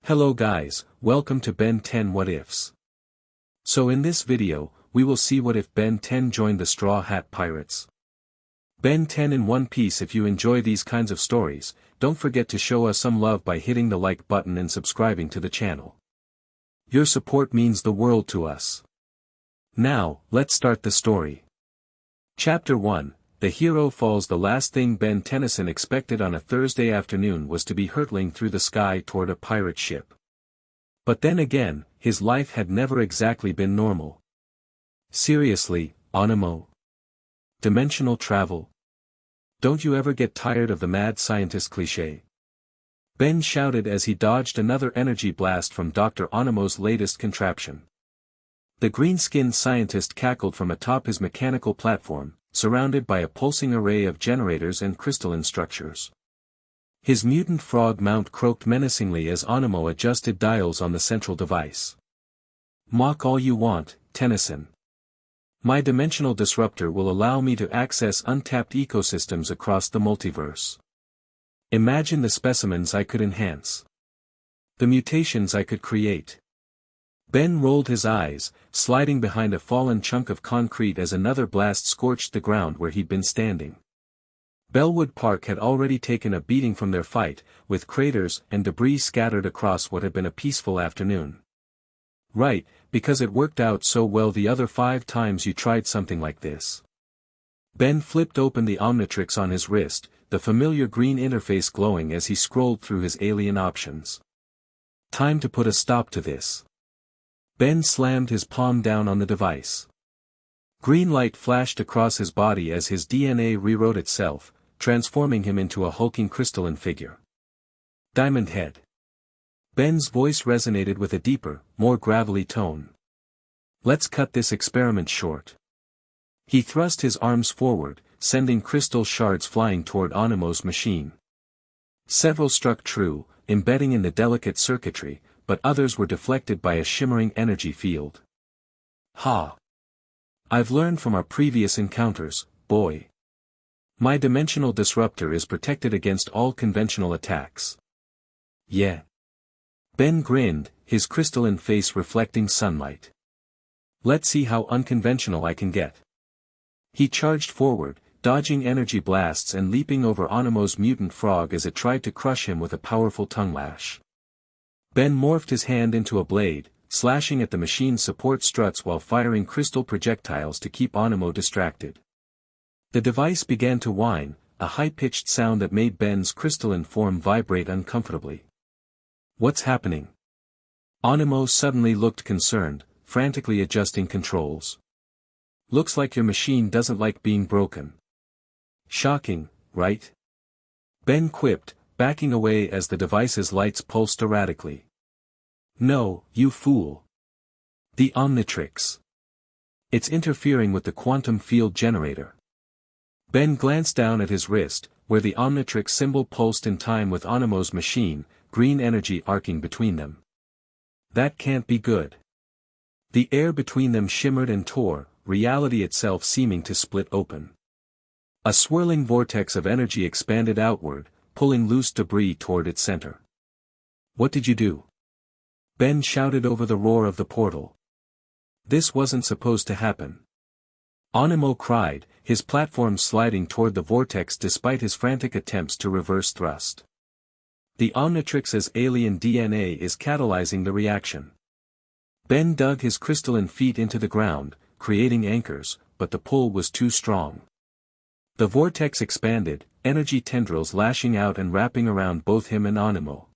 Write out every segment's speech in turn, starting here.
Hello guys, welcome to Ben 10 What Ifs. So in this video, we will see what if Ben 10 joined the Straw Hat Pirates. Ben 10 in one piece. If you enjoy these kinds of stories, don't forget to show us some love by hitting the like button and subscribing to the channel. Your support means the world to us. Now, let's start the story. Chapter 1, The Hero Falls. The last thing Ben Tennyson expected on a Thursday afternoon was to be hurtling through the sky toward a pirate ship. But then again, his life had never exactly been normal. Seriously, Onimo? Dimensional travel? Don't you ever get tired of the mad scientist cliché? Ben shouted as he dodged another energy blast from Dr. Onimo's latest contraption. The green-skinned scientist cackled from atop his mechanical platform, surrounded by a pulsing array of generators and crystalline structures. His mutant frog mount croaked menacingly as Onimo adjusted dials on the central device. Mock all you want, Tennyson. My dimensional disruptor will allow me to access untapped ecosystems across the multiverse. Imagine the specimens I could enhance. The mutations I could create. Ben rolled his eyes, sliding behind a fallen chunk of concrete as another blast scorched the ground where he'd been standing. Bellwood Park had already taken a beating from their fight, with craters and debris scattered across what had been a peaceful afternoon. Right, because it worked out so well the other 5 times you tried something like this. Ben flipped open the Omnitrix on his wrist, the familiar green interface glowing as he scrolled through his alien options. Time to put a stop to this. Ben slammed his palm down on the device. Green light flashed across his body as his DNA rewrote itself, transforming him into a hulking crystalline figure. Diamond Head. Ben's voice resonated with a deeper, more gravelly tone. Let's cut this experiment short. He thrust his arms forward, sending crystal shards flying toward Onimo's machine. Several struck true, embedding in the delicate circuitry, but others were deflected by a shimmering energy field. Ha! I've learned from our previous encounters, boy. My dimensional disruptor is protected against all conventional attacks. Yeah. Ben grinned, his crystalline face reflecting sunlight. Let's see how unconventional I can get. He charged forward, dodging energy blasts and leaping over Onimo's mutant frog as it tried to crush him with a powerful tongue lash. Ben morphed his hand into a blade, slashing at the machine's support struts while firing crystal projectiles to keep Onimo distracted. The device began to whine, a high-pitched sound that made Ben's crystalline form vibrate uncomfortably. What's happening? Onimo suddenly looked concerned, frantically adjusting controls. Looks like your machine doesn't like being broken. Shocking, right? Ben quipped, backing away as the device's lights pulsed erratically. No, you fool. The Omnitrix. It's interfering with the quantum field generator. Ben glanced down at his wrist, where the Omnitrix symbol pulsed in time with Onimo's machine, green energy arcing between them. That can't be good. The air between them shimmered and tore, reality itself seeming to split open. A swirling vortex of energy expanded outward, pulling loose debris toward its center. What did you do? Ben shouted over the roar of the portal. This wasn't supposed to happen. Onimo cried, his platform sliding toward the vortex despite his frantic attempts to reverse thrust. The Omnitrix's alien DNA is catalyzing the reaction. Ben dug his crystalline feet into the ground, creating anchors, but the pull was too strong. The vortex expanded, energy tendrils lashing out and wrapping around both him and Onimo.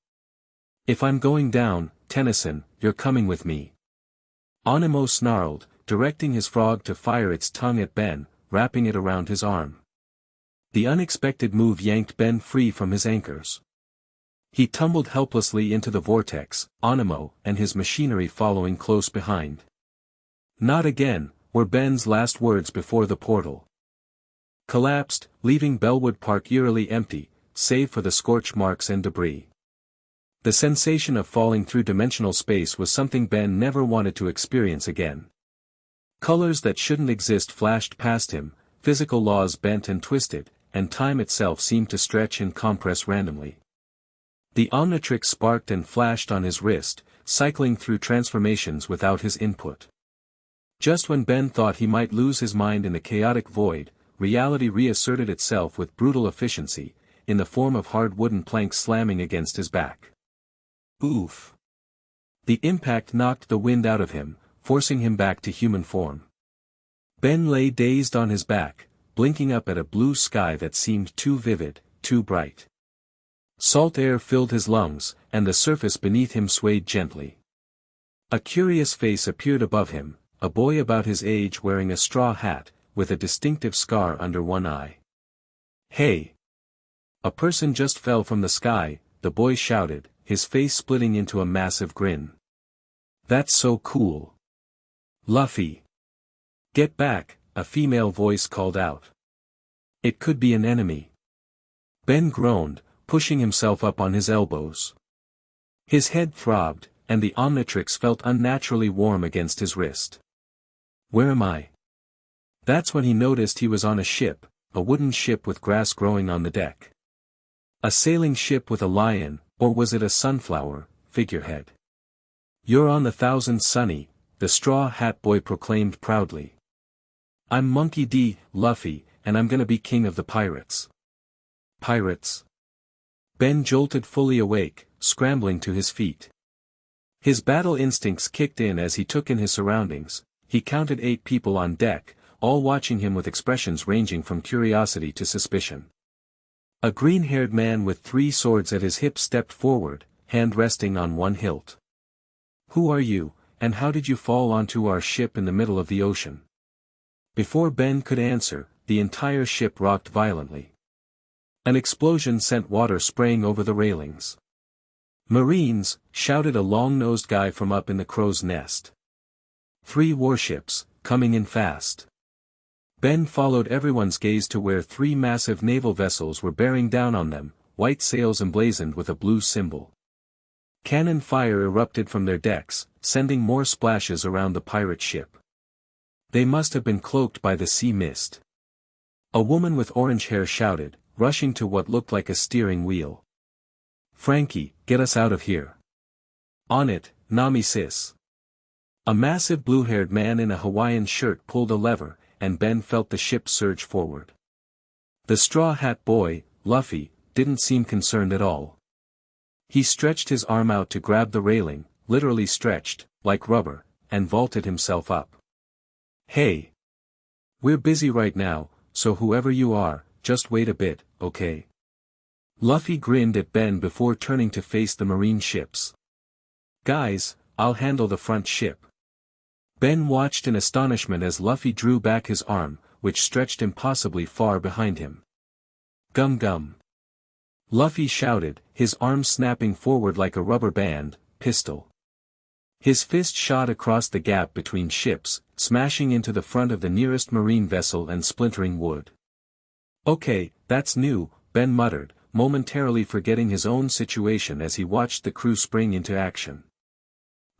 If I'm going down, Tennyson, you're coming with me. Onimo snarled, directing his frog to fire its tongue at Ben, wrapping it around his arm. The unexpected move yanked Ben free from his anchors. He tumbled helplessly into the vortex, Onimo and his machinery following close behind. Not again, were Ben's last words before the portal collapsed, leaving Bellwood Park eerily empty, save for the scorch marks and debris. The sensation of falling through dimensional space was something Ben never wanted to experience again. Colors that shouldn't exist flashed past him, physical laws bent and twisted, and time itself seemed to stretch and compress randomly. The Omnitrix sparked and flashed on his wrist, cycling through transformations without his input. Just when Ben thought he might lose his mind in the chaotic void, reality reasserted itself with brutal efficiency, in the form of hard wooden planks slamming against his back. Oof! The impact knocked the wind out of him, forcing him back to human form. Ben lay dazed on his back, blinking up at a blue sky that seemed too vivid, too bright. Salt air filled his lungs, and the surface beneath him swayed gently. A curious face appeared above him, a boy about his age wearing a straw hat, with a distinctive scar under one eye. "Hey! A person just fell from the sky," the boy shouted, his face splitting into a massive grin. "That's so cool. Luffy! Get back," a female voice called out. "It could be an enemy." Ben groaned, pushing himself up on his elbows. His head throbbed, and the Omnitrix felt unnaturally warm against his wrist. "Where am I?" That's when he noticed he was on a ship, a wooden ship with grass growing on the deck. A sailing ship with a lion, or was it a sunflower, figurehead? "You're on the Thousand Sunny," the Straw Hat Boy proclaimed proudly. "I'm Monkey D. Luffy, and I'm gonna be king of the pirates." Pirates? Ben jolted fully awake, scrambling to his feet. His battle instincts kicked in as he took in his surroundings. He counted 8 people on deck, all watching him with expressions ranging from curiosity to suspicion. A green-haired man with 3 swords at his hips stepped forward, hand resting on one hilt. "Who are you, and how did you fall onto our ship in the middle of the ocean?" Before Ben could answer, the entire ship rocked violently. An explosion sent water spraying over the railings. "Marines!" shouted a long-nosed guy from up in the crow's nest. 3 warships, coming in fast. Ben followed everyone's gaze to where 3 massive naval vessels were bearing down on them, white sails emblazoned with a blue symbol. Cannon fire erupted from their decks, sending more splashes around the pirate ship. They must have been cloaked by the sea mist. A woman with orange hair shouted, rushing to what looked like a steering wheel. "Frankie, get us out of here." "On it, Nami sis." A massive blue-haired man in a Hawaiian shirt pulled a lever, and Ben felt the ship surge forward. The Straw Hat Boy, Luffy, didn't seem concerned at all. He stretched his arm out to grab the railing, literally stretched, like rubber, and vaulted himself up. "Hey! We're busy right now, so whoever you are, just wait a bit, okay?" Luffy grinned at Ben before turning to face the marine ships. "Guys, I'll handle the front ship." Ben watched in astonishment as Luffy drew back his arm, which stretched impossibly far behind him. "Gum gum!" Luffy shouted, his arm snapping forward like a rubber band, pistol. His fist shot across the gap between ships, smashing into the front of the nearest marine vessel and splintering wood. "Okay, that's new," Ben muttered, momentarily forgetting his own situation as he watched the crew spring into action.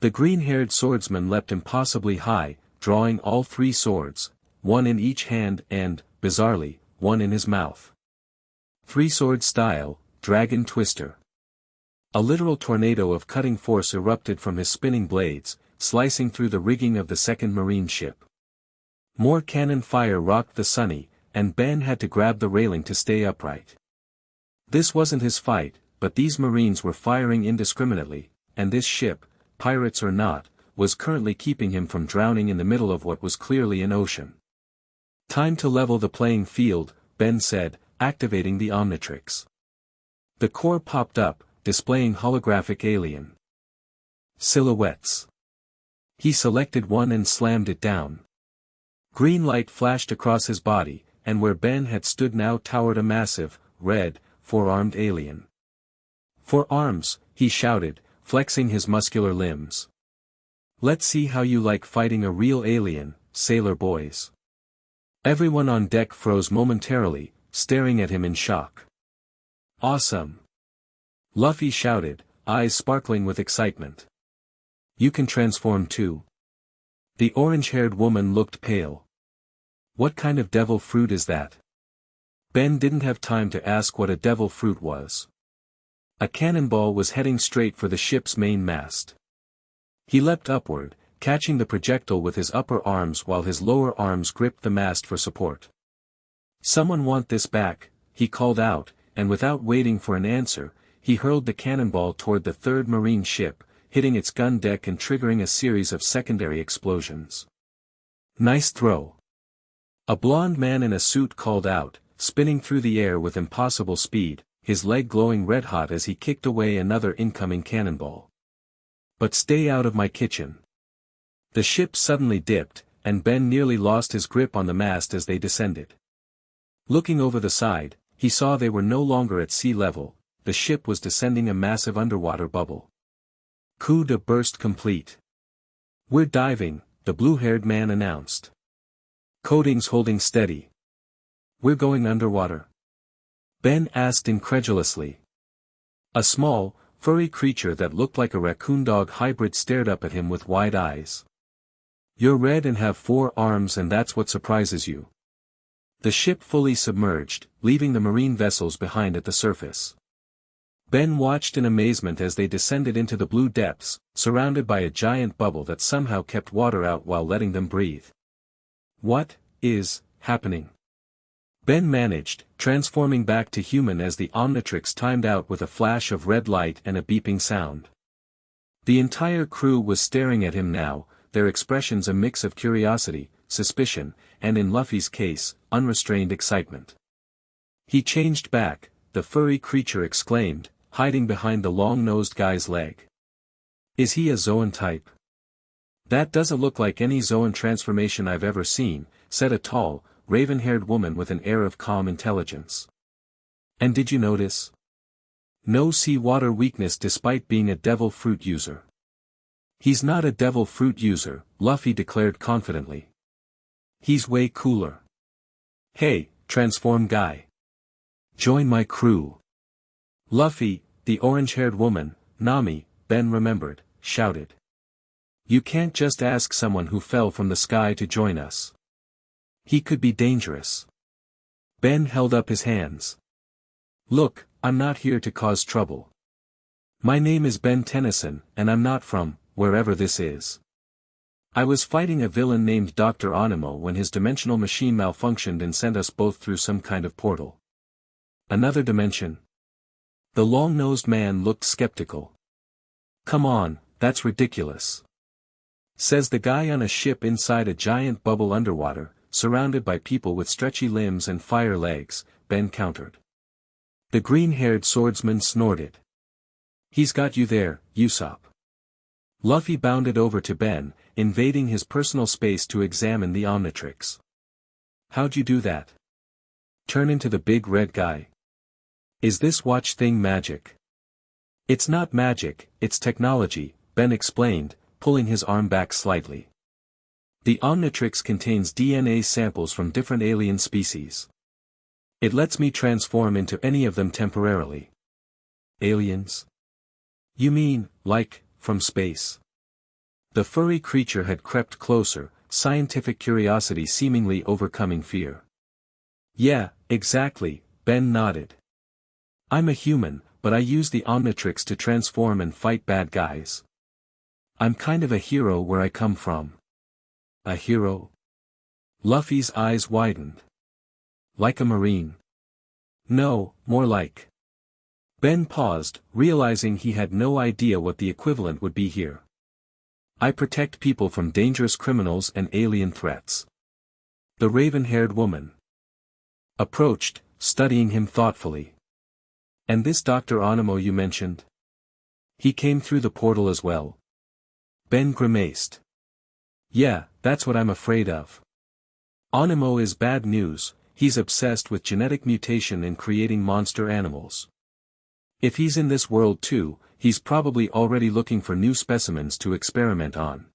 The green-haired swordsman leapt impossibly high, drawing all 3 swords, one in each hand and, bizarrely, one in his mouth. 3-sword style, Dragon Twister. A literal tornado of cutting force erupted from his spinning blades, slicing through the rigging of the second marine ship. More cannon fire rocked the Sunny, and Ben had to grab the railing to stay upright. This wasn't his fight, but these Marines were firing indiscriminately, and this ship, pirates or not, was currently keeping him from drowning in the middle of what was clearly an ocean. "Time to level the playing field," Ben said, activating the Omnitrix. The core popped up, displaying holographic alien silhouettes. He selected one and slammed it down. Green light flashed across his body, and where Ben had stood now towered a massive, red, 4-armed alien. "For arms," he shouted, flexing his muscular limbs. "Let's see how you like fighting a real alien, sailor boys." Everyone on deck froze momentarily, staring at him in shock. "Awesome!" Luffy shouted, eyes sparkling with excitement. "You can transform too." The orange-haired woman looked pale. "What kind of devil fruit is that?" Ben didn't have time to ask what a devil fruit was. A cannonball was heading straight for the ship's main mast. He leapt upward, catching the projectile with his upper arms while his lower arms gripped the mast for support. "Someone want this back," he called out, and without waiting for an answer, he hurled the cannonball toward the third marine ship, hitting its gun deck and triggering a series of secondary explosions. "Nice throw." A blond man in a suit called out, spinning through the air with impossible speed, his leg glowing red-hot as he kicked away another incoming cannonball. "But stay out of my kitchen." The ship suddenly dipped, and Ben nearly lost his grip on the mast as they descended. Looking over the side, he saw they were no longer at sea level, the ship was descending a massive underwater bubble. Coup de burst complete. "We're diving," the blue-haired man announced. "Coatings holding steady." "We're going underwater?" Ben asked incredulously. A small, furry creature that looked like a raccoon-dog hybrid stared up at him with wide eyes. "You're red and have 4 arms and that's what surprises you." The ship fully submerged, leaving the marine vessels behind at the surface. Ben watched in amazement as they descended into the blue depths, surrounded by a giant bubble that somehow kept water out while letting them breathe. "What is happening?" Ben managed, transforming back to human as the Omnitrix timed out with a flash of red light and a beeping sound. The entire crew was staring at him now, their expressions a mix of curiosity, suspicion, and in Luffy's case, unrestrained excitement. "He changed back," the furry creature exclaimed, hiding behind the long-nosed guy's leg. "Is he a Zoan type?" "That doesn't look like any Zoan transformation I've ever seen," said a tall, raven-haired woman with an air of calm intelligence. "And did you notice? No seawater weakness despite being a devil fruit user." "He's not a devil fruit user," Luffy declared confidently. "He's way cooler. Hey, transform guy. Join my crew." Luffy, the orange-haired woman, Nami, Ben remembered, shouted. "You can't just ask someone who fell from the sky to join us. He could be dangerous." Ben held up his hands. "Look, I'm not here to cause trouble. My name is Ben Tennyson, and I'm not from, wherever this is. I was fighting a villain named Dr. Onimo when his dimensional machine malfunctioned and sent us both through some kind of portal." "Another dimension?" The long-nosed man looked skeptical. "Come on, that's ridiculous. Says the guy on a ship inside a giant bubble underwater, surrounded by people with stretchy limbs and fire legs," Ben countered. The green-haired swordsman snorted. "He's got you there, Usopp." Luffy bounded over to Ben, invading his personal space to examine the Omnitrix. "How'd you do that? Turn into the big red guy? Is this watch thing magic?" "It's not magic, it's technology," Ben explained, pulling his arm back slightly. "The Omnitrix contains DNA samples from different alien species. It lets me transform into any of them temporarily." "Aliens? You mean, like, from space?" The furry creature had crept closer, scientific curiosity seemingly overcoming fear. "Yeah, exactly," Ben nodded. "I'm a human, but I use the Omnitrix to transform and fight bad guys. I'm kind of a hero where I come from." "A hero?" Luffy's eyes widened. "Like a marine?" "No, more like." Ben paused, realizing he had no idea what the equivalent would be here. "I protect people from dangerous criminals and alien threats." The raven-haired woman approached, studying him thoughtfully. "And this Dr. Onimo you mentioned? He came through the portal as well?" Ben grimaced. "Yeah, that's what I'm afraid of. Onimo is bad news, he's obsessed with genetic mutation and creating monster animals. If he's in this world too, he's probably already looking for new specimens to experiment on."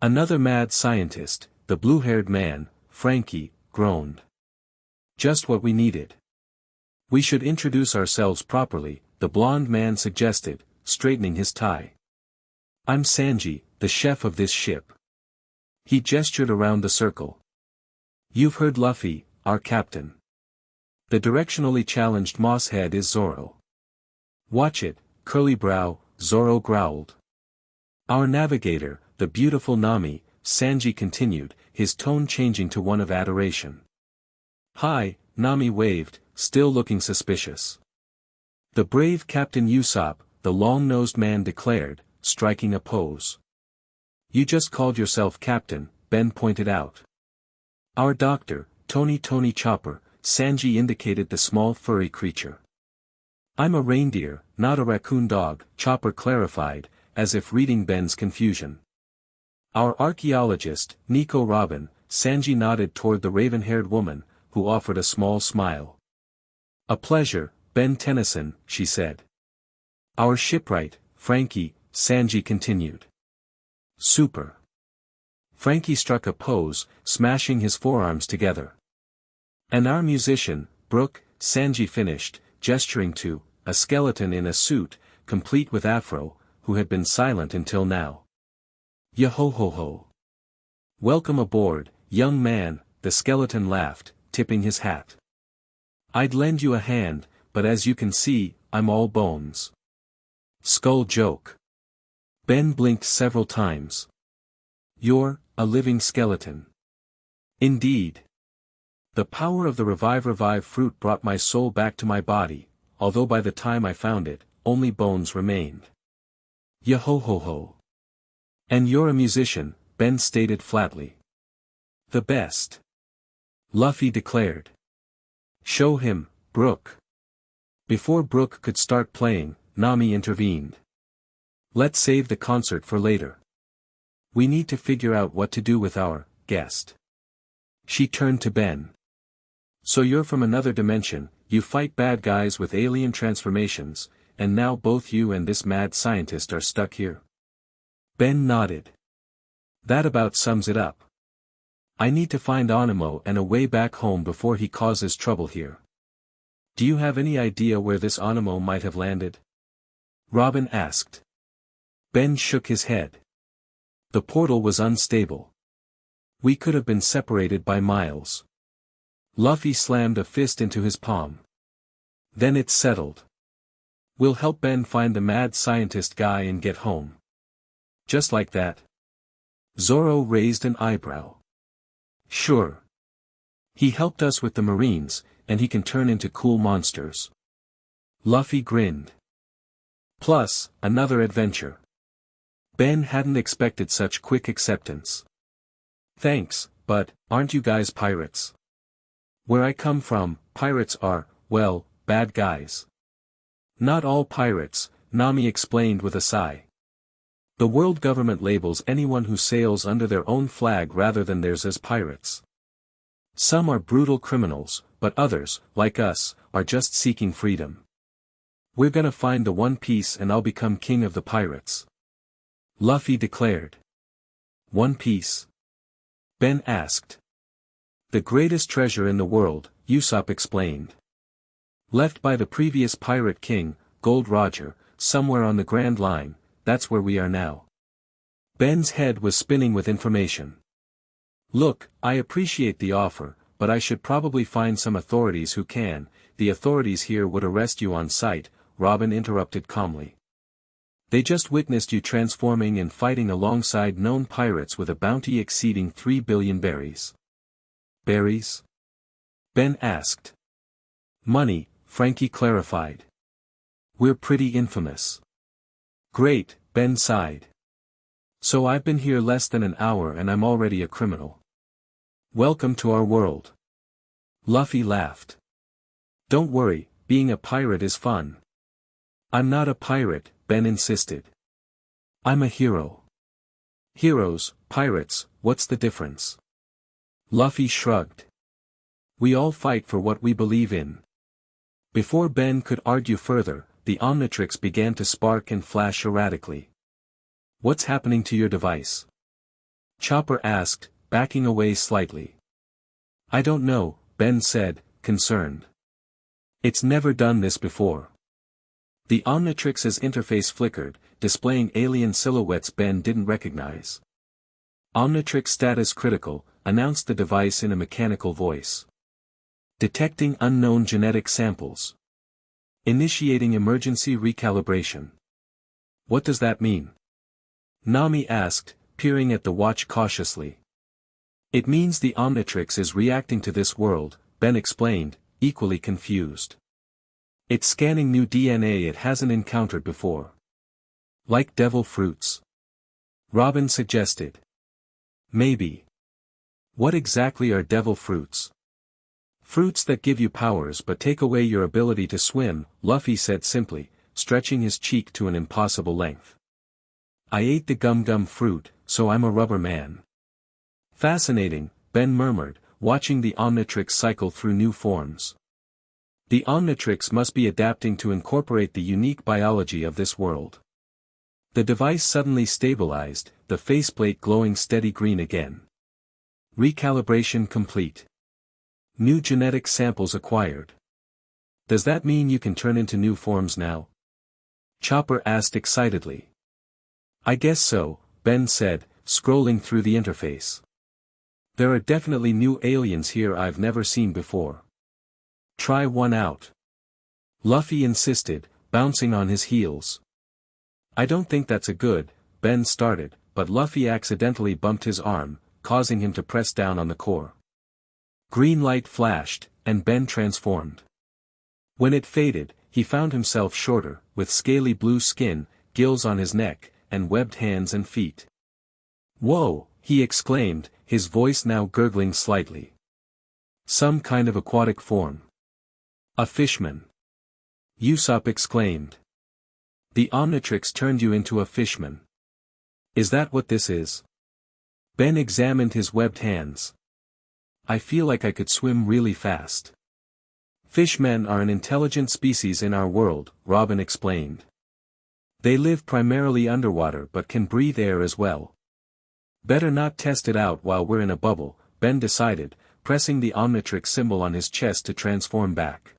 Another mad scientist, the blue-haired man, Frankie, groaned. "Just what we needed. We should introduce ourselves properly," the blond man suggested, straightening his tie. "I'm Sanji, the chef of this ship." He gestured around the circle. "You've heard Luffy, our captain. The directionally challenged Mosshead is Zoro. Watch it, curly brow, Zoro growled. Our navigator, the beautiful Nami, Sanji continued, his tone changing to one of adoration. Hi, Nami waved, still looking suspicious. The brave Captain Usopp, the long-nosed man declared, striking a pose. You just called yourself captain, Ben pointed out. Our doctor, Tony Chopper, Sanji indicated the small furry creature. I'm a reindeer, not a raccoon dog, Chopper clarified, as if reading Ben's confusion. Our archaeologist, Nico Robin, Sanji nodded toward the raven-haired woman, who offered a small smile. A pleasure, Ben Tennyson, she said. Our shipwright, Frankie, Sanji continued. Super. Frankie struck a pose, smashing his forearms together. And our musician, Brook, Sanji finished, gesturing to a skeleton in a suit, complete with afro, who had been silent until now. Yo-ho-ho-ho. Welcome aboard, young man, the skeleton laughed, tipping his hat. I'd lend you a hand, but as you can see, I'm all bones. Skull joke. Ben blinked several times. You're a living skeleton. Indeed. The power of the revive fruit brought my soul back to my body, although by the time I found it, only bones remained. Yo-ho-ho-ho. And you're a musician, Ben stated flatly. The best. Luffy declared. Show him, Brook. Before Brook could start playing, Nami intervened. Let's save the concert for later. We need to figure out what to do with our guest. She turned to Ben. So you're from another dimension, you fight bad guys with alien transformations, and now both you and this mad scientist are stuck here? Ben nodded. That about sums it up. I need to find Onimo and a way back home before he causes trouble here. Do you have any idea where this Onimo might have landed? Robin asked. Ben shook his head. The portal was unstable. We could have been separated by miles. Luffy slammed a fist into his palm. Then it's settled. We'll help Ben find the mad scientist guy and get home. Just like that. Zoro raised an eyebrow. Sure. He helped us with the Marines, and he can turn into cool monsters. Luffy grinned. Plus, another adventure. Ben hadn't expected such quick acceptance. Thanks, but, aren't you guys pirates? Where I come from, pirates are, well, bad guys. Not all pirates, Nami explained with a sigh. The world government labels anyone who sails under their own flag rather than theirs as pirates. Some are brutal criminals, but others, like us, are just seeking freedom. We're gonna find the One Piece and I'll become king of the pirates. Luffy declared. One Piece? Ben asked. The greatest treasure in the world, Usopp explained. Left by the previous pirate king, Gold Roger, somewhere on the Grand Line, that's where we are now. Ben's head was spinning with information. Look, I appreciate the offer, but I should probably find some authorities who can. The authorities here would arrest you on sight, Robin interrupted calmly. They just witnessed you transforming and fighting alongside known pirates with a bounty exceeding 3 billion berries. Berries? Ben asked. Money, Frankie clarified. We're pretty infamous. Great, Ben sighed. So I've been here less than an hour and I'm already a criminal. Welcome to our world. Luffy laughed. Don't worry, being a pirate is fun. I'm not a pirate, Ben insisted. I'm a hero. Heroes, pirates, what's the difference? Luffy shrugged. We all fight for what we believe in. Before Ben could argue further, the Omnitrix began to spark and flash erratically. What's happening to your device? Chopper asked, backing away slightly. I don't know, Ben said, concerned. It's never done this before. The Omnitrix's interface flickered, displaying alien silhouettes Ben didn't recognize. Omnitrix status critical, announced the device in a mechanical voice. Detecting unknown genetic samples. Initiating emergency recalibration. What does that mean? Nami asked, peering at the watch cautiously. It means the Omnitrix is reacting to this world, Ben explained, equally confused. It's scanning new DNA it hasn't encountered before. Like devil fruits. Robin suggested. Maybe. What exactly are devil fruits? Fruits that give you powers but take away your ability to swim, Luffy said simply, stretching his cheek to an impossible length. I ate the gum-gum fruit, so I'm a rubber man. Fascinating, Ben murmured, watching the Omnitrix cycle through new forms. The Omnitrix must be adapting to incorporate the unique biology of this world. The device suddenly stabilized, the faceplate glowing steady green again. Recalibration complete. New genetic samples acquired. Does that mean you can turn into new forms now? Chopper asked excitedly. I guess so, Ben said, scrolling through the interface. There are definitely new aliens here I've never seen before. Try one out. Luffy insisted, bouncing on his heels. I don't think that's a good, Ben started, but Luffy accidentally bumped his arm, causing him to press down on the core. Green light flashed, and Ben transformed. When it faded, he found himself shorter, with scaly blue skin, gills on his neck, and webbed hands and feet. Whoa, he exclaimed, his voice now gurgling slightly. Some kind of aquatic form. A fishman. Usopp exclaimed. The Omnitrix turned you into a fishman. Is that what this is? Ben examined his webbed hands. I feel like I could swim really fast. Fishmen are an intelligent species in our world, Robin explained. They live primarily underwater but can breathe air as well. Better not test it out while we're in a bubble, Ben decided, pressing the Omnitrix symbol on his chest to transform back.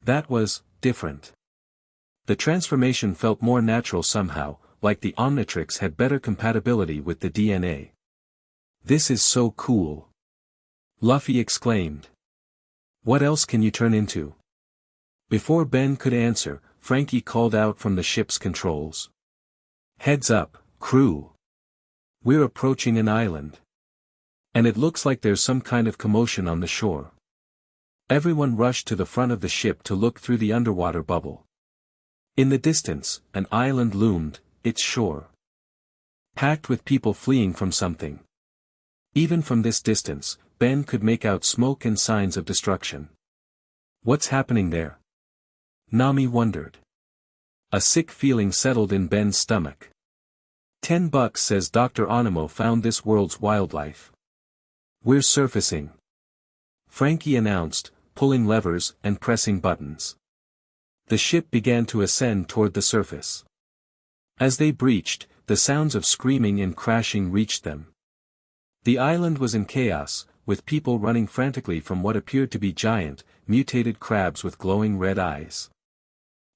That was different. The transformation felt more natural somehow, like the Omnitrix had better compatibility with the DNA. This is so cool. Luffy exclaimed. What else can you turn into? Before Ben could answer, Frankie called out from the ship's controls. Heads up, crew. We're approaching an island. And it looks like there's some kind of commotion on the shore. Everyone rushed to the front of the ship to look through the underwater bubble. In the distance, an island loomed, its shore packed with people fleeing from something. Even from this distance, Ben could make out smoke and signs of destruction. What's happening there? Nami wondered. A sick feeling settled in Ben's stomach. $10 says Dr. Onimo found this world's wildlife. We're surfacing. Frankie announced, pulling levers and pressing buttons. The ship began to ascend toward the surface. As they breached, the sounds of screaming and crashing reached them. The island was in chaos, with people running frantically from what appeared to be giant, mutated crabs with glowing red eyes.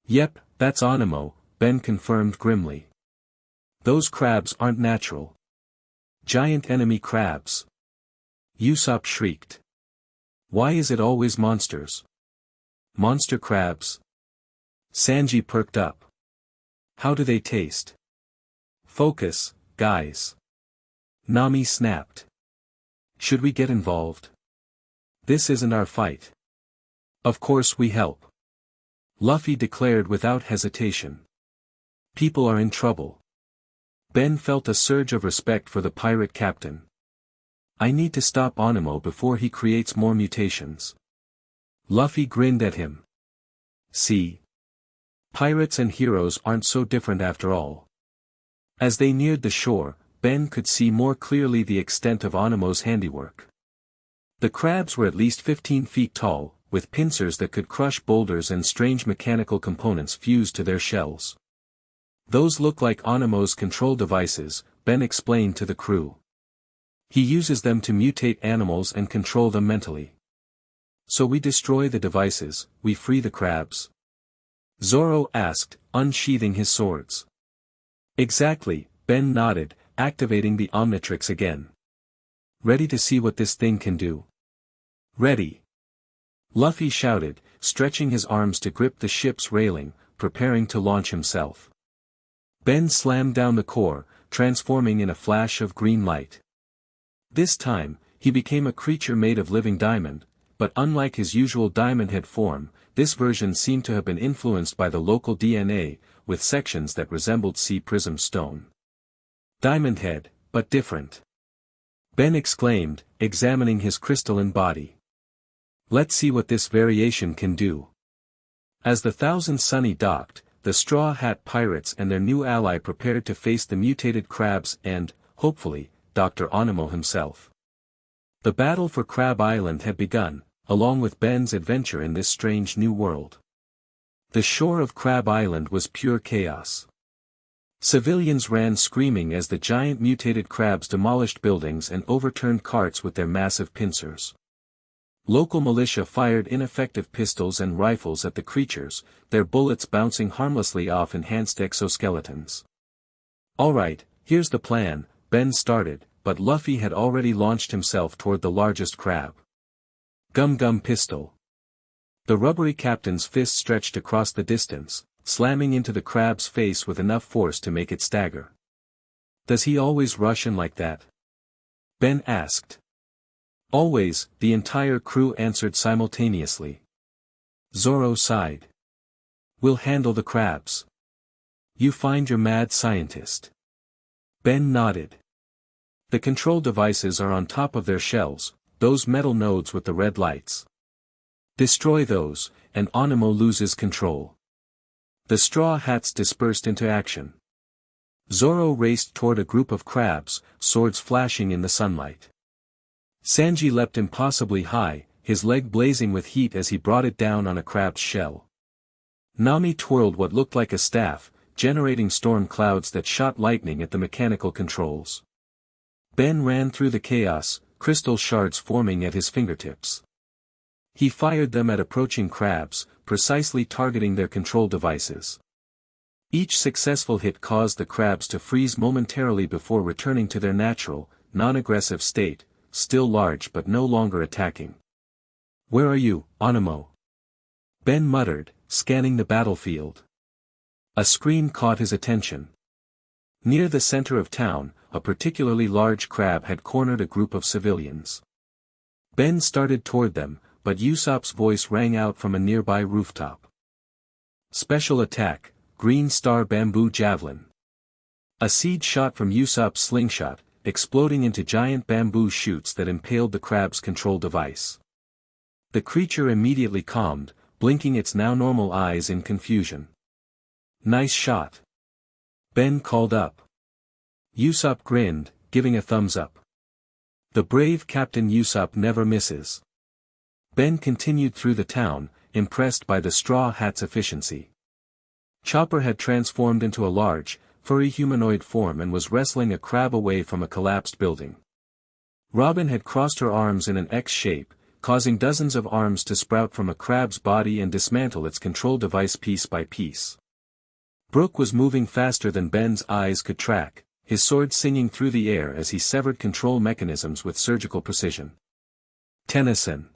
Yep, that's Onimo, Ben confirmed grimly. Those crabs aren't natural. Giant enemy crabs. Usopp shrieked. Why is it always monsters? Monster crabs? Sanji perked up. How do they taste? Focus, guys. Nami snapped. Should we get involved? This isn't our fight. Of course we help. Luffy declared without hesitation. People are in trouble. Ben felt a surge of respect for the pirate captain. I need to stop Onimo before he creates more mutations. Luffy grinned at him. See? Pirates and heroes aren't so different after all. As they neared the shore, Ben could see more clearly the extent of Onimo's handiwork. The crabs were at least 15 feet tall, with pincers that could crush boulders and strange mechanical components fused to their shells. Those look like Onimo's control devices, Ben explained to the crew. He uses them to mutate animals and control them mentally. So we destroy the devices, we free the crabs? Zoro asked, unsheathing his swords. Exactly, Ben nodded, activating the Omnitrix again. Ready to see what this thing can do? Ready. Luffy shouted, stretching his arms to grip the ship's railing, preparing to launch himself. Ben slammed down the core, transforming in a flash of green light. This time, he became a creature made of living diamond, but unlike his usual diamond head form, this version seemed to have been influenced by the local DNA, with sections that resembled sea prism stone. Diamond head, but different. Ben exclaimed, examining his crystalline body. Let's see what this variation can do. As the Thousand Sunny docked, the Straw Hat Pirates and their new ally prepared to face the mutated crabs and, hopefully, Dr. Onimo himself. The battle for Crab Island had begun, along with Ben's adventure in this strange new world. The shore of Crab Island was pure chaos. Civilians ran screaming as the giant mutated crabs demolished buildings and overturned carts with their massive pincers. Local militia fired ineffective pistols and rifles at the creatures, their bullets bouncing harmlessly off enhanced exoskeletons. "Alright, here's the plan," Ben started, but Luffy had already launched himself toward the largest crab. Gum Gum Pistol. The rubbery captain's fist stretched across the distance, slamming into the crab's face with enough force to make it stagger. "Does he always rush in like that?" Ben asked. "Always," the entire crew answered simultaneously. Zoro sighed. "We'll handle the crabs. You find your mad scientist." Ben nodded. "The control devices are on top of their shells, those metal nodes with the red lights. Destroy those, and Onimo loses control." The Straw Hats dispersed into action. Zoro raced toward a group of crabs, swords flashing in the sunlight. Sanji leapt impossibly high, his leg blazing with heat as he brought it down on a crab's shell. Nami twirled what looked like a staff, generating storm clouds that shot lightning at the mechanical controls. Ben ran through the chaos, crystal shards forming at his fingertips. He fired them at approaching crabs, precisely targeting their control devices. Each successful hit caused the crabs to freeze momentarily before returning to their natural, non-aggressive state, still large but no longer attacking. "Where are you, Onimo?" Ben muttered, scanning the battlefield. A scream caught his attention. Near the center of town, a particularly large crab had cornered a group of civilians. Ben started toward them, but Usopp's voice rang out from a nearby rooftop. "Special attack, Green Star Bamboo Javelin." A seed shot from Usopp's slingshot, exploding into giant bamboo shoots that impaled the crab's control device. The creature immediately calmed, blinking its now normal eyes in confusion. "Nice shot," Ben called up. Usopp grinned, giving a thumbs up. The brave Captain Usopp never misses. Ben continued through the town, impressed by the Straw Hat's efficiency. Chopper had transformed into a large, furry humanoid form and was wrestling a crab away from a collapsed building. Robin had crossed her arms in an X shape, causing dozens of arms to sprout from a crab's body and dismantle its control device piece by piece. Brook was moving faster than Ben's eyes could track, his sword singing through the air as he severed control mechanisms with surgical precision. "Tennyson."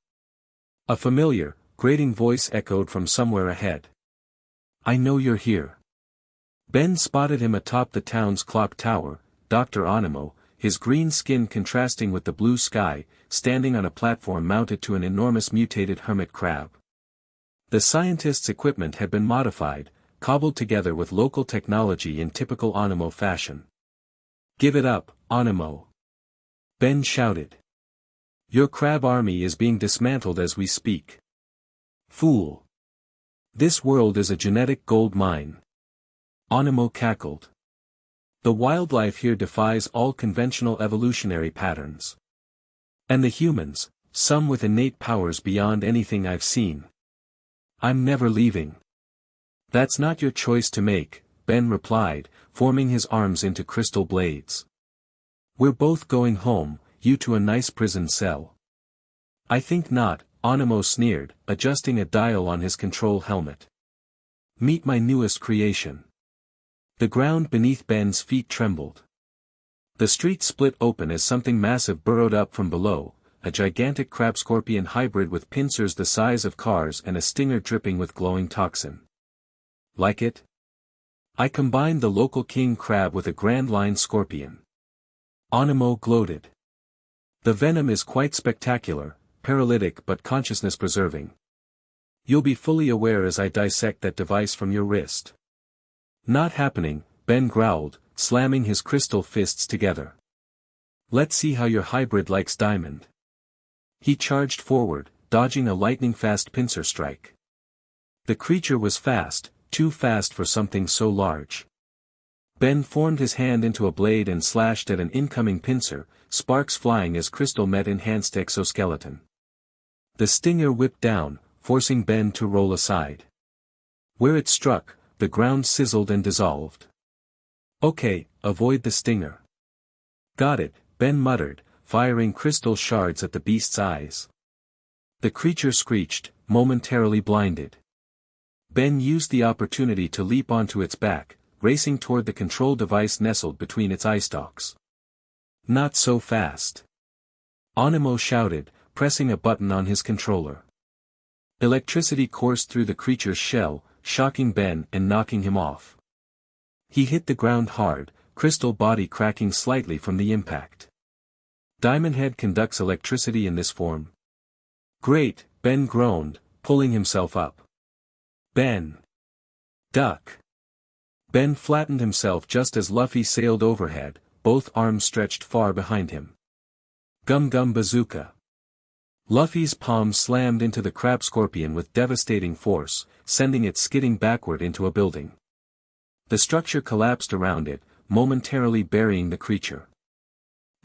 A familiar, grating voice echoed from somewhere ahead. "I know you're here." Ben spotted him atop the town's clock tower, Dr. Onimo, his green skin contrasting with the blue sky, standing on a platform mounted to an enormous mutated hermit crab. The scientist's equipment had been modified, cobbled together with local technology in typical Onimo fashion. "Give it up, Onimo!" Ben shouted. "Your crab army is being dismantled as we speak." "Fool! This world is a genetic gold mine." Onimo cackled. "The wildlife here defies all conventional evolutionary patterns. And the humans, some with innate powers beyond anything I've seen. I'm never leaving." "That's not your choice to make," Ben replied, forming his arms into crystal blades. "We're both going home, you to a nice prison cell." "I think not," Onimo sneered, adjusting a dial on his control helmet. "Meet my newest creation." The ground beneath Ben's feet trembled. The street split open as something massive burrowed up from below, a gigantic crab-scorpion hybrid with pincers the size of cars and a stinger dripping with glowing toxin. Like it? I combined the local king crab with a grand line scorpion. Onimo gloated. The venom is quite spectacular, paralytic but consciousness-preserving. You'll be fully aware as I dissect that device from your wrist. Not happening, Ben growled, slamming his crystal fists together. Let's see how your hybrid likes diamond. He charged forward, dodging a lightning-fast pincer strike. The creature was fast, too fast for something so large. Ben formed his hand into a blade and slashed at an incoming pincer, sparks flying as crystal met enhanced exoskeleton. The stinger whipped down, forcing Ben to roll aside. Where it struck, the ground sizzled and dissolved. Okay, avoid the stinger. Got it, Ben muttered, firing crystal shards at the beast's eyes. The creature screeched, momentarily blinded. Ben used the opportunity to leap onto its back, racing toward the control device nestled between its eye stalks. Not so fast. Onimo shouted, pressing a button on his controller. Electricity coursed through the creature's shell, shocking Ben and knocking him off. He hit the ground hard, crystal body cracking slightly from the impact. Diamond Head conducts electricity in this form. Great, Ben groaned, pulling himself up. Ben! Duck! Ben flattened himself just as Luffy sailed overhead, both arms stretched far behind him. Gum Gum Bazooka! Luffy's palm slammed into the crab scorpion with devastating force, sending it skidding backward into a building. The structure collapsed around it, momentarily burying the creature.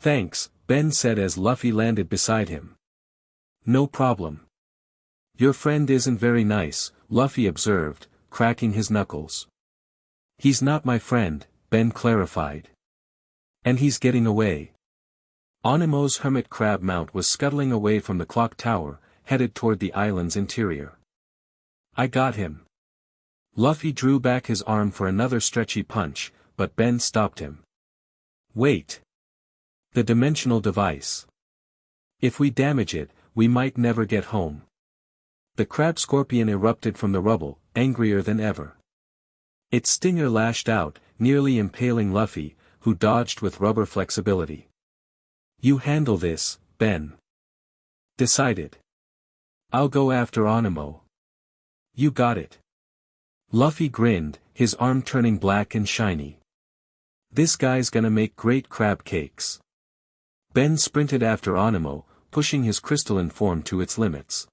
Thanks, Ben said as Luffy landed beside him. No problem. Your friend isn't very nice, Luffy observed, cracking his knuckles. He's not my friend, Ben clarified. And he's getting away. Onimo's hermit crab mount was scuttling away from the clock tower, headed toward the island's interior. I got him. Luffy drew back his arm for another stretchy punch, but Ben stopped him. Wait. The dimensional device. If we damage it, we might never get home. The crab scorpion erupted from the rubble, angrier than ever. Its stinger lashed out, nearly impaling Luffy, who dodged with rubber flexibility. You handle this, Ben. Decided. I'll go after Onimo. You got it. Luffy grinned, his arm turning black and shiny. This guy's gonna make great crab cakes. Ben sprinted after Onimo, pushing his crystalline form to its limits.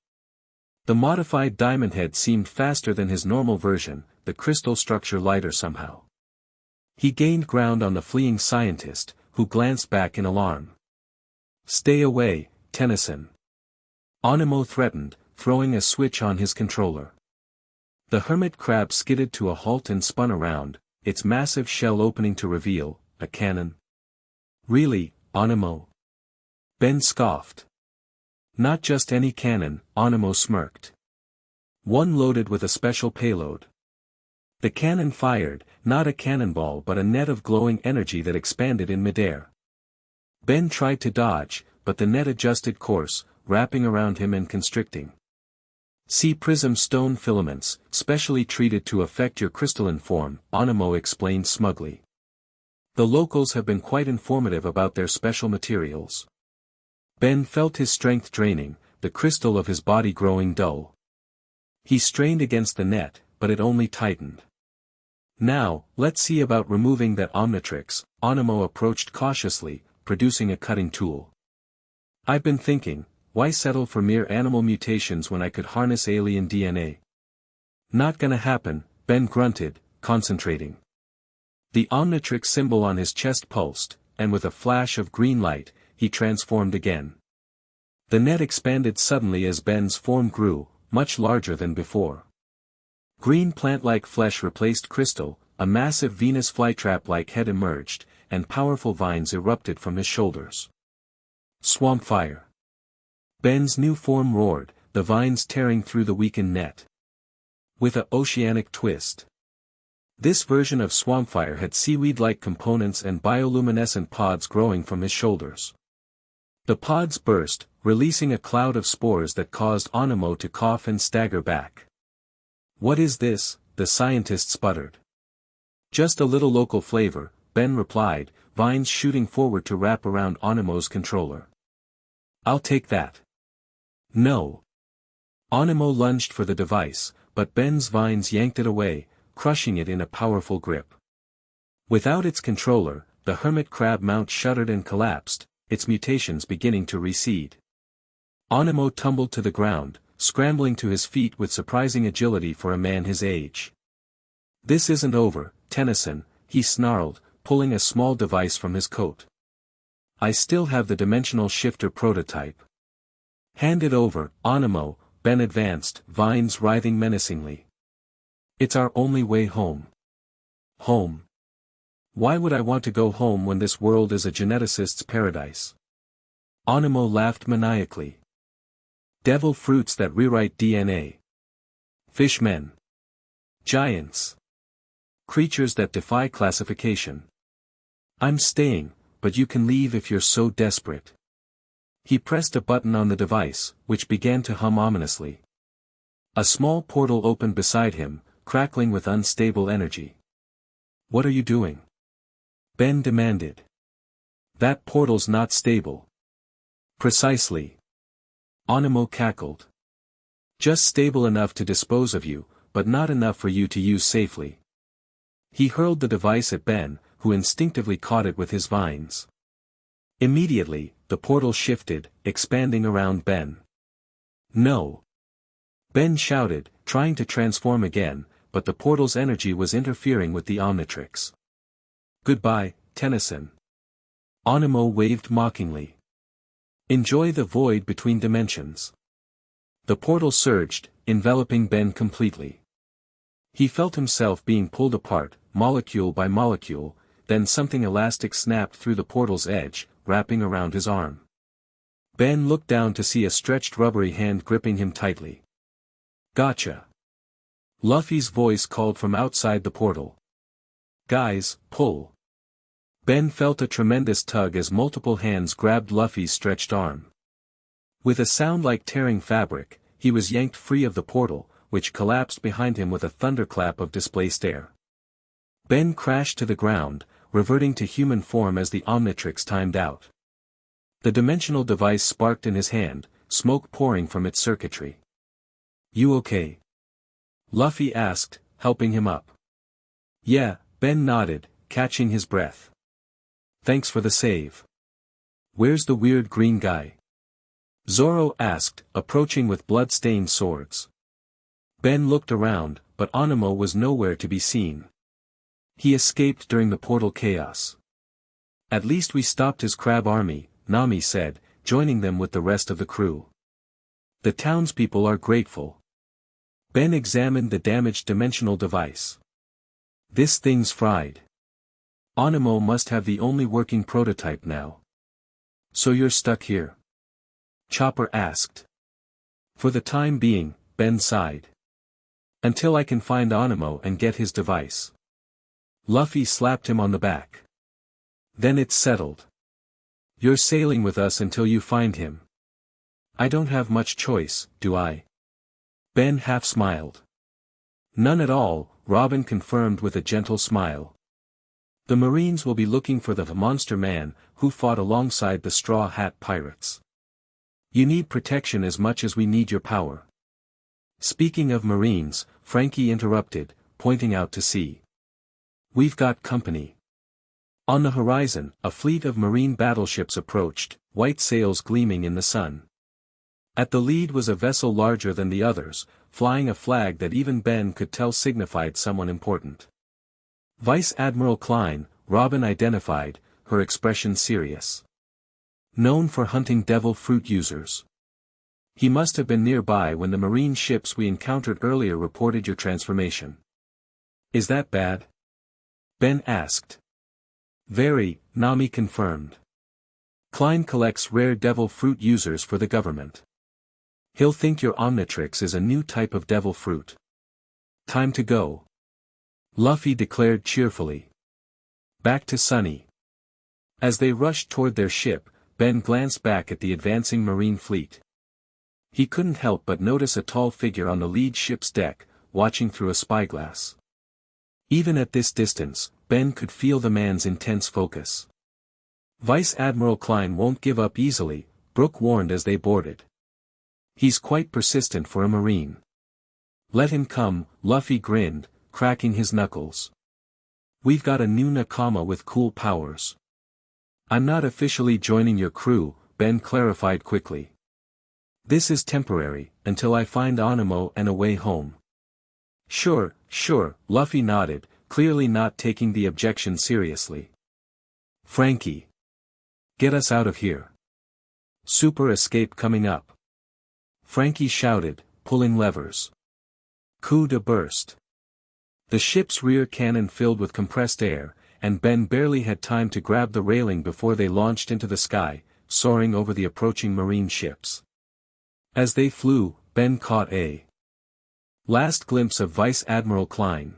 The modified Diamond Head seemed faster than his normal version, the crystal structure lighter somehow. He gained ground on the fleeing scientist, who glanced back in alarm. Stay away, Tennyson. Onimo threatened, throwing a switch on his controller. The hermit crab skidded to a halt and spun around, its massive shell opening to reveal a cannon. Really, Onimo? Ben scoffed. Not just any cannon, Onimo smirked. One loaded with a special payload. The cannon fired, not a cannonball but a net of glowing energy that expanded in midair. Ben tried to dodge, but the net adjusted course, wrapping around him and constricting. See prism stone filaments, specially treated to affect your crystalline form, Onimo explained smugly. The locals have been quite informative about their special materials. Ben felt his strength draining, the crystal of his body growing dull. He strained against the net, but it only tightened. Now, let's see about removing that Omnitrix, Onimo approached cautiously, producing a cutting tool. I've been thinking, why settle for mere animal mutations when I could harness alien DNA? Not gonna happen, Ben grunted, concentrating. The Omnitrix symbol on his chest pulsed, and with a flash of green light, he transformed again. The net expanded suddenly as Ben's form grew, much larger than before. Green plant-like flesh replaced crystal, a massive Venus flytrap-like head emerged, and powerful vines erupted from his shoulders. Swamp fire. Ben's new form roared, the vines tearing through the weakened net. With a oceanic twist. This version of Swampfire had seaweed-like components and bioluminescent pods growing from his shoulders. The pods burst, releasing a cloud of spores that caused Onimo to cough and stagger back. "What is this?" the scientist sputtered. "Just a little local flavor," Ben replied, vines shooting forward to wrap around Onimo's controller. "I'll take that." "No." Onimo lunged for the device, but Ben's vines yanked it away, crushing it in a powerful grip. Without its controller, the hermit crab mount shuddered and collapsed, its mutations beginning to recede. Onimo tumbled to the ground, scrambling to his feet with surprising agility for a man his age. "This isn't over, Tennyson," he snarled, pulling a small device from his coat. "I still have the dimensional shifter prototype." "Hand it over, Onimo," Ben advanced, vines writhing menacingly. "It's our only way home." "Home? Why would I want to go home when this world is a geneticist's paradise?" Onimo laughed maniacally. "Devil fruits that rewrite DNA. Fishmen. Giants. Creatures that defy classification. I'm staying, but you can leave if you're so desperate." He pressed a button on the device, which began to hum ominously. A small portal opened beside him, crackling with unstable energy. "What are you doing?" Ben demanded. "That portal's not stable." "Precisely." Onimo cackled. "Just stable enough to dispose of you, but not enough for you to use safely." He hurled the device at Ben, who instinctively caught it with his vines. Immediately, the portal shifted, expanding around Ben. "No!" Ben shouted, trying to transform again, but the portal's energy was interfering with the Omnitrix. "Goodbye, Tennyson." Onimo waved mockingly. "Enjoy the void between dimensions." The portal surged, enveloping Ben completely. He felt himself being pulled apart, molecule by molecule, then something elastic snapped through the portal's edge, wrapping around his arm. Ben looked down to see a stretched rubbery hand gripping him tightly. "Gotcha." Luffy's voice called from outside the portal. "Guys, pull." Ben felt a tremendous tug as multiple hands grabbed Luffy's stretched arm. With a sound like tearing fabric, he was yanked free of the portal, which collapsed behind him with a thunderclap of displaced air. Ben crashed to the ground, reverting to human form as the Omnitrix timed out. The dimensional device sparked in his hand, smoke pouring from its circuitry. "You okay?" Luffy asked, helping him up. "Yeah," Ben nodded, catching his breath. "Thanks for the save." "Where's the weird green guy?" Zoro asked, approaching with blood-stained swords. Ben looked around, but Onimo was nowhere to be seen. "He escaped during the portal chaos." "At least we stopped his crab army," Nami said, joining them with the rest of the crew. "The townspeople are grateful." Ben examined the damaged dimensional device. "This thing's fried. Onimo must have the only working prototype now." "So you're stuck here?" Chopper asked. "For the time being," Ben sighed. "Until I can find Onimo and get his device." Luffy slapped him on the back. "Then it's settled. You're sailing with us until you find him." "I don't have much choice, do I?" Ben half smiled. "None at all," Robin confirmed with a gentle smile. "The Marines will be looking for the monster man, who fought alongside the Straw Hat Pirates. You need protection as much as we need your power." "Speaking of Marines," Frankie interrupted, pointing out to sea. "We've got company." On the horizon, a fleet of marine battleships approached, white sails gleaming in the sun. At the lead was a vessel larger than the others, flying a flag that even Ben could tell signified someone important. Vice Admiral Klein, Robin identified, her expression serious. "Known for hunting devil fruit users. He must have been nearby when the marine ships we encountered earlier reported your transformation." "Is that bad?" Ben asked. "Very," Nami confirmed. "Klein collects rare devil fruit users for the government. He'll think your Omnitrix is a new type of devil fruit." "Time to go," Luffy declared cheerfully. "Back to Sunny." As they rushed toward their ship, Ben glanced back at the advancing Marine fleet. He couldn't help but notice a tall figure on the lead ship's deck, watching through a spyglass. Even at this distance, Ben could feel the man's intense focus. Vice Admiral Klein won't give up easily, Brooke warned as they boarded. He's quite persistent for a Marine. Let him come, Luffy grinned, cracking his knuckles. We've got a new Nakama with cool powers. I'm not officially joining your crew, Ben clarified quickly. This is temporary, until I find Anemo and a way home. Sure, Luffy nodded, clearly not taking the objection seriously. Frankie. Get us out of here. Super escape coming up. Frankie shouted, pulling levers. Coup de burst. The ship's rear cannon filled with compressed air, and Ben barely had time to grab the railing before they launched into the sky, soaring over the approaching Marine ships. As they flew, Ben caught a last glimpse of Vice Admiral Klein.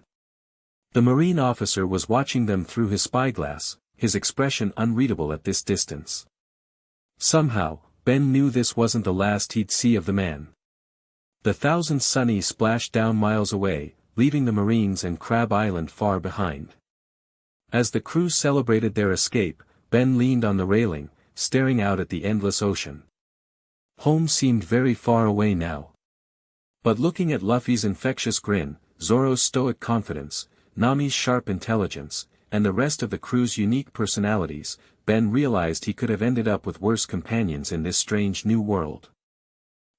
The Marine officer was watching them through his spyglass, his expression unreadable at this distance. Somehow, Ben knew this wasn't the last he'd see of the man. The Thousand Sunny splashed down miles away, leaving the Marines and Crab Island far behind. As the crew celebrated their escape, Ben leaned on the railing, staring out at the endless ocean. Home seemed very far away now. But looking at Luffy's infectious grin, Zoro's stoic confidence, Nami's sharp intelligence, and the rest of the crew's unique personalities, Ben realized he could have ended up with worse companions in this strange new world.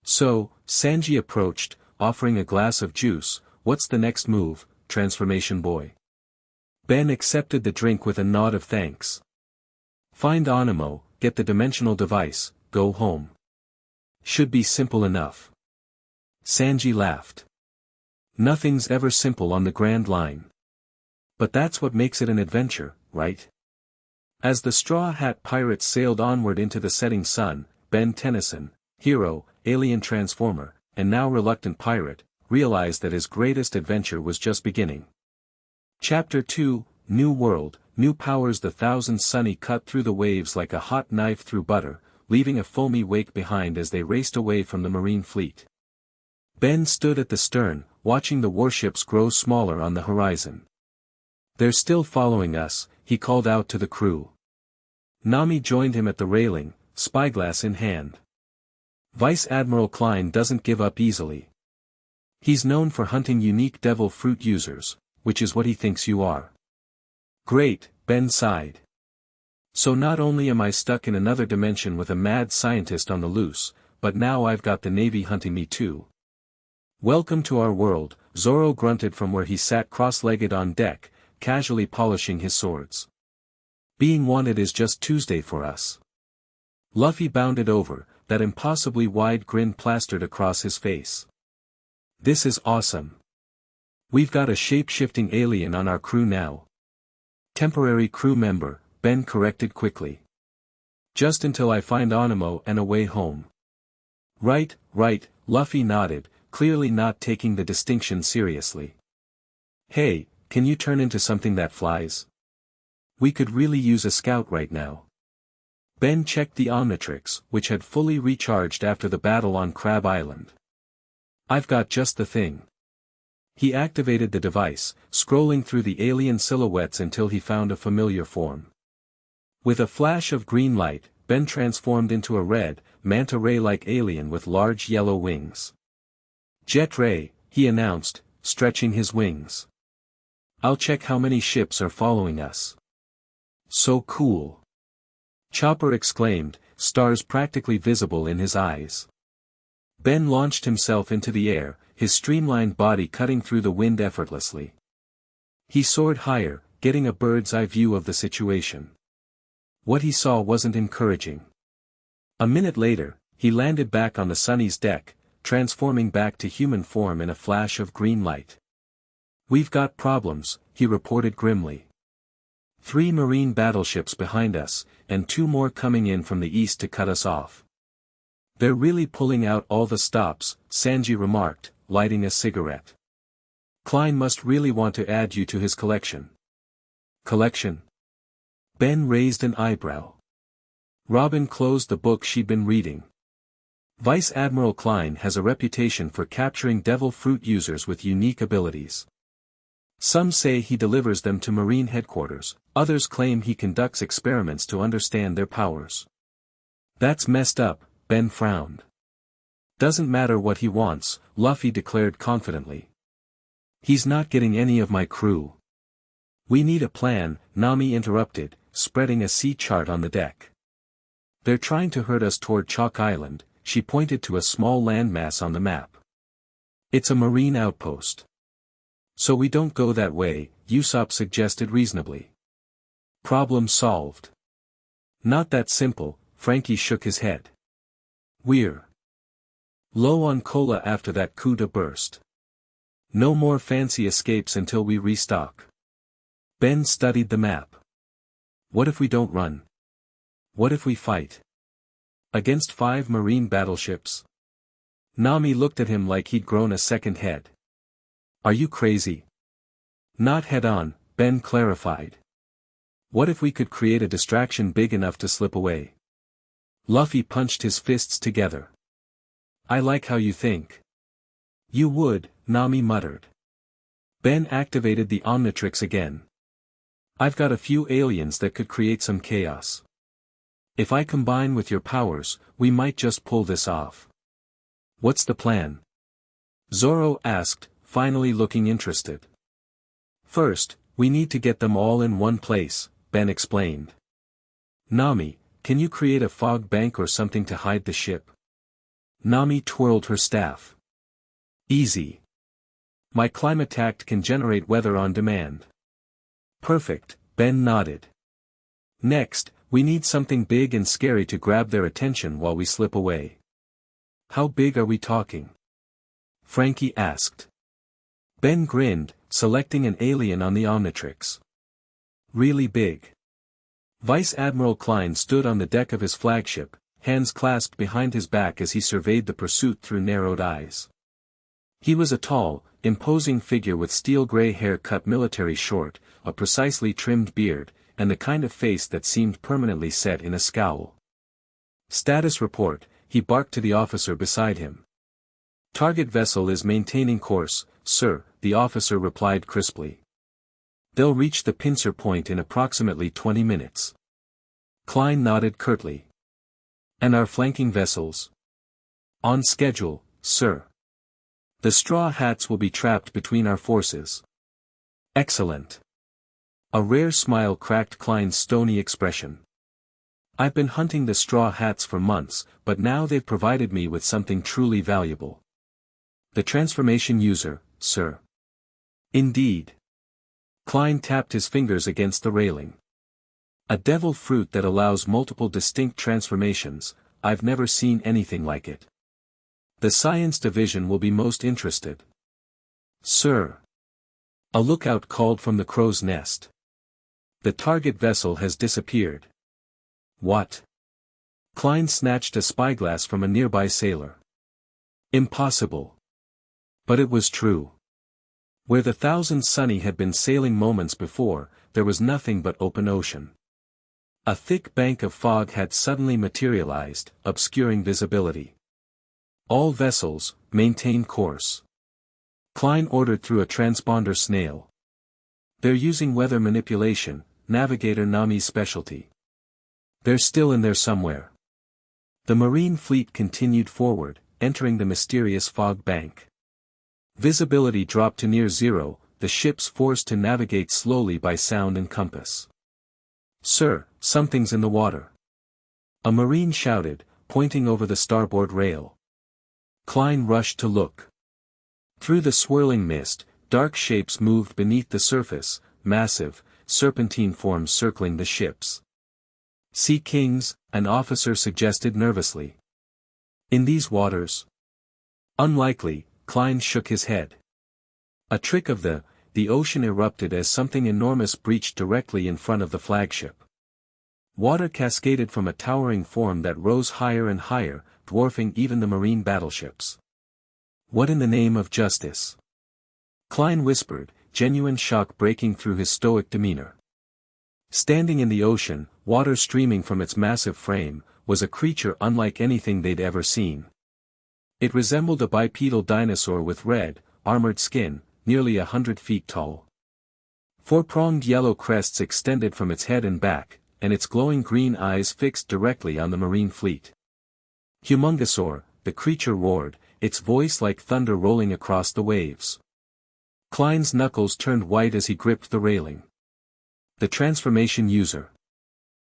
So, Sanji approached, offering a glass of juice. What's the next move, transformation boy? Ben accepted the drink with a nod of thanks. Find Anemo, get the dimensional device, go home. Should be simple enough. Sanji laughed. Nothing's ever simple on the Grand Line. But that's what makes it an adventure, right? As the Straw Hat Pirates sailed onward into the setting sun, Ben Tennyson, hero, alien transformer, and now reluctant pirate, realized that his greatest adventure was just beginning. Chapter 2, New World, New Powers. The Thousand Sunny cut through the waves like a hot knife through butter, leaving a foamy wake behind as they raced away from the Marine fleet. Ben stood at the stern, watching the warships grow smaller on the horizon. They're still following us, he called out to the crew. Nami joined him at the railing, spyglass in hand. Vice Admiral Klein doesn't give up easily. He's known for hunting unique devil fruit users, which is what he thinks you are. Great, Ben sighed. So not only am I stuck in another dimension with a mad scientist on the loose, but now I've got the Navy hunting me too. Welcome to our world, Zoro grunted from where he sat cross-legged on deck, casually polishing his swords. Being wanted is just Tuesday for us. Luffy bounded over, that impossibly wide grin plastered across his face. This is awesome. We've got a shape-shifting alien on our crew now. Temporary crew member, Ben corrected quickly. Just until I find Anemo and a way home. Right, Luffy nodded, clearly not taking the distinction seriously. Hey, can you turn into something that flies? We could really use a scout right now. Ben checked the Omnitrix, which had fully recharged after the battle on Crab Island. I've got just the thing. He activated the device, scrolling through the alien silhouettes until he found a familiar form. With a flash of green light, Ben transformed into a red, manta ray-like alien with large yellow wings. Jet Ray, he announced, stretching his wings. I'll check how many ships are following us. So cool. Chopper exclaimed, stars practically visible in his eyes. Ben launched himself into the air, his streamlined body cutting through the wind effortlessly. He soared higher, getting a bird's-eye view of the situation. What he saw wasn't encouraging. A minute later, he landed back on the Sunny's deck, transforming back to human form in a flash of green light. We've got problems, he reported grimly. 3 Marine battleships behind us, and 2 more coming in from the east to cut us off. They're really pulling out all the stops, Sanji remarked, lighting a cigarette. Klein must really want to add you to his collection. Collection? Ben raised an eyebrow. Robin closed the book she'd been reading. Vice Admiral Klein has a reputation for capturing devil fruit users with unique abilities. Some say he delivers them to Marine headquarters, others claim he conducts experiments to understand their powers. That's messed up, Ben frowned. Doesn't matter what he wants, Luffy declared confidently. He's not getting any of my crew. We need a plan, Nami interrupted, spreading a sea chart on the deck. They're trying to herd us toward Chalk Island, she pointed to a small landmass on the map. It's a marine outpost. So we don't go that way, Usopp suggested reasonably. Problem solved. Not that simple, Frankie shook his head. We're low on cola after that coup de burst. No more fancy escapes until we restock. Ben studied the map. What if we don't run? What if we fight? Against 5 marine battleships? Nami looked at him like he'd grown a second head. Are you crazy? Not head-on, Ben clarified. What if we could create a distraction big enough to slip away? Luffy punched his fists together. I like how you think. You would, Nami muttered. Ben activated the Omnitrix again. I've got a few aliens that could create some chaos. If I combine with your powers, we might just pull this off. What's the plan? Zoro asked, finally looking interested. First, we need to get them all in one place, Ben explained. Nami, can you create a fog bank or something to hide the ship? Nami twirled her staff. Easy. My Climatact can generate weather on demand. Perfect, Ben nodded. Next, we need something big and scary to grab their attention while we slip away. How big are we talking? Frankie asked. Ben grinned, selecting an alien on the Omnitrix. Really big. Vice Admiral Klein stood on the deck of his flagship, hands clasped behind his back as he surveyed the pursuit through narrowed eyes. He was a tall, imposing figure with steel-gray hair cut military short, a precisely trimmed beard, and the kind of face that seemed permanently set in a scowl. Status report, he barked to the officer beside him. Target vessel is maintaining course, sir, the officer replied crisply. They'll reach the pincer point in approximately 20 minutes. Klein nodded curtly. And our flanking vessels? On schedule, sir. The Straw Hats will be trapped between our forces. Excellent. A rare smile cracked Klein's stony expression. I've been hunting the Straw Hats for months, but now they've provided me with something truly valuable. The transformation user, sir. Indeed. Klein tapped his fingers against the railing. A devil fruit that allows multiple distinct transformations, I've never seen anything like it. The science division will be most interested. Sir. A lookout called from the crow's nest. The target vessel has disappeared. What? Klein snatched a spyglass from a nearby sailor. Impossible. But it was true. Where the Thousand Sunny had been sailing moments before, there was nothing but open ocean. A thick bank of fog had suddenly materialized, obscuring visibility. All vessels, maintain course. Klein ordered through a transponder snail. They're using weather manipulation, Navigator Nami's specialty. They're still in there somewhere. The Marine fleet continued forward, entering the mysterious fog bank. Visibility dropped to near zero, the ships forced to navigate slowly by sound and compass. Sir, something's in the water. A Marine shouted, pointing over the starboard rail. Klein rushed to look. Through the swirling mist, dark shapes moved beneath the surface, massive, serpentine forms circling the ships. Sea kings, an officer suggested nervously. In these waters? Unlikely, Klein shook his head. A trick of the ocean erupted as something enormous breached directly in front of the flagship. Water cascaded from a towering form that rose higher and higher, dwarfing even the Marine battleships. What in the name of justice? Klein whispered, genuine shock breaking through his stoic demeanor. Standing in the ocean, water streaming from its massive frame, was a creature unlike anything they'd ever seen. It resembled a bipedal dinosaur with red, armored skin, nearly 100 feet tall. Four-pronged yellow crests extended from its head and back, and its glowing green eyes fixed directly on the marine fleet. Humungosaur, the creature roared, its voice like thunder rolling across the waves. Klein's knuckles turned white as he gripped the railing. The transformation user.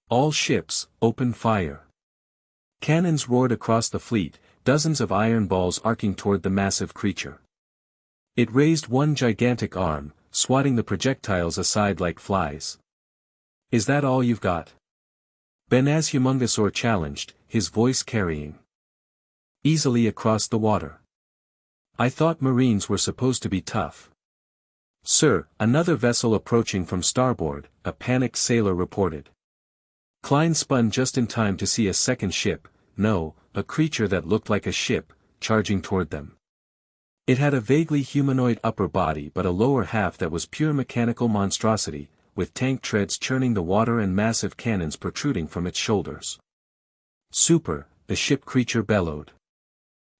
All ships, open fire. Cannons roared across the fleet, dozens of iron balls arcing toward the massive creature. It raised one gigantic arm, swatting the projectiles aside like flies. "Is that all you've got?" Ben-Az Humungosaur challenged, his voice carrying easily across the water. "I thought Marines were supposed to be tough." "Sir," another vessel approaching from starboard, a panicked sailor reported. Klein spun just in time to see a second ship, no, a creature that looked like a ship, charging toward them. It had a vaguely humanoid upper body but a lower half that was pure mechanical monstrosity, with tank treads churning the water and massive cannons protruding from its shoulders. "Super," the ship creature bellowed.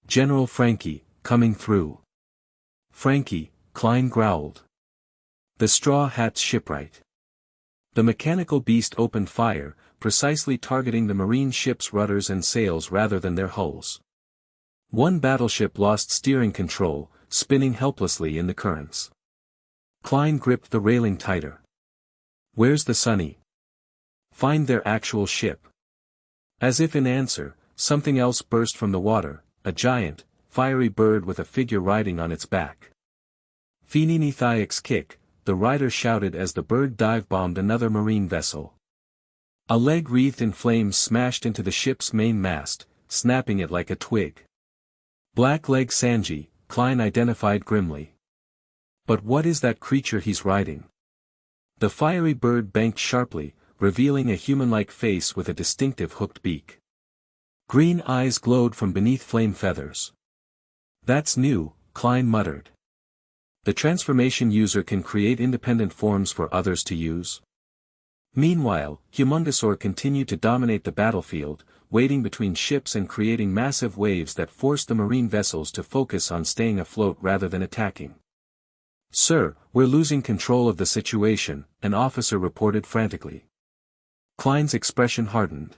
"General Frankie, coming through." "Frankie," Klein growled. The Straw Hat's shipwright. The mechanical beast opened fire, precisely targeting the marine ship's rudders and sails rather than their hulls. One battleship lost steering control, spinning helplessly in the currents. Klein gripped the railing tighter. "Where's the Sunny? Find their actual ship." As if in answer, something else burst from the water, a giant, fiery bird with a figure riding on its back. "Finini Thiax kick," the rider shouted as the bird dive-bombed another marine vessel. A leg wreathed in flames smashed into the ship's main mast, snapping it like a twig. "Black Leg Sanji," Klein identified grimly. "But what is that creature he's riding?" The fiery bird banked sharply, revealing a human-like face with a distinctive hooked beak. Green eyes glowed from beneath flame feathers. "That's new," Klein muttered. "The transformation user can create independent forms for others to use." Meanwhile, Humungosaur continued to dominate the battlefield, wading between ships and creating massive waves that forced the marine vessels to focus on staying afloat rather than attacking. "Sir, we're losing control of the situation," an officer reported frantically. Klein's expression hardened.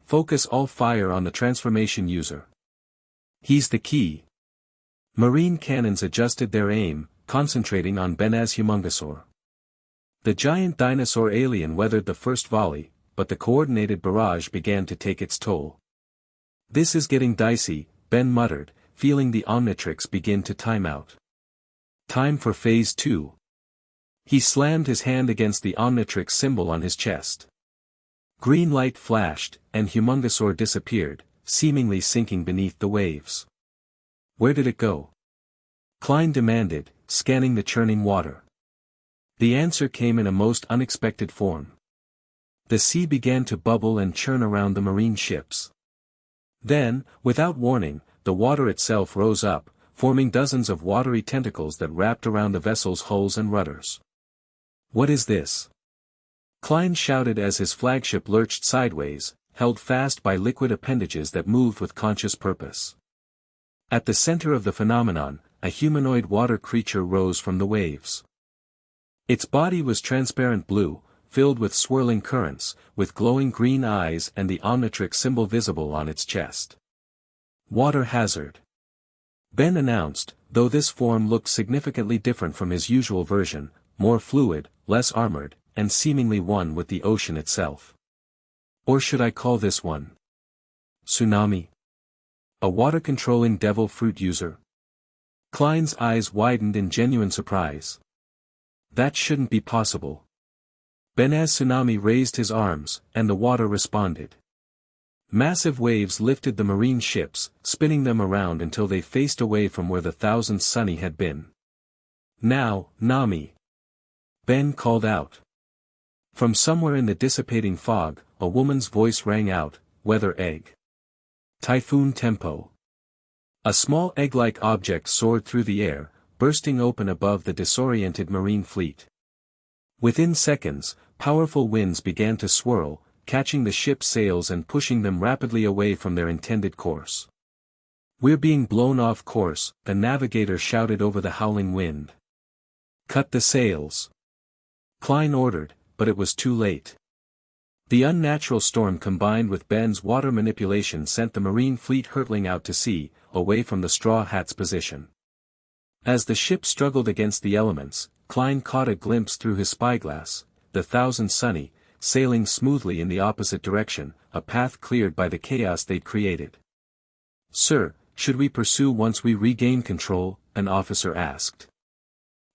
"Focus all fire on the transformation user. He's the key." Marine cannons adjusted their aim, concentrating on Ben-Az Humungosaur. The giant dinosaur alien weathered the first volley, but the coordinated barrage began to take its toll. "This is getting dicey," Ben muttered, feeling the Omnitrix begin to time out. "Time for Phase 2. He slammed his hand against the Omnitrix symbol on his chest. Green light flashed, and Humungosaur disappeared, seemingly sinking beneath the waves. "Where did it go?" Klein demanded, scanning the churning water. The answer came in a most unexpected form. The sea began to bubble and churn around the marine ships. Then, without warning, the water itself rose up, forming dozens of watery tentacles that wrapped around the vessel's hulls and rudders. "What is this?" Klein shouted as his flagship lurched sideways, held fast by liquid appendages that moved with conscious purpose. At the center of the phenomenon, a humanoid water creature rose from the waves. Its body was transparent blue, filled with swirling currents, with glowing green eyes and the Omnitrix symbol visible on its chest. "Water hazard," Ben announced, though this form looked significantly different from his usual version, more fluid, less armored, and seemingly one with the ocean itself. "Or should I call this one Tsunami? A water-controlling devil fruit user?" Klein's eyes widened in genuine surprise. "That shouldn't be possible." Ben-Az Tsunami raised his arms, and the water responded. Massive waves lifted the marine ships, spinning them around until they faced away from where the thousandth Sunny had been. "Now, Nami!" Ben called out. From somewhere in the dissipating fog, a woman's voice rang out, "Weather egg. Typhoon tempo." A small egg-like object soared through the air, bursting open above the disoriented marine fleet. Within seconds, Powerful winds began to swirl, catching the ship's sails and pushing them rapidly away from their intended course. "We're being blown off course," the navigator shouted over the howling wind. "Cut the sails," Klein ordered, but it was too late. The unnatural storm combined with Ben's water manipulation sent the marine fleet hurtling out to sea, away from the Straw Hat's position. As the ship struggled against the elements, Klein caught a glimpse through his spyglass, the Thousand Sunny, sailing smoothly in the opposite direction, a path cleared by the chaos they'd created. "Sir, should we pursue once we regain control?" an officer asked.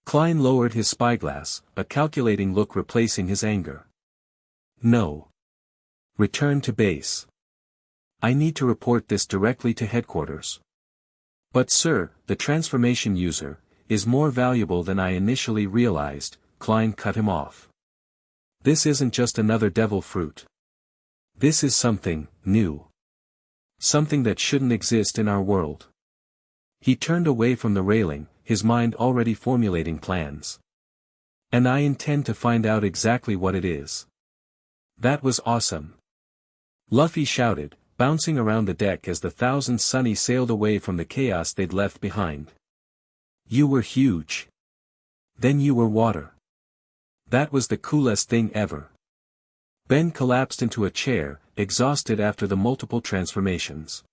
Klein lowered his spyglass, a calculating look replacing his anger. "No. Return to base. I need to report this directly to headquarters." "But sir, the transformation user is more valuable than I initially realized," Klein cut him off. "This isn't just another devil fruit. This is something new. Something that shouldn't exist in our world." He turned away from the railing, his mind already formulating plans. "And I intend to find out exactly what it is." "That was awesome," Luffy shouted, bouncing around the deck as the Thousand Sunny sailed away from the chaos they'd left behind. "You were huge. Then you were water. That was the coolest thing ever." Ben collapsed into a chair, exhausted after the multiple transformations.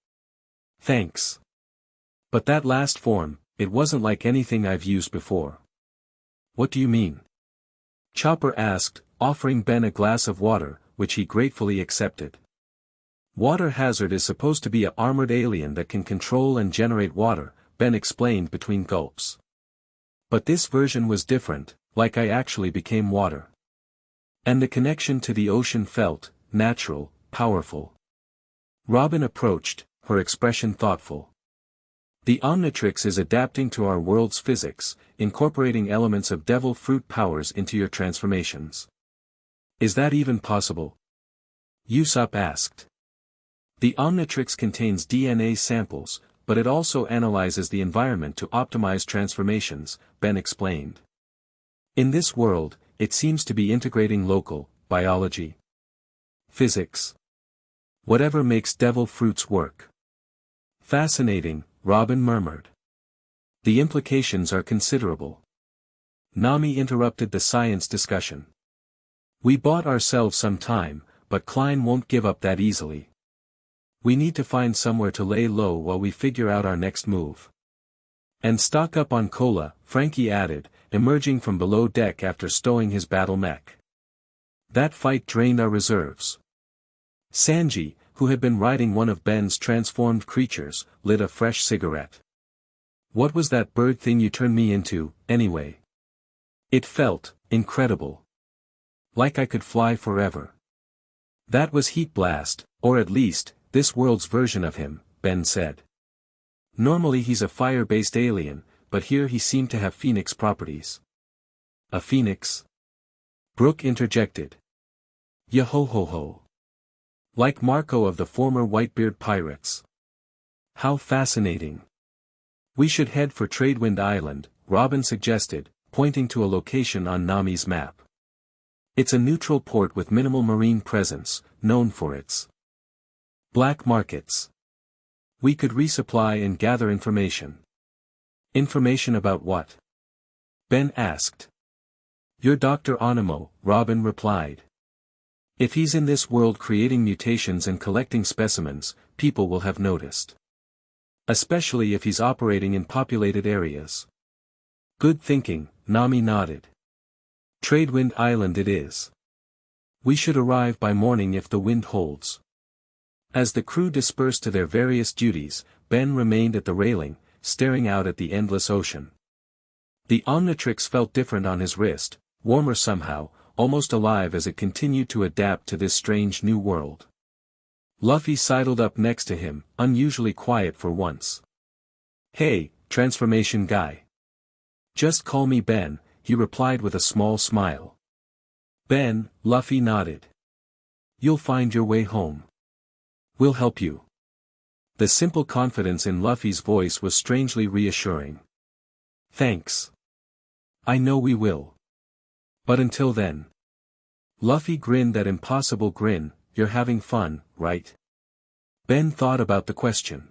"Thanks. But that last form, it wasn't like anything I've used before." "What do you mean?" Chopper asked, offering Ben a glass of water, which he gratefully accepted. "Water Hazard is supposed to be an armored alien that can control and generate water," Ben explained between gulps. "But this version was different, like I actually became water. And the connection to the ocean felt natural, powerful." Robin approached, her expression thoughtful. "The Omnitrix is adapting to our world's physics, incorporating elements of devil fruit powers into your transformations. Is that even possible?" Usopp asked. "The Omnitrix contains DNA samples, but it also analyzes the environment to optimize transformations," Ben explained. "In this world, it seems to be integrating local biology, physics, whatever makes devil fruits work." "Fascinating," Robin murmured. "The implications are considerable." Nami interrupted the science discussion. "We bought ourselves some time, but Klein won't give up that easily. We need to find somewhere to lay low while we figure out our next move. And stock up on cola," Frankie added, emerging from below deck after stowing his battle mech. "That fight drained our reserves." Sanji, who had been riding one of Ben's transformed creatures, lit a fresh cigarette. "What was that bird thing you turned me into, anyway? It felt incredible. Like I could fly forever." "That was Heat Blast, or at least, this world's version of him," Ben said. "Normally he's a fire-based alien, but here he seemed to have phoenix properties." "A phoenix?" Brook interjected. "Yo-ho-ho-ho. Like Marco of the former Whitebeard pirates." "How fascinating. We should head for Tradewind Island," Robin suggested, pointing to a location on Nami's map. "It's a neutral port with minimal marine presence, known for its black markets. We could resupply and gather information." "Information about what?" Ben asked. "Your Dr. Onimo," Robin replied. "If he's in this world creating mutations and collecting specimens, people will have noticed. Especially if he's operating in populated areas." "Good thinking," Nami nodded. "Tradewind Island it is. We should arrive by morning if the wind holds." As the crew dispersed to their various duties, Ben remained at the railing, staring out at the endless ocean. The Omnitrix felt different on his wrist, warmer somehow, almost alive as it continued to adapt to this strange new world. Luffy sidled up next to him, unusually quiet for once. "Hey, transformation guy. Just call me Ben," he replied with a small smile. "Ben," Luffy nodded. "You'll find your way home. We'll help you." The simple confidence in Luffy's voice was strangely reassuring. "Thanks. I know we will. But until then." Luffy grinned that impossible grin. You're having fun, right? Ben thought about the question.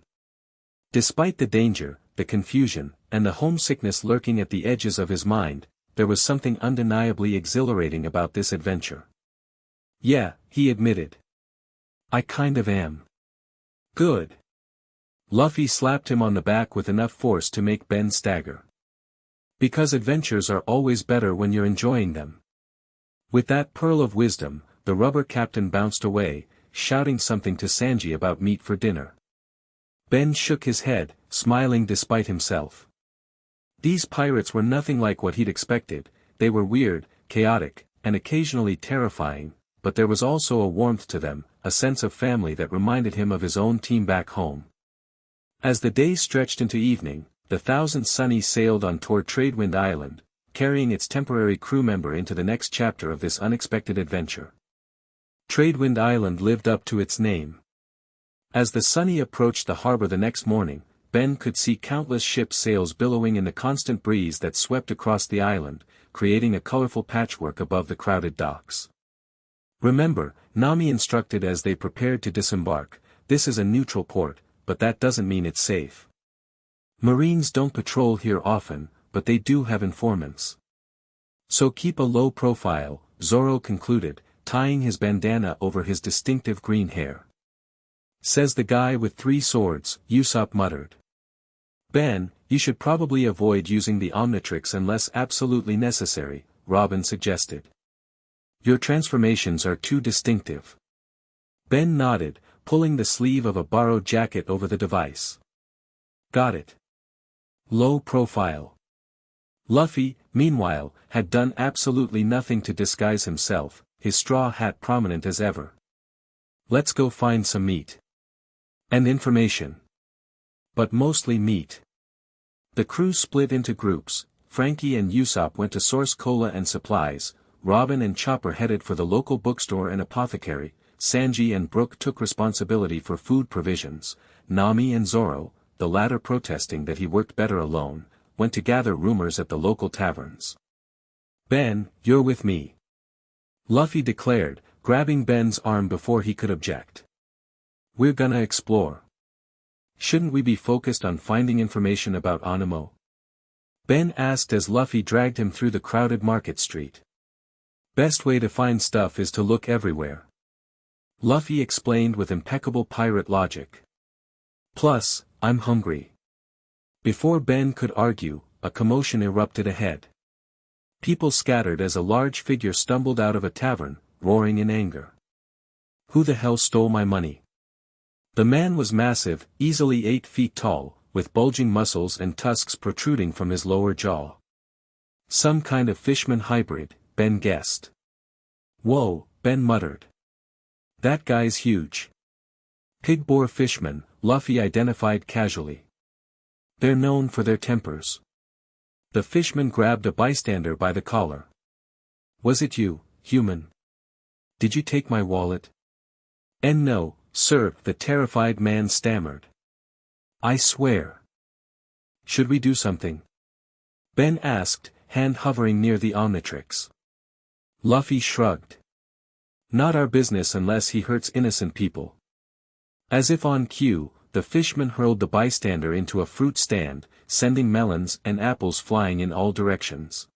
Despite the danger, the confusion, and the homesickness lurking at the edges of his mind, there was something undeniably exhilarating about this adventure. Yeah, he admitted. I kind of am. Good. Luffy slapped him on the back with enough force to make Ben stagger. Because adventures are always better when you're enjoying them. With that pearl of wisdom, the rubber captain bounced away, shouting something to Sanji about meat for dinner. Ben shook his head, smiling despite himself. These pirates were nothing like what he'd expected. They were weird, chaotic, and occasionally terrifying, but there was also a warmth to them, a sense of family that reminded him of his own team back home. As the day stretched into evening, the Thousand Sunnies sailed on toward Tradewind Island, carrying its temporary crew member into the next chapter of this unexpected adventure. Tradewind Island lived up to its name. As the Sunny approached the harbor the next morning, Ben could see countless ship sails billowing in the constant breeze that swept across the island, creating a colorful patchwork above the crowded docks. Remember, Nami instructed as they prepared to disembark, this is a neutral port, but that doesn't mean it's safe. Marines don't patrol here often, but they do have informants. So keep a low profile, Zoro concluded, tying his bandana over his distinctive green hair. Says the guy with 3 swords, Usopp muttered. Ben, you should probably avoid using the Omnitrix unless absolutely necessary, Robin suggested. Your transformations are too distinctive. Ben nodded, pulling the sleeve of a borrowed jacket over the device. Got it. Low profile. Luffy, meanwhile, had done absolutely nothing to disguise himself, his straw hat prominent as ever. Let's go find some meat. And information. But mostly meat. The crew split into groups. Frankie and Usopp went to source cola and supplies, Robin and Chopper headed for the local bookstore and apothecary, Sanji and Brook took responsibility for food provisions, Nami and Zoro, the latter protesting that he worked better alone, went to gather rumors at the local taverns. Ben, you're with me. Luffy declared, grabbing Ben's arm before he could object. We're gonna explore. Shouldn't we be focused on finding information about Anemo? Ben asked as Luffy dragged him through the crowded market street. Best way to find stuff is to look everywhere. Luffy explained with impeccable pirate logic. Plus, I'm hungry. Before Ben could argue, a commotion erupted ahead. People scattered as a large figure stumbled out of a tavern, roaring in anger. Who the hell stole my money? The man was massive, easily 8 feet tall, with bulging muscles and tusks protruding from his lower jaw. Some kind of fishman hybrid, Ben guessed. Whoa, Ben muttered. That guy's huge. Pig-boar fishmen, Luffy identified casually. They're known for their tempers. The fishman grabbed a bystander by the collar. Was it you, human? Did you take my wallet? And no, sir, the terrified man stammered. I swear. Should we do something? Ben asked, hand hovering near the Omnitrix. Luffy shrugged. Not our business unless he hurts innocent people. As if on cue, the fishman hurled the bystander into a fruit stand, sending melons and apples flying in all directions.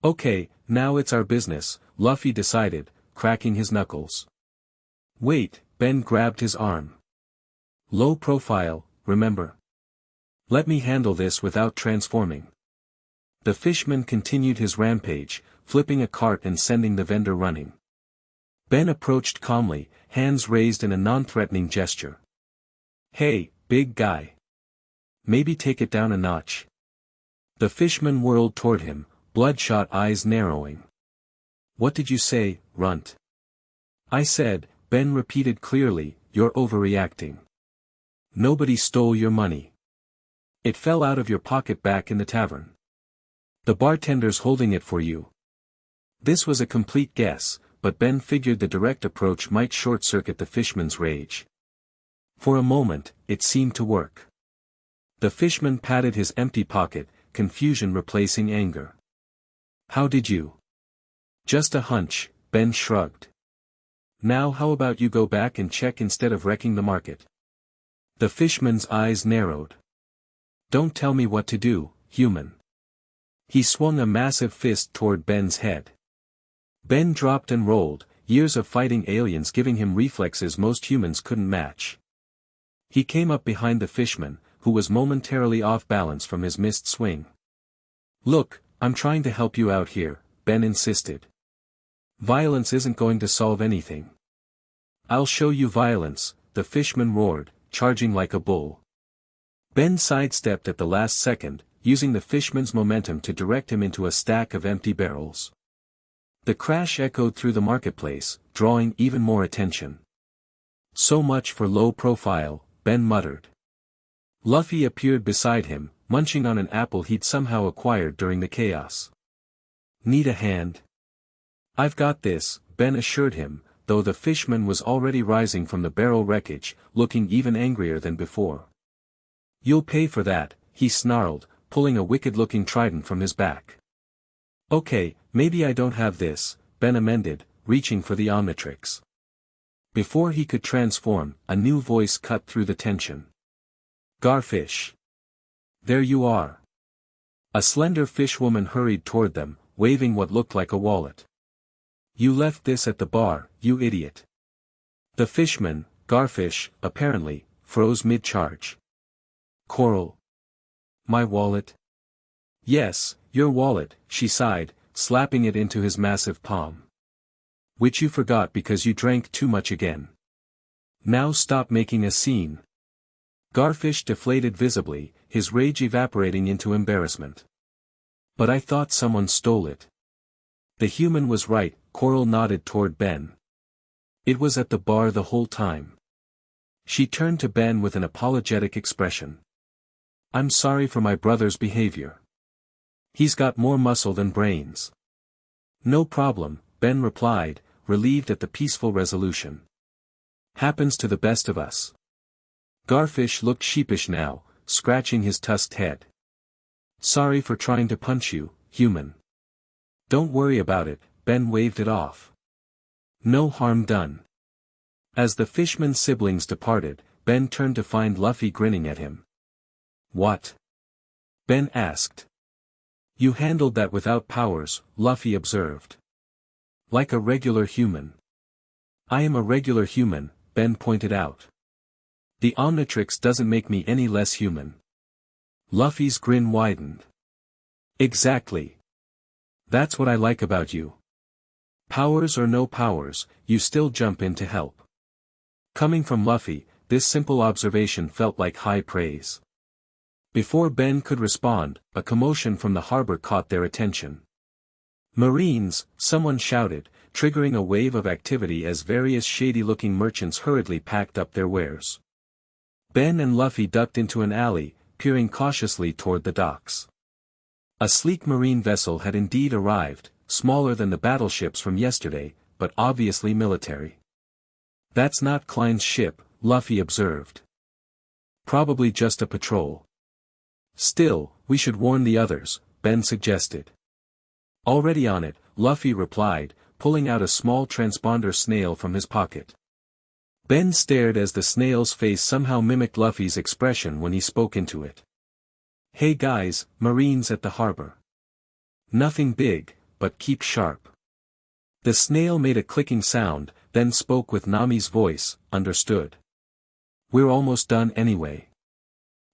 Okay, now it's our business, Luffy decided, cracking his knuckles. Wait, Ben grabbed his arm. Low profile, remember. Let me handle this without transforming. The fishman continued his rampage, flipping a cart and sending the vendor running. Ben approached calmly, hands raised in a non-threatening gesture. Hey, big guy. Maybe take it down a notch. The fishman whirled toward him, bloodshot eyes narrowing. What did you say, runt? I said, Ben repeated clearly, you're overreacting. Nobody stole your money. It fell out of your pocket back in the tavern. The bartender's holding it for you. This was a complete guess, but Ben figured the direct approach might short-circuit the fishman's rage. For a moment, it seemed to work. The fishman patted his empty pocket, confusion replacing anger. How did you? Just a hunch, Ben shrugged. Now how about you go back and check instead of wrecking the market? The fishman's eyes narrowed. Don't tell me what to do, human. He swung a massive fist toward Ben's head. Ben dropped and rolled, years of fighting aliens giving him reflexes most humans couldn't match. He came up behind the fishman, who was momentarily off balance from his missed swing. Look, I'm trying to help you out here, Ben insisted. Violence isn't going to solve anything. I'll show you violence, the fishman roared, charging like a bull. Ben sidestepped at the last second, using the fishman's momentum to direct him into a stack of empty barrels. The crash echoed through the marketplace, drawing even more attention. So much for low profile, Ben muttered. Luffy appeared beside him, munching on an apple he'd somehow acquired during the chaos. Need a hand? I've got this, Ben assured him, though the fishman was already rising from the barrel wreckage, looking even angrier than before. You'll pay for that, he snarled, pulling a wicked-looking trident from his back. Okay, maybe I don't have this, Ben amended, reaching for the Omnitrix. Before he could transform, a new voice cut through the tension. Garfish. There you are. A slender fishwoman hurried toward them, waving what looked like a wallet. You left this at the bar, you idiot. The fishman, Garfish, apparently, froze mid-charge. Coral. My wallet? Yes, your wallet, she sighed, slapping it into his massive palm. Which you forgot because you drank too much again. Now stop making a scene. Garfish deflated visibly, his rage evaporating into embarrassment. But I thought someone stole it. The human was right, Coral nodded toward Ben. It was at the bar the whole time. She turned to Ben with an apologetic expression. I'm sorry for my brother's behavior. He's got more muscle than brains. No problem, Ben replied, relieved at the peaceful resolution. Happens to the best of us. Garfish looked sheepish now, scratching his tusked head. Sorry for trying to punch you, human. Don't worry about it, Ben waved it off. No harm done. As the fishman's siblings departed, Ben turned to find Luffy grinning at him. What? Ben asked. You handled that without powers, Luffy observed. Like a regular human. I am a regular human, Ben pointed out. The Omnitrix doesn't make me any less human. Luffy's grin widened. Exactly. That's what I like about you. Powers or no powers, you still jump in to help. Coming from Luffy, this simple observation felt like high praise. Before Ben could respond, a commotion from the harbor caught their attention. Marines, someone shouted, triggering a wave of activity as various shady-looking merchants hurriedly packed up their wares. Ben and Luffy ducked into an alley, peering cautiously toward the docks. A sleek marine vessel had indeed arrived, smaller than the battleships from yesterday, but obviously military. That's not Klein's ship, Luffy observed. Probably just a patrol. Still, we should warn the others, Ben suggested. Already on it, Luffy replied, pulling out a small transponder snail from his pocket. Ben stared as the snail's face somehow mimicked Luffy's expression when he spoke into it. Hey guys, Marines at the harbor. Nothing big, but keep sharp. The snail made a clicking sound, then spoke with Nami's voice, understood. We're almost done anyway.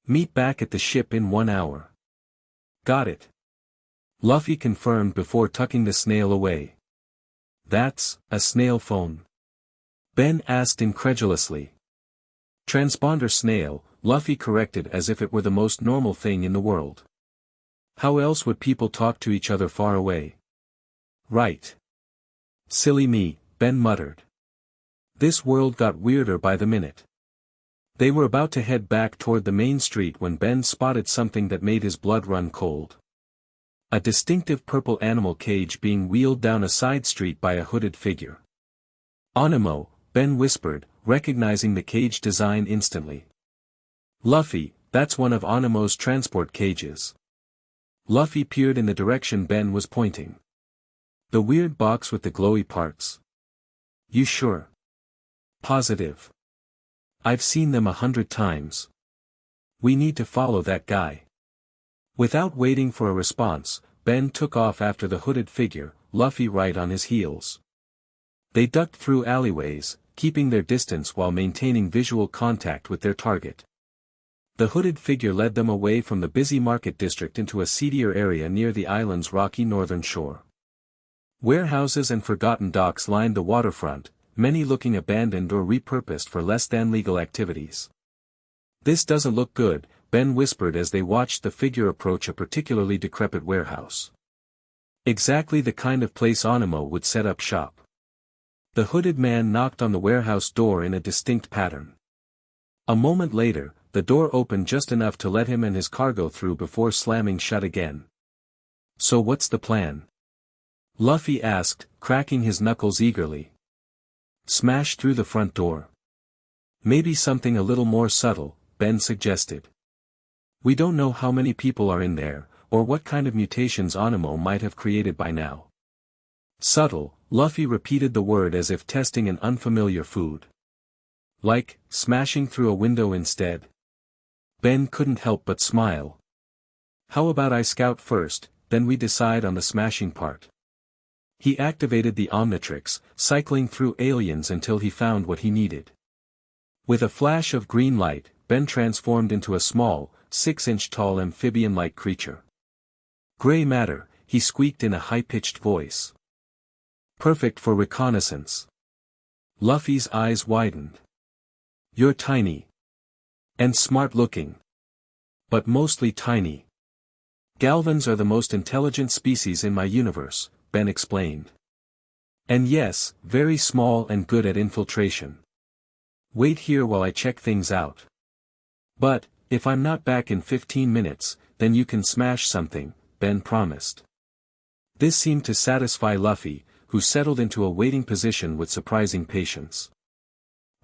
Meet back at the ship in 1 hour. Got it. Luffy confirmed before tucking the snail away. That's a snail phone? Ben asked incredulously. Transponder snail, Luffy corrected as if it were the most normal thing in the world. How else would people talk to each other far away? Right. Silly me, Ben muttered. This world got weirder by the minute. They were about to head back toward the main street when Ben spotted something that made his blood run cold. A distinctive purple animal cage being wheeled down a side street by a hooded figure. Onimo, Ben whispered, recognizing the cage design instantly. Luffy, that's one of Onimo's transport cages. Luffy peered in the direction Ben was pointing. The weird box with the glowy parts. You sure? Positive. I've seen them 100 times. We need to follow that guy. Without waiting for a response, Ben took off after the hooded figure, Luffy right on his heels. They ducked through alleyways, keeping their distance while maintaining visual contact with their target. The hooded figure led them away from the busy market district into a seedier area near the island's rocky northern shore. Warehouses and forgotten docks lined the waterfront, many looking abandoned or repurposed for less than legal activities. This doesn't look good, Ben whispered as they watched the figure approach a particularly decrepit warehouse. Exactly the kind of place Anemo would set up shop. The hooded man knocked on the warehouse door in a distinct pattern. A moment later, the door opened just enough to let him and his cargo through before slamming shut again. So what's the plan? Luffy asked, cracking his knuckles eagerly. Smash through the front door. Maybe something a little more subtle, Ben suggested. We don't know how many people are in there, or what kind of mutations Anemo might have created by now. Subtle, Luffy repeated the word as if testing an unfamiliar food. Like, smashing through a window instead? Ben couldn't help but smile. How about I scout first, then we decide on the smashing part. He activated the Omnitrix, cycling through aliens until he found what he needed. With a flash of green light, Ben transformed into a small, 6-inch tall amphibian-like creature. Gray matter, he squeaked in a high-pitched voice. Perfect for reconnaissance. Luffy's eyes widened. You're tiny. And smart-looking. But mostly tiny. Galvans are the most intelligent species in my universe, Ben explained. And yes, very small and good at infiltration. Wait here while I check things out. But, if I'm not back in 15 minutes, then you can smash something, Ben promised. This seemed to satisfy Luffy, who settled into a waiting position with surprising patience.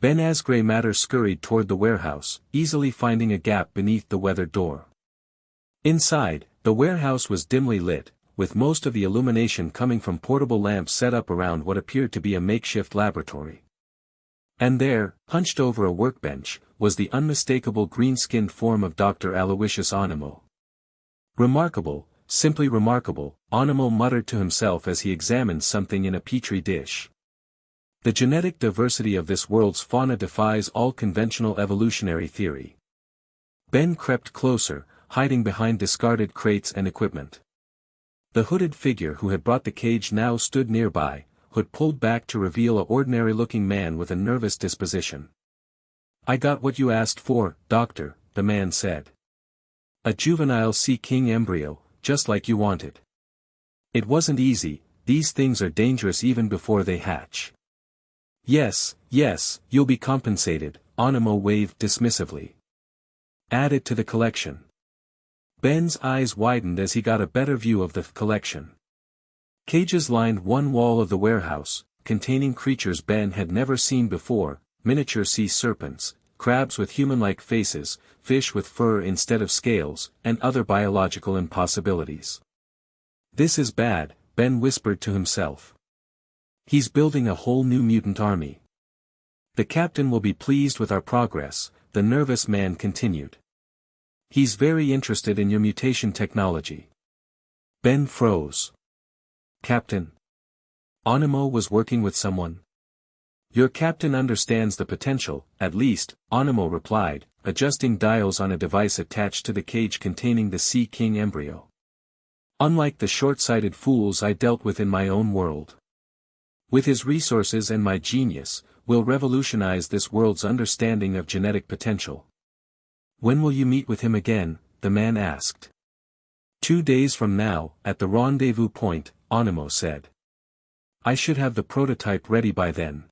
Ben as Grey Matter scurried toward the warehouse, easily finding a gap beneath the weathered door. Inside, the warehouse was dimly lit, with most of the illumination coming from portable lamps set up around what appeared to be a makeshift laboratory. And there, hunched over a workbench, was the unmistakable green-skinned form of Dr. Aloysius Anemo. Remarkable, simply remarkable, Anemo muttered to himself as he examined something in a petri dish. The genetic diversity of this world's fauna defies all conventional evolutionary theory. Ben crept closer, hiding behind discarded crates and equipment. The hooded figure who had brought the cage now stood nearby, hood pulled back to reveal an ordinary-looking man with a nervous disposition. I got what you asked for, Doctor, the man said. A juvenile Sea King embryo, just like you wanted. It wasn't easy, these things are dangerous even before they hatch. Yes, you'll be compensated, Anemo waved dismissively. Add it to the collection. Ben's eyes widened as he got a better view of the collection. Cages lined one wall of the warehouse, containing creatures Ben had never seen before, miniature sea serpents, crabs with human-like faces, fish with fur instead of scales, and other biological impossibilities. This is bad, Ben whispered to himself. He's building a whole new mutant army. The captain will be pleased with our progress, the nervous man continued. He's very interested in your mutation technology. Ben froze. Captain? Anemo was working with someone? Your captain understands the potential, at least, Anemo replied, adjusting dials on a device attached to the cage containing the Sea King embryo. Unlike the short-sighted fools I dealt with in my own world. With his resources and my genius, we'll revolutionize this world's understanding of genetic potential. When will you meet with him again? The man asked. 2 days from now, at the rendezvous point, Anemo said. I should have the prototype ready by then.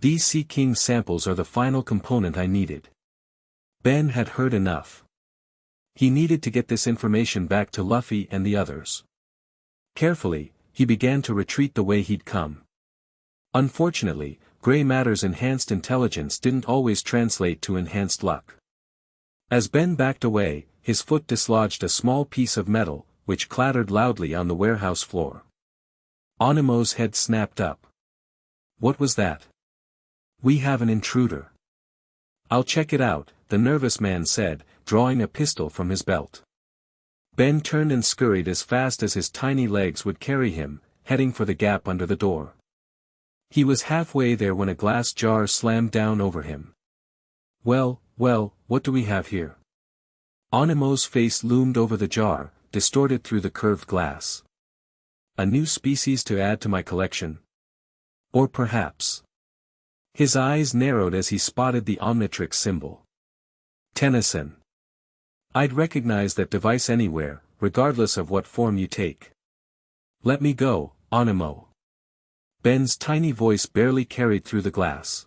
These Sea King samples are the final component I needed. Ben had heard enough. He needed to get this information back to Luffy and the others. Carefully, he began to retreat the way he'd come. Unfortunately, Grey Matter's enhanced intelligence didn't always translate to enhanced luck. As Ben backed away, his foot dislodged a small piece of metal, which clattered loudly on the warehouse floor. Onimo's head snapped up. What was that? We have an intruder. I'll check it out, the nervous man said, drawing a pistol from his belt. Ben turned and scurried as fast as his tiny legs would carry him, heading for the gap under the door. He was halfway there when a glass jar slammed down over him. Well, what do we have here? Onimo's face loomed over the jar, distorted through the curved glass. A new species to add to my collection? Or perhaps... His eyes narrowed as he spotted the Omnitrix symbol. Tennyson. I'd recognize that device anywhere, regardless of what form you take. Let me go, Onimo. Ben's tiny voice barely carried through the glass.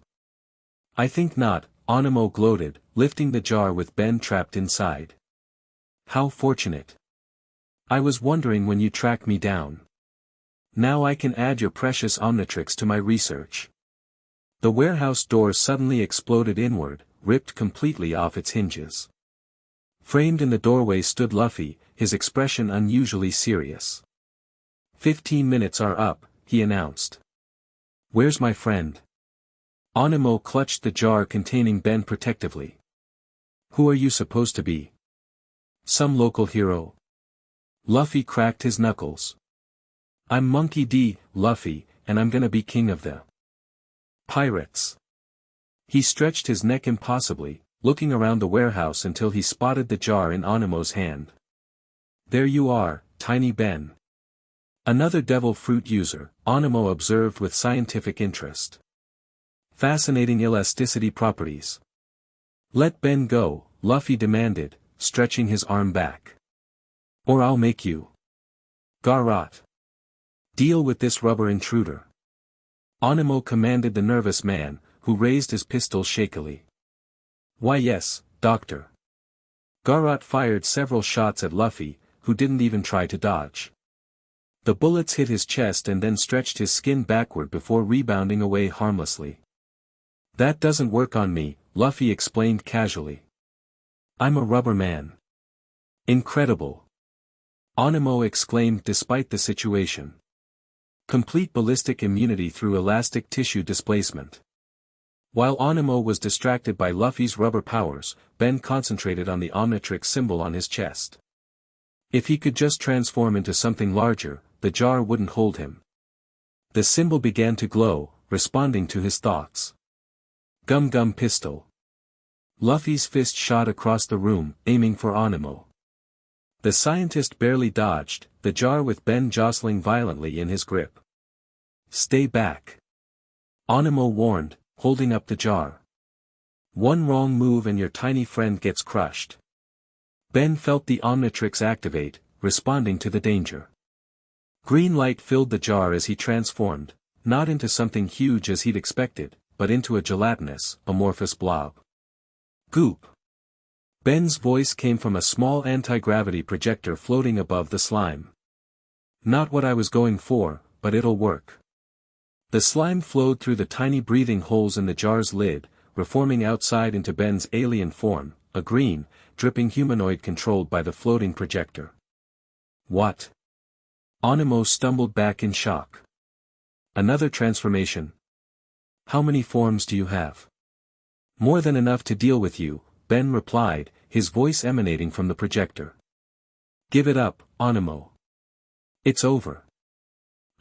I think not, Onimo gloated, lifting the jar with Ben trapped inside. How fortunate. I was wondering when you tracked me down. Now I can add your precious Omnitrix to my research. The warehouse door suddenly exploded inward, ripped completely off its hinges. Framed in the doorway stood Luffy, his expression unusually serious. 15 minutes are up, he announced. Where's my friend? Onimo clutched the jar containing Ben protectively. Who are you supposed to be? Some local hero? Luffy cracked his knuckles. I'm Monkey D, Luffy, and I'm gonna be king of the pirates. He stretched his neck impossibly, looking around the warehouse until he spotted the jar in Onimo's hand. There you are, Tiny Ben. Another devil fruit user, Onimo observed with scientific interest. Fascinating elasticity properties. Let Ben go, Luffy demanded, stretching his arm back. Or I'll make you. Garrot. Deal with this rubber intruder. Onimo commanded the nervous man, who raised his pistol shakily. Why yes, Doctor. Garrot fired several shots at Luffy, who didn't even try to dodge. The bullets hit his chest and then stretched his skin backward before rebounding away harmlessly. That doesn't work on me, Luffy explained casually. I'm a rubber man. Incredible. Onimo exclaimed despite the situation. Complete ballistic immunity through elastic tissue displacement. While Onimo was distracted by Luffy's rubber powers, Ben concentrated on the Omnitrix symbol on his chest. If he could just transform into something larger, the jar wouldn't hold him. The symbol began to glow, responding to his thoughts. Gum Gum Pistol. Luffy's fist shot across the room, aiming for Onimo. The scientist barely dodged, the jar with Ben jostling violently in his grip. Stay back. Onimo warned, holding up the jar. One wrong move and your tiny friend gets crushed. Ben felt the Omnitrix activate, responding to the danger. Green light filled the jar as he transformed, not into something huge as he'd expected, but into a gelatinous, amorphous blob. Goop. Ben's voice came from a small anti-gravity projector floating above the slime. Not what I was going for, but it'll work. The slime flowed through the tiny breathing holes in the jar's lid, reforming outside into Ben's alien form, a green, dripping humanoid controlled by the floating projector. What? Onimo stumbled back in shock. Another transformation. How many forms do you have? More than enough to deal with you, Ben replied, his voice emanating from the projector. Give it up, Onimo. It's over.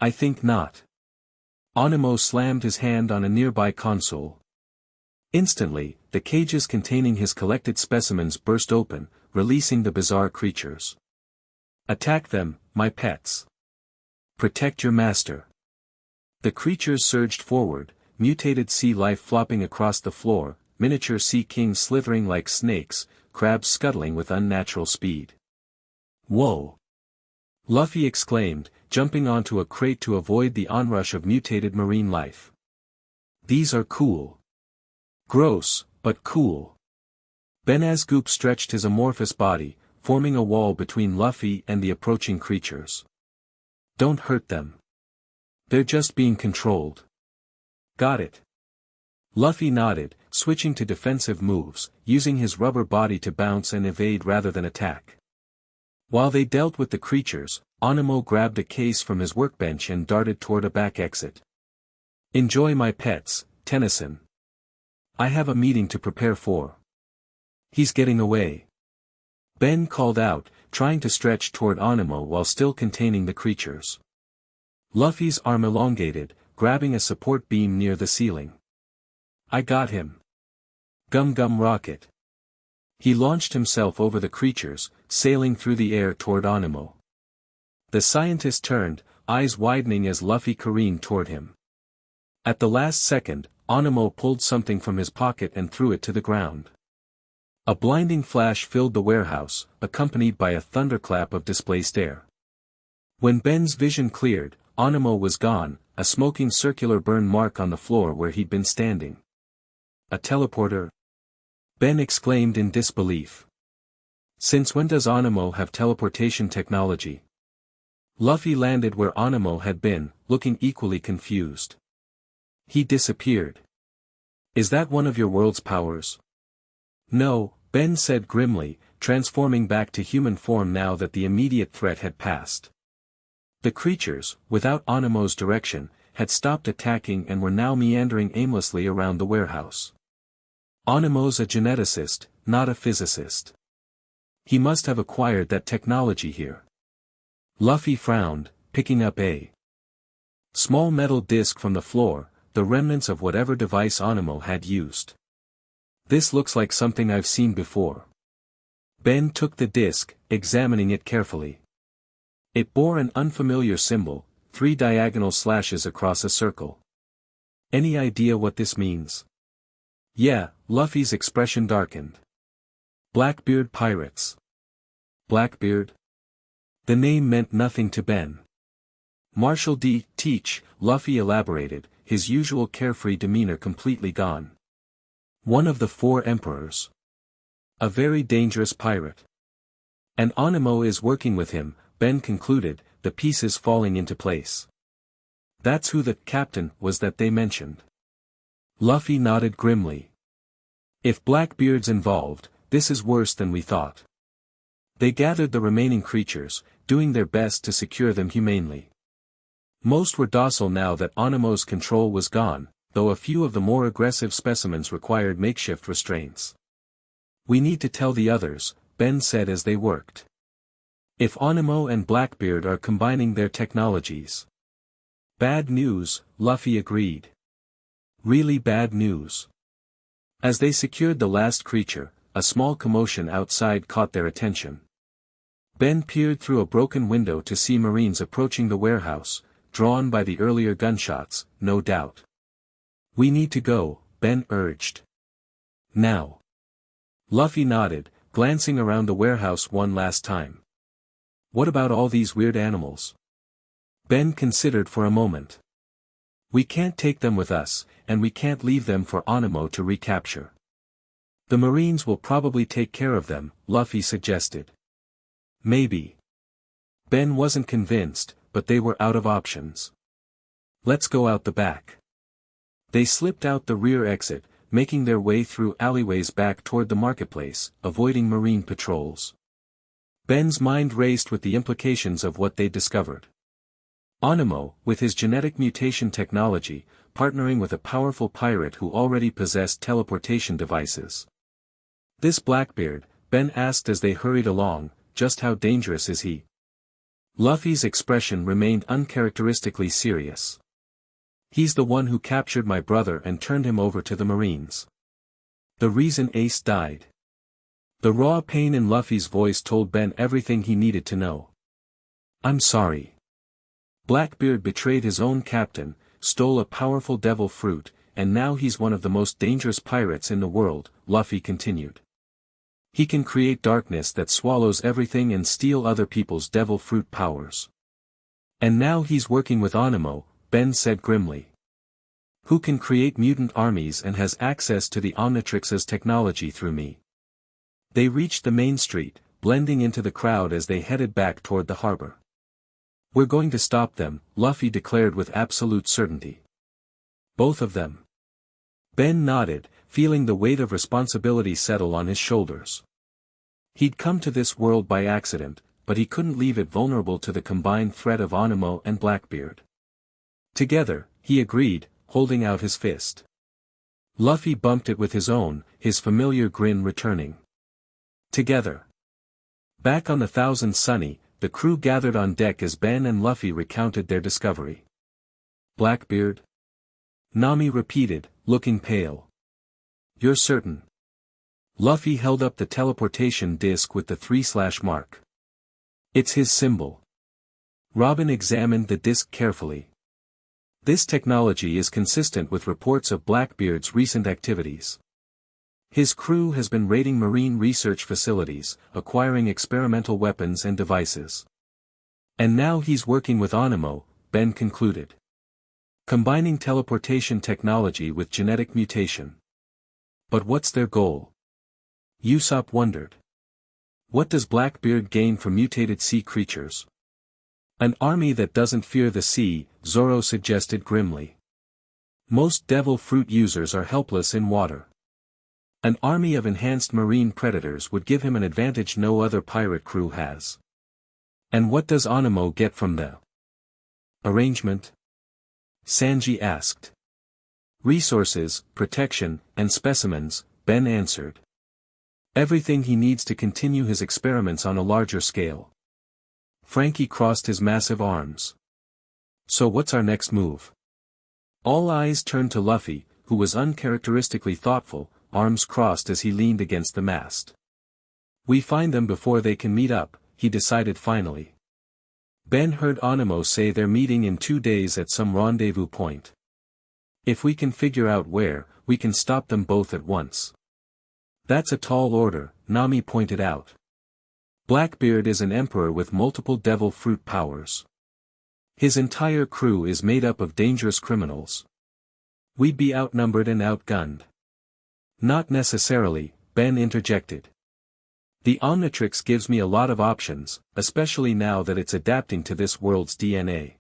I think not. Onimo slammed his hand on a nearby console. Instantly, the cages containing his collected specimens burst open, releasing the bizarre creatures. Attack them, my pets. Protect your master. The creatures surged forward, mutated sea life flopping across the floor, miniature sea kings slithering like snakes, crabs scuttling with unnatural speed. Whoa! Luffy exclaimed, jumping onto a crate to avoid the onrush of mutated marine life. These are cool. Gross, but cool. Ben-Azgoop stretched his amorphous body, forming a wall between Luffy and the approaching creatures. Don't hurt them. They're just being controlled. Got it. Luffy nodded, switching to defensive moves, using his rubber body to bounce and evade rather than attack. While they dealt with the creatures, Onimo grabbed a case from his workbench and darted toward a back exit. "Enjoy my pets, Tennyson. I have a meeting to prepare for." "He's getting away," Ben called out, trying to stretch toward Onimo while still containing the creatures. Luffy's arm elongated, grabbing a support beam near the ceiling. "I got him. Gum Gum Rocket." He launched himself over the creatures, sailing through the air toward Onimo. The scientist turned, eyes widening as Luffy careened toward him. At the last second, Onimo pulled something from his pocket and threw it to the ground. A blinding flash filled the warehouse, accompanied by a thunderclap of displaced air. When Ben's vision cleared, Onimo was gone, a smoking circular burn mark on the floor where he'd been standing. "A teleporter?" Ben exclaimed in disbelief. "Since when does Onimo have teleportation technology?" Luffy landed where Onimo had been, looking equally confused. "He disappeared. Is that one of your world's powers?" "No," Ben said grimly, transforming back to human form now that the immediate threat had passed. The creatures, without Onimo's direction, had stopped attacking and were now meandering aimlessly around the warehouse. "Onimo's a geneticist, not a physicist. He must have acquired that technology here." Luffy frowned, picking up a small metal disc from the floor, the remnants of whatever device Onimo had used. "This looks like something I've seen before." Ben took the disc, examining it carefully. It bore an unfamiliar symbol, 3 diagonal slashes across a circle. "Any idea what this means?" "Yeah," Luffy's expression darkened. "Blackbeard pirates." Blackbeard? The name meant nothing to Ben. "Marshal D. Teach," Luffy elaborated, his usual carefree demeanor completely gone. "One of the 4 emperors. A very dangerous pirate. And Onimo is working with him," Ben concluded, the pieces falling into place. "That's who the captain was that they mentioned." Luffy nodded grimly. "If Blackbeard's involved, this is worse than we thought." They gathered the remaining creatures, doing their best to secure them humanely. Most were docile now that Onimo's control was gone, though a few of the more aggressive specimens required makeshift restraints. "We need to tell the others," Ben said as they worked. "If Onimo and Blackbeard are combining their technologies." "Bad news," Luffy agreed. "Really bad news." As they secured the last creature, a small commotion outside caught their attention. Ben peered through a broken window to see Marines approaching the warehouse, drawn by the earlier gunshots, no doubt. "We need to go," Ben urged. "Now." Luffy nodded, glancing around the warehouse one last time. "What about all these weird animals?" Ben considered for a moment. "We can't take them with us, and we can't leave them for Onimo to recapture. The Marines will probably take care of them," Luffy suggested. "Maybe." Ben wasn't convinced, but they were out of options. "Let's go out the back." They slipped out the rear exit, making their way through alleyways back toward the marketplace, avoiding Marine patrols. Ben's mind raced with the implications of what they'd discovered. Onimo, with his genetic mutation technology, partnering with a powerful pirate who already possessed teleportation devices. This Blackbeard, Ben asked as they hurried along, just how dangerous is he? Luffy's expression remained uncharacteristically serious. "He's the one who captured my brother and turned him over to the Marines. The reason Ace died." The raw pain in Luffy's voice told Ben everything he needed to know. "I'm sorry. Blackbeard betrayed his own captain, stole a powerful devil fruit, and now he's one of the most dangerous pirates in the world," Luffy continued. "He can create darkness that swallows everything and steal other people's devil fruit powers. And now he's working with Onimo," Ben said grimly. "Who can create mutant armies and has access to the Omnitrix's technology through me." They reached the main street, blending into the crowd as they headed back toward the harbor. "We're going to stop them," Luffy declared with absolute certainty. "Both of them?" Ben nodded, feeling the weight of responsibility settle on his shoulders. He'd come to this world by accident, but he couldn't leave it vulnerable to the combined threat of Anemo and Blackbeard. Together, he agreed, holding out his fist. Luffy bumped it with his own, his familiar grin returning. Together. Back on the Thousand Sunny, the crew gathered on deck as Ben and Luffy recounted their discovery. Blackbeard? Nami repeated, looking pale. You're certain? Luffy held up the teleportation disc with the 3/ mark. It's his symbol. Robin examined the disc carefully. This technology is consistent with reports of Blackbeard's recent activities. His crew has been raiding marine research facilities, acquiring experimental weapons and devices. And now he's working with Anemo, Ben concluded. Combining teleportation technology with genetic mutation. But what's their goal? Usopp wondered. What does Blackbeard gain from mutated sea creatures? An army that doesn't fear the sea, Zoro suggested grimly. Most devil fruit users are helpless in water. An army of enhanced marine predators would give him an advantage no other pirate crew has. And what does Anemo get from the arrangement? Sanji asked. Resources, protection, and specimens, Ben answered. Everything he needs to continue his experiments on a larger scale. Frankie crossed his massive arms. So what's our next move? All eyes turned to Luffy, who was uncharacteristically thoughtful, arms crossed as he leaned against the mast. We find them before they can meet up, he decided finally. Ben heard Anemo say they're meeting in 2 days at some rendezvous point. If we can figure out where, we can stop them both at once. That's a tall order, Nami pointed out. Blackbeard is an emperor with multiple devil fruit powers. His entire crew is made up of dangerous criminals. We'd be outnumbered and outgunned. Not necessarily, Ben interjected. The Omnitrix gives me a lot of options, especially now that it's adapting to this world's DNA.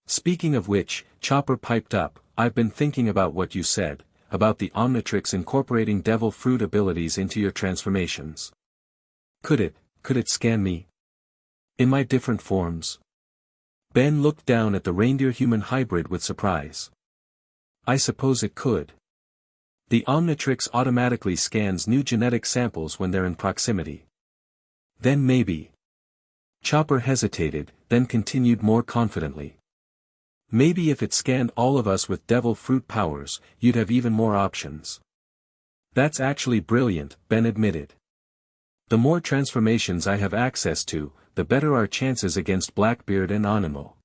Speaking of which, Chopper piped up, I've been thinking about what you said, about the Omnitrix incorporating devil fruit abilities into your transformations. Could it scan me? In my different forms? Ben looked down at the reindeer-human hybrid with surprise. I suppose it could. The Omnitrix automatically scans new genetic samples when they're in proximity. Then maybe. Chopper hesitated, then continued more confidently. Maybe if it scanned all of us with devil fruit powers, you'd have even more options. That's actually brilliant, Ben admitted. The more transformations I have access to, the better our chances against Blackbeard and Anemo.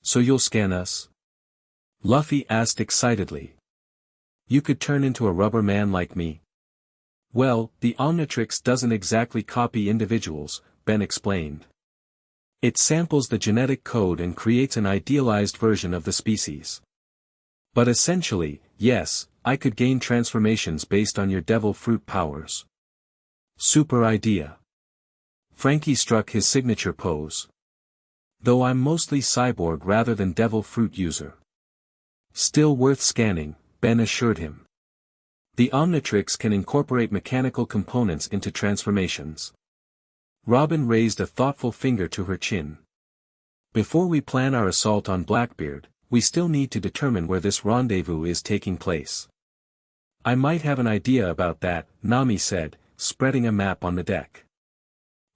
So you'll scan us? Luffy asked excitedly. You could turn into a rubber man like me. Well, the Omnitrix doesn't exactly copy individuals, Ben explained. It samples the genetic code and creates an idealized version of the species. But essentially, yes, I could gain transformations based on your devil fruit powers. Super idea. Frankie struck his signature pose. Though I'm mostly cyborg rather than devil fruit user. Still worth scanning, Ben assured him. The Omnitrix can incorporate mechanical components into transformations. Robin raised a thoughtful finger to her chin. Before we plan our assault on Blackbeard, we still need to determine where this rendezvous is taking place. I might have an idea about that, Nami said, spreading a map on the deck.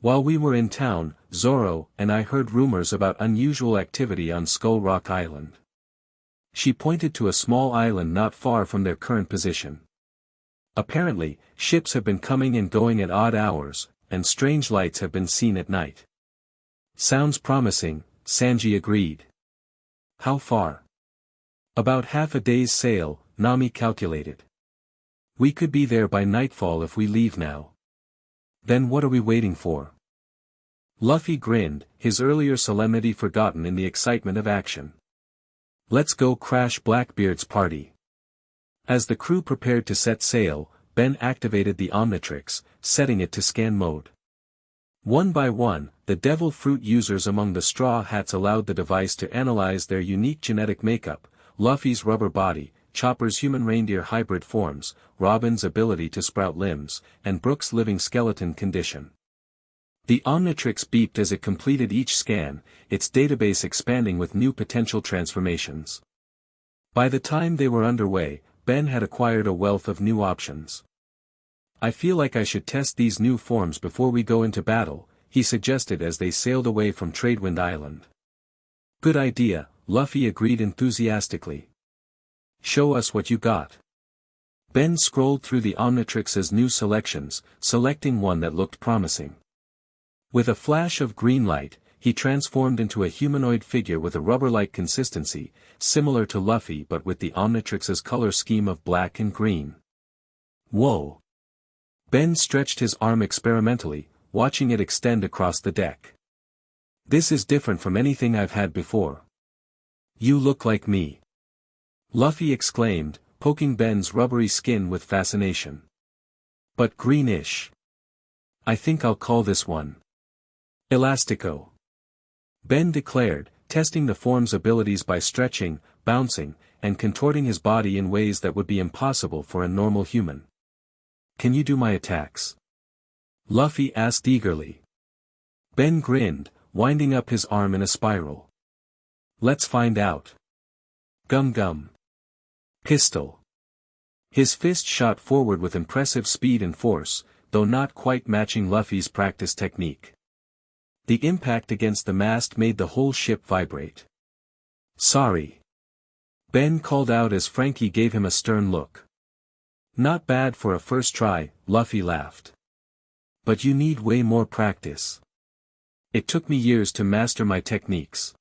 While we were in town, Zoro and I heard rumors about unusual activity on Skull Rock Island. She pointed to a small island not far from their current position. Apparently, ships have been coming and going at odd hours, and strange lights have been seen at night. Sounds promising, Sanji agreed. How far? About half a day's sail, Nami calculated. We could be there by nightfall if we leave now. Then what are we waiting for? Luffy grinned, his earlier solemnity forgotten in the excitement of action. Let's go crash Blackbeard's party. As the crew prepared to set sail, Ben activated the Omnitrix, setting it to scan mode. One by one, the devil fruit users among the Straw Hats allowed the device to analyze their unique genetic makeup, Luffy's rubber body, Chopper's human reindeer hybrid forms, Robin's ability to sprout limbs, and Brook's living skeleton condition. The Omnitrix beeped as it completed each scan, its database expanding with new potential transformations. By the time they were underway, Ben had acquired a wealth of new options. "I feel like I should test these new forms before we go into battle," he suggested as they sailed away from Tradewind Island. "Good idea," Luffy agreed enthusiastically. "Show us what you got." Ben scrolled through the Omnitrix's new selections, selecting one that looked promising. With a flash of green light, he transformed into a humanoid figure with a rubber-like consistency, similar to Luffy but with the Omnitrix's color scheme of black and green. Whoa! Ben stretched his arm experimentally, watching it extend across the deck. "This is different from anything I've had before." "You look like me," Luffy exclaimed, poking Ben's rubbery skin with fascination. "But greenish. I think I'll call this one Elastico," Ben declared, testing the form's abilities by stretching, bouncing, and contorting his body in ways that would be impossible for a normal human. "Can you do my attacks?" Luffy asked eagerly. Ben grinned, winding up his arm in a spiral. "Let's find out." Gum gum. Pistol. His fist shot forward with impressive speed and force, though not quite matching Luffy's practice technique. The impact against the mast made the whole ship vibrate. "Sorry," Ben called out as Frankie gave him a stern look. "Not bad for a first try," Luffy laughed. "But you need way more practice. It took me years to master my techniques."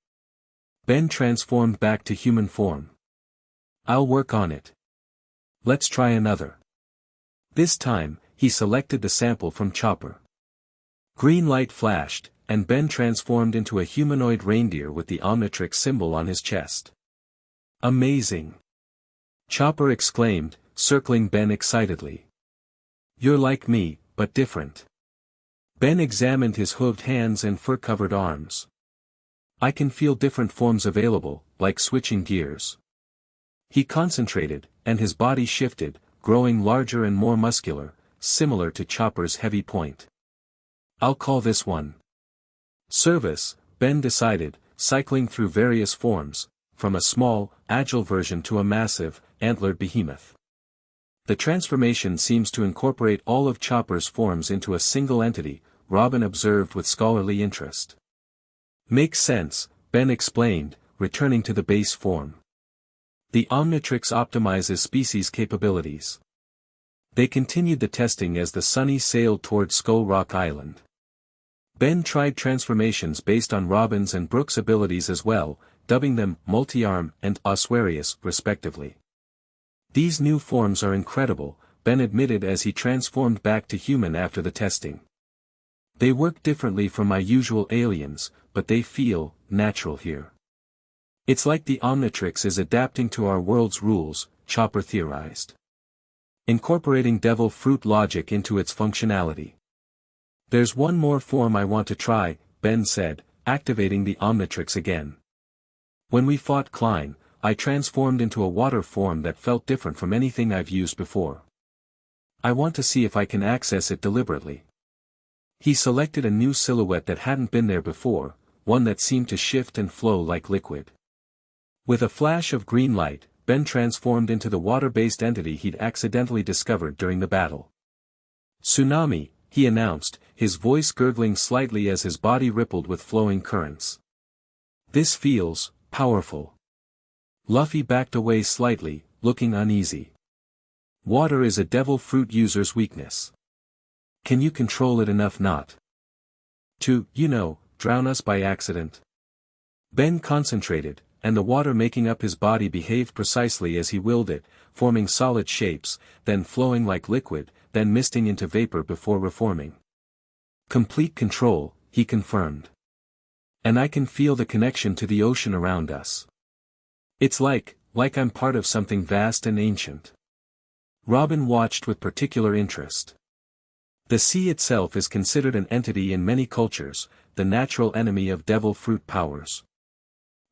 Ben transformed back to human form. "I'll work on it. Let's try another." This time, he selected the sample from Chopper. Green light flashed, and Ben transformed into a humanoid reindeer with the Omnitrix symbol on his chest. "Amazing!" Chopper exclaimed, circling Ben excitedly. "You're like me, but different." Ben examined his hooved hands and fur-covered arms. "I can feel different forms available, like switching gears." He concentrated, and his body shifted, growing larger and more muscular, similar to Chopper's heavy point. "I'll call this one Service," Ben decided, cycling through various forms, from a small, agile version to a massive, antlered behemoth. The transformation seems to incorporate all of Chopper's forms into a single entity, Robin observed with scholarly interest. "Makes sense," Ben explained, returning to the base form. The Omnitrix optimizes species capabilities. They continued the testing as the Sunny sailed toward Skull Rock Island. Ben tried transformations based on Robin's and Brook's abilities as well, dubbing them Multi-Arm and Ossuarius, respectively. "These new forms are incredible," Ben admitted as he transformed back to human after the testing. "They work differently from my usual aliens, but they feel natural here. It's like the Omnitrix is adapting to our world's rules," Chopper theorized. "Incorporating devil fruit logic into its functionality." "There's one more form I want to try," Ben said, activating the Omnitrix again. "When we fought Klein, I transformed into a water form that felt different from anything I've used before. I want to see if I can access it deliberately." He selected a new silhouette that hadn't been there before, one that seemed to shift and flow like liquid. With a flash of green light, Ben transformed into the water-based entity he'd accidentally discovered during the battle. "Tsunami," he announced, his voice gurgling slightly as his body rippled with flowing currents. "This feels powerful." Luffy backed away slightly, looking uneasy. "Water is a devil fruit user's weakness. Can you control it enough not to, drown us by accident?" Ben concentrated, and the water making up his body behaved precisely as he willed it, forming solid shapes, then flowing like liquid, then misting into vapor before reforming. "Complete control," he confirmed. "And I can feel the connection to the ocean around us. It's like I'm part of something vast and ancient." Robin watched with particular interest. The sea itself is considered an entity in many cultures, the natural enemy of devil fruit powers.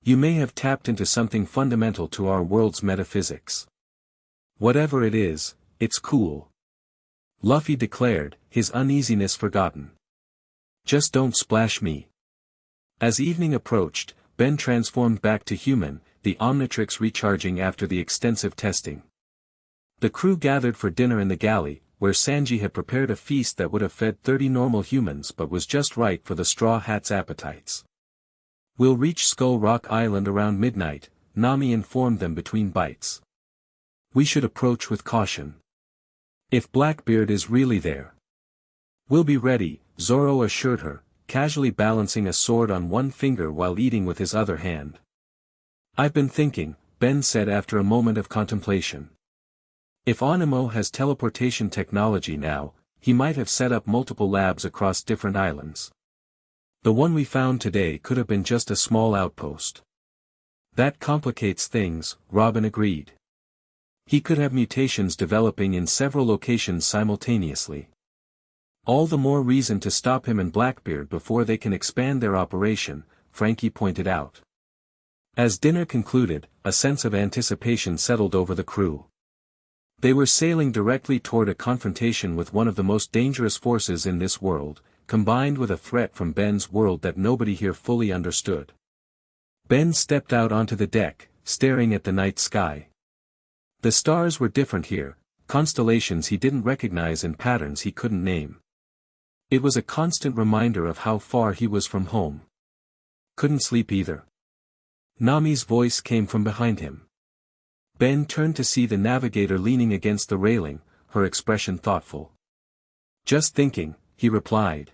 You may have tapped into something fundamental to our world's metaphysics. Whatever it is, it's cool. Luffy declared, his uneasiness forgotten. Just don't splash me. As evening approached, Ben transformed back to human, the Omnitrix recharging after the extensive testing. The crew gathered for dinner in the galley, where Sanji had prepared a feast that would have fed 30 normal humans but was just right for the Straw Hats' appetites. We'll reach Skull Rock Island around midnight, Nami informed them between bites. We should approach with caution. If Blackbeard is really there. We'll be ready, Zoro assured her, casually balancing a sword on one finger while eating with his other hand. I've been thinking, Ben said after a moment of contemplation. If Onimo has teleportation technology now, he might have set up multiple labs across different islands. The one we found today could have been just a small outpost. That complicates things, Robin agreed. He could have mutations developing in several locations simultaneously. All the more reason to stop him and Blackbeard before they can expand their operation, Frankie pointed out. As dinner concluded, a sense of anticipation settled over the crew. They were sailing directly toward a confrontation with one of the most dangerous forces in this world, combined with a threat from Ben's world that nobody here fully understood. Ben stepped out onto the deck, staring at the night sky. The stars were different here, constellations he didn't recognize and patterns he couldn't name. It was a constant reminder of how far he was from home. Couldn't sleep either. Nami's voice came from behind him. Ben turned to see the navigator leaning against the railing, her expression thoughtful. Just thinking, he replied.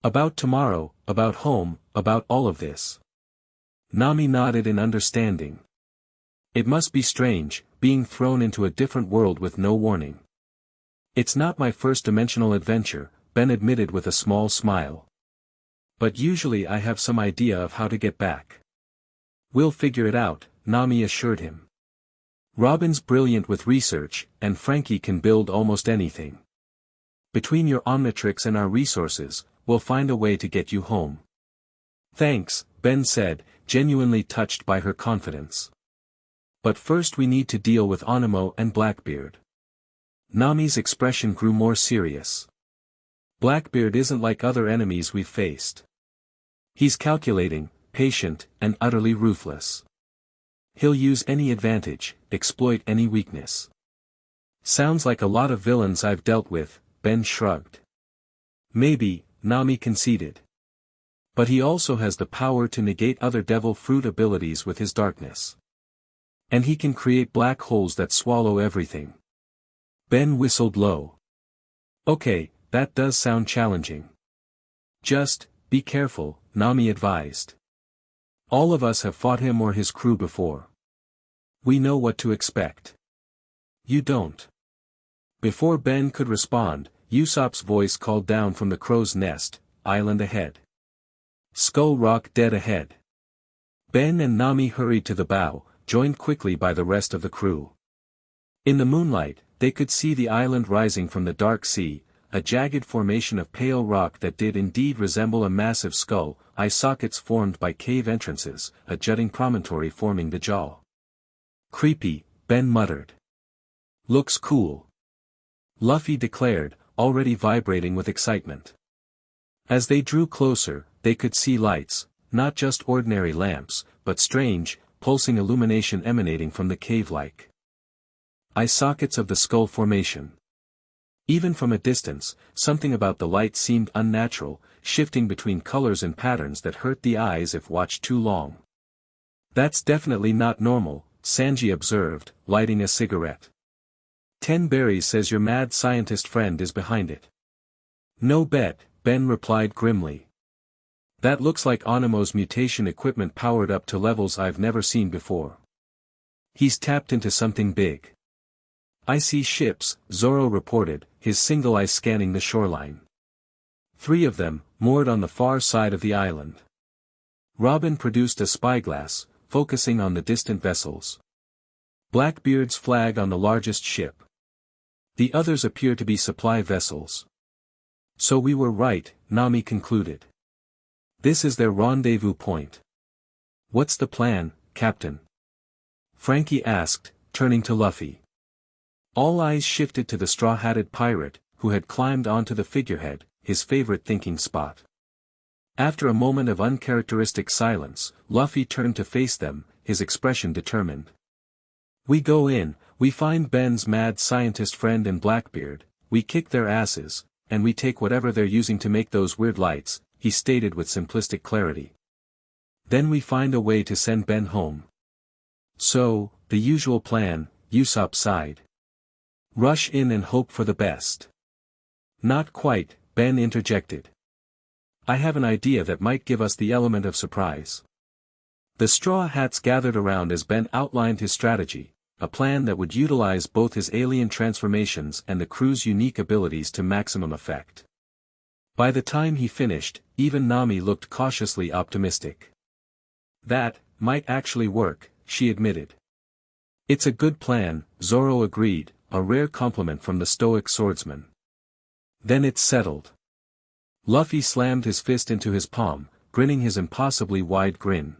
About tomorrow, about home, about all of this. Nami nodded in understanding. It must be strange, being thrown into a different world with no warning. It's not my first-dimensional adventure, Ben admitted with a small smile. But usually I have some idea of how to get back. We'll figure it out, Nami assured him. Robin's brilliant with research, and Frankie can build almost anything. Between your Omnitrix and our resources, we'll find a way to get you home. Thanks, Ben said, genuinely touched by her confidence. But first we need to deal with Onimo and Blackbeard. Nami's expression grew more serious. Blackbeard isn't like other enemies we've faced. He's calculating, patient, and utterly ruthless. He'll use any advantage, exploit any weakness. Sounds like a lot of villains I've dealt with, Ben shrugged. Maybe, Nami conceded. But he also has the power to negate other devil fruit abilities with his darkness. And he can create black holes that swallow everything. Ben whistled low. Okay, that does sound challenging. Just, be careful, Nami advised. All of us have fought him or his crew before. We know what to expect. You don't. Before Ben could respond, Usopp's voice called down from the crow's nest, island ahead. Skull Rock dead ahead. Ben and Nami hurried to the bow, joined quickly by the rest of the crew. In the moonlight, they could see the island rising from the dark sea, a jagged formation of pale rock that did indeed resemble a massive skull, eye sockets formed by cave entrances, a jutting promontory forming the jaw. Creepy, Ben muttered. Looks cool. Luffy declared, already vibrating with excitement. As they drew closer, they could see lights, not just ordinary lamps, but strange, pulsing illumination emanating from the cave-like eye sockets of the skull formation. Even from a distance, something about the light seemed unnatural, shifting between colors and patterns that hurt the eyes if watched too long. That's definitely not normal, Sanji observed, lighting a cigarette. 10 Berries says your mad scientist friend is behind it. No bet, Ben replied grimly. That looks like Onimo's mutation equipment powered up to levels I've never seen before. He's tapped into something big. I see ships, Zoro reported, his single eye scanning the shoreline. 3 of them, moored on the far side of the island. Robin produced a spyglass, focusing on the distant vessels. Blackbeard's flag on the largest ship. The others appear to be supply vessels. So we were right, Nami concluded. This is their rendezvous point. What's the plan, Captain? Frankie asked, turning to Luffy. All eyes shifted to the straw-hatted pirate, who had climbed onto the figurehead, his favorite thinking spot. After a moment of uncharacteristic silence, Luffy turned to face them, his expression determined. We go in, we find Ben's mad scientist friend and Blackbeard, we kick their asses, and we take whatever they're using to make those weird lights, he stated with simplistic clarity. Then we find a way to send Ben home. So, the usual plan, Usopp sighed. Rush in and hope for the best. Not quite, Ben interjected. I have an idea that might give us the element of surprise. The Straw Hats gathered around as Ben outlined his strategy, a plan that would utilize both his alien transformations and the crew's unique abilities to maximum effect. By the time he finished, even Nami looked cautiously optimistic. That might actually work, she admitted. It's a good plan, Zoro agreed, a rare compliment from the stoic swordsman. Then it's settled. Luffy slammed his fist into his palm, grinning his impossibly wide grin.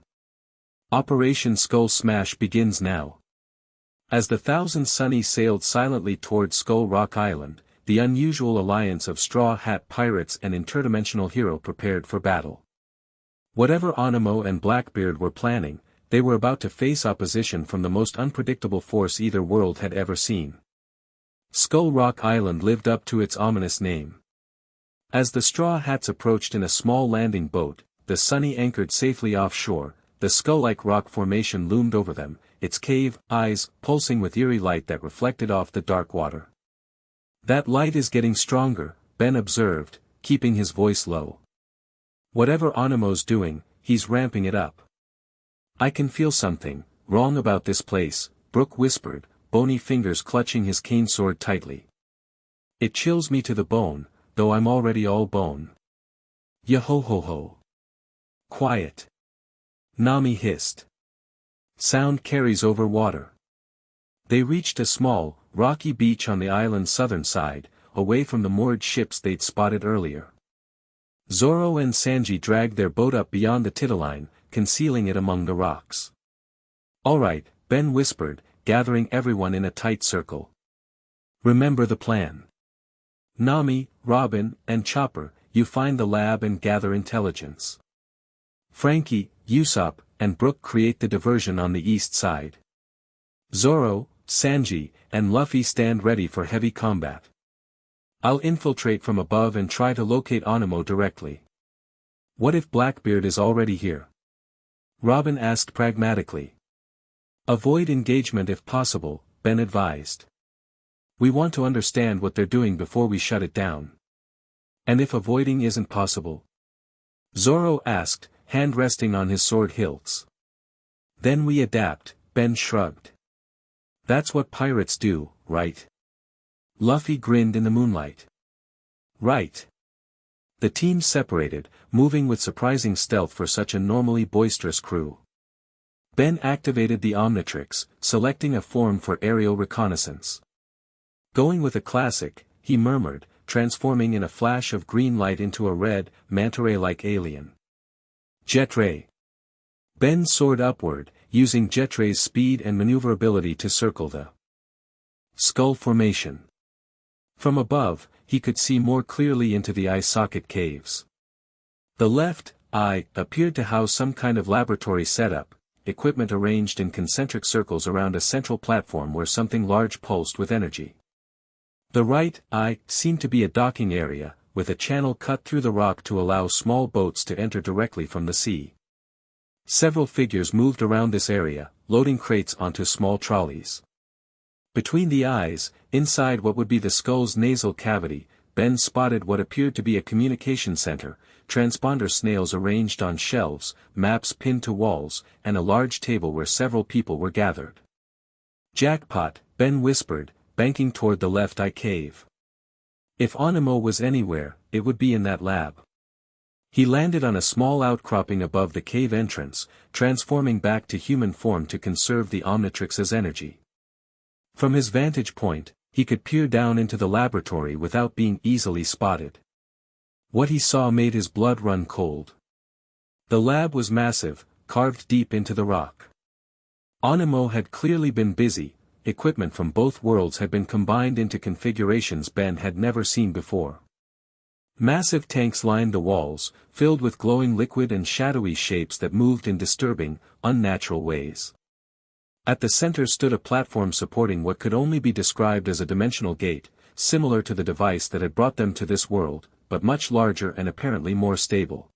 Operation Skull Smash begins now. As the Thousand Sunny sailed silently toward Skull Rock Island, the unusual alliance of Straw Hat Pirates and interdimensional hero prepared for battle. Whatever Anemo and Blackbeard were planning, they were about to face opposition from the most unpredictable force either world had ever seen. Skull Rock Island lived up to its ominous name. As the Straw Hats approached in a small landing boat, the Sunny anchored safely offshore, the skull-like rock formation loomed over them, its cave eyes pulsing with eerie light that reflected off the dark water. That light is getting stronger, Ben observed, keeping his voice low. Whatever Anemo's doing, he's ramping it up. I can feel something wrong about this place, Brook whispered, bony fingers clutching his cane sword tightly. It chills me to the bone, though I'm already all bone. Yo-ho-ho-ho. Quiet. Nami hissed. Sound carries over water. They reached a small, rocky beach on the island's southern side, away from the moored ships they'd spotted earlier. Zoro and Sanji dragged their boat up beyond the Titiline, concealing it among the rocks. All right, Ben whispered, gathering everyone in a tight circle. Remember the plan. Nami, Robin, and Chopper, you find the lab and gather intelligence. Frankie, Usopp, and Brook create the diversion on the east side. Zoro, Sanji, and Luffy stand ready for heavy combat. I'll infiltrate from above and try to locate Anemo directly. What if Blackbeard is already here? Robin asked pragmatically. Avoid engagement if possible, Ben advised. We want to understand what they're doing before we shut it down. And if avoiding isn't possible? Zoro asked, hand resting on his sword hilts. Then we adapt, Ben shrugged. That's what pirates do, right? Luffy grinned in the moonlight. Right. The team separated, moving with surprising stealth for such a normally boisterous crew. Ben activated the Omnitrix, selecting a form for aerial reconnaissance. Going with a classic, he murmured, transforming in a flash of green light into a red, manta ray-like alien. Jet Ray. Ben soared upward, using Jet Ray's speed and maneuverability to circle the skull formation. From above, he could see more clearly into the eye socket caves. The left eye appeared to house some kind of laboratory setup, equipment arranged in concentric circles around a central platform where something large pulsed with energy. The right eye seemed to be a docking area, with a channel cut through the rock to allow small boats to enter directly from the sea. Several figures moved around this area, loading crates onto small trolleys. Between the eyes, inside what would be the skull's nasal cavity, Ben spotted what appeared to be a communication center, transponder snails arranged on shelves, maps pinned to walls, and a large table where several people were gathered. Jackpot, Ben whispered, banking toward the left eye cave. If Anemo was anywhere, it would be in that lab. He landed on a small outcropping above the cave entrance, transforming back to human form to conserve the Omnitrix's energy. From his vantage point, he could peer down into the laboratory without being easily spotted. What he saw made his blood run cold. The lab was massive, carved deep into the rock. Anemo had clearly been busy. Equipment from both worlds had been combined into configurations Ben had never seen before. Massive tanks lined the walls, filled with glowing liquid and shadowy shapes that moved in disturbing, unnatural ways. At the center stood a platform supporting what could only be described as a dimensional gate, similar to the device that had brought them to this world, but much larger and apparently more stable.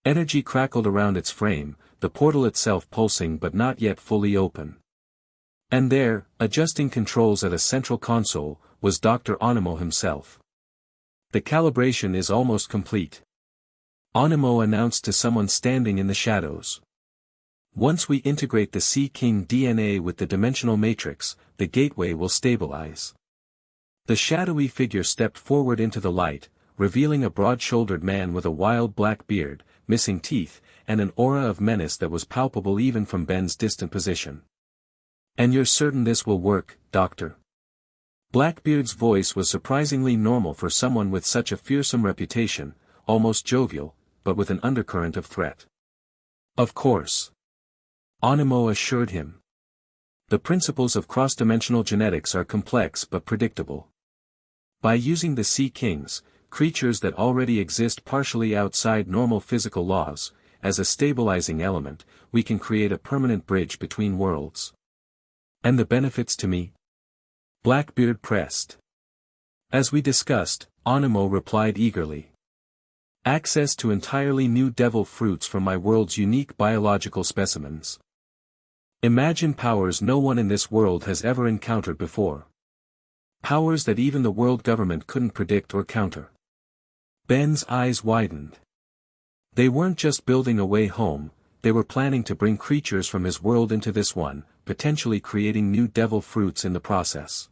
Energy crackled around its frame, the portal itself pulsing but not yet fully open. And there, adjusting controls at a central console, was Dr. Onimo himself. "The calibration is almost complete," Onimo announced to someone standing in the shadows. "Once we integrate the Sea King DNA with the dimensional matrix, the gateway will stabilize." The shadowy figure stepped forward into the light, revealing a broad-shouldered man with a wild black beard, missing teeth, and an aura of menace that was palpable even from Ben's distant position. "And you're certain this will work, Doctor?" Blackbeard's voice was surprisingly normal for someone with such a fearsome reputation, almost jovial, but with an undercurrent of threat. "Of course," Onimo assured him. "The principles of cross-dimensional genetics are complex but predictable. By using the Sea Kings, creatures that already exist partially outside normal physical laws, as a stabilizing element, we can create a permanent bridge between worlds." "And the benefits to me?" Blackbeard pressed. "As we discussed," Onimo replied eagerly. "Access to entirely new devil fruits from my world's unique biological specimens. Imagine powers no one in this world has ever encountered before. Powers that even the world government couldn't predict or counter." Ben's eyes widened. They weren't just building a way home, they were planning to bring creatures from his world into this one, potentially creating new devil fruits in the process.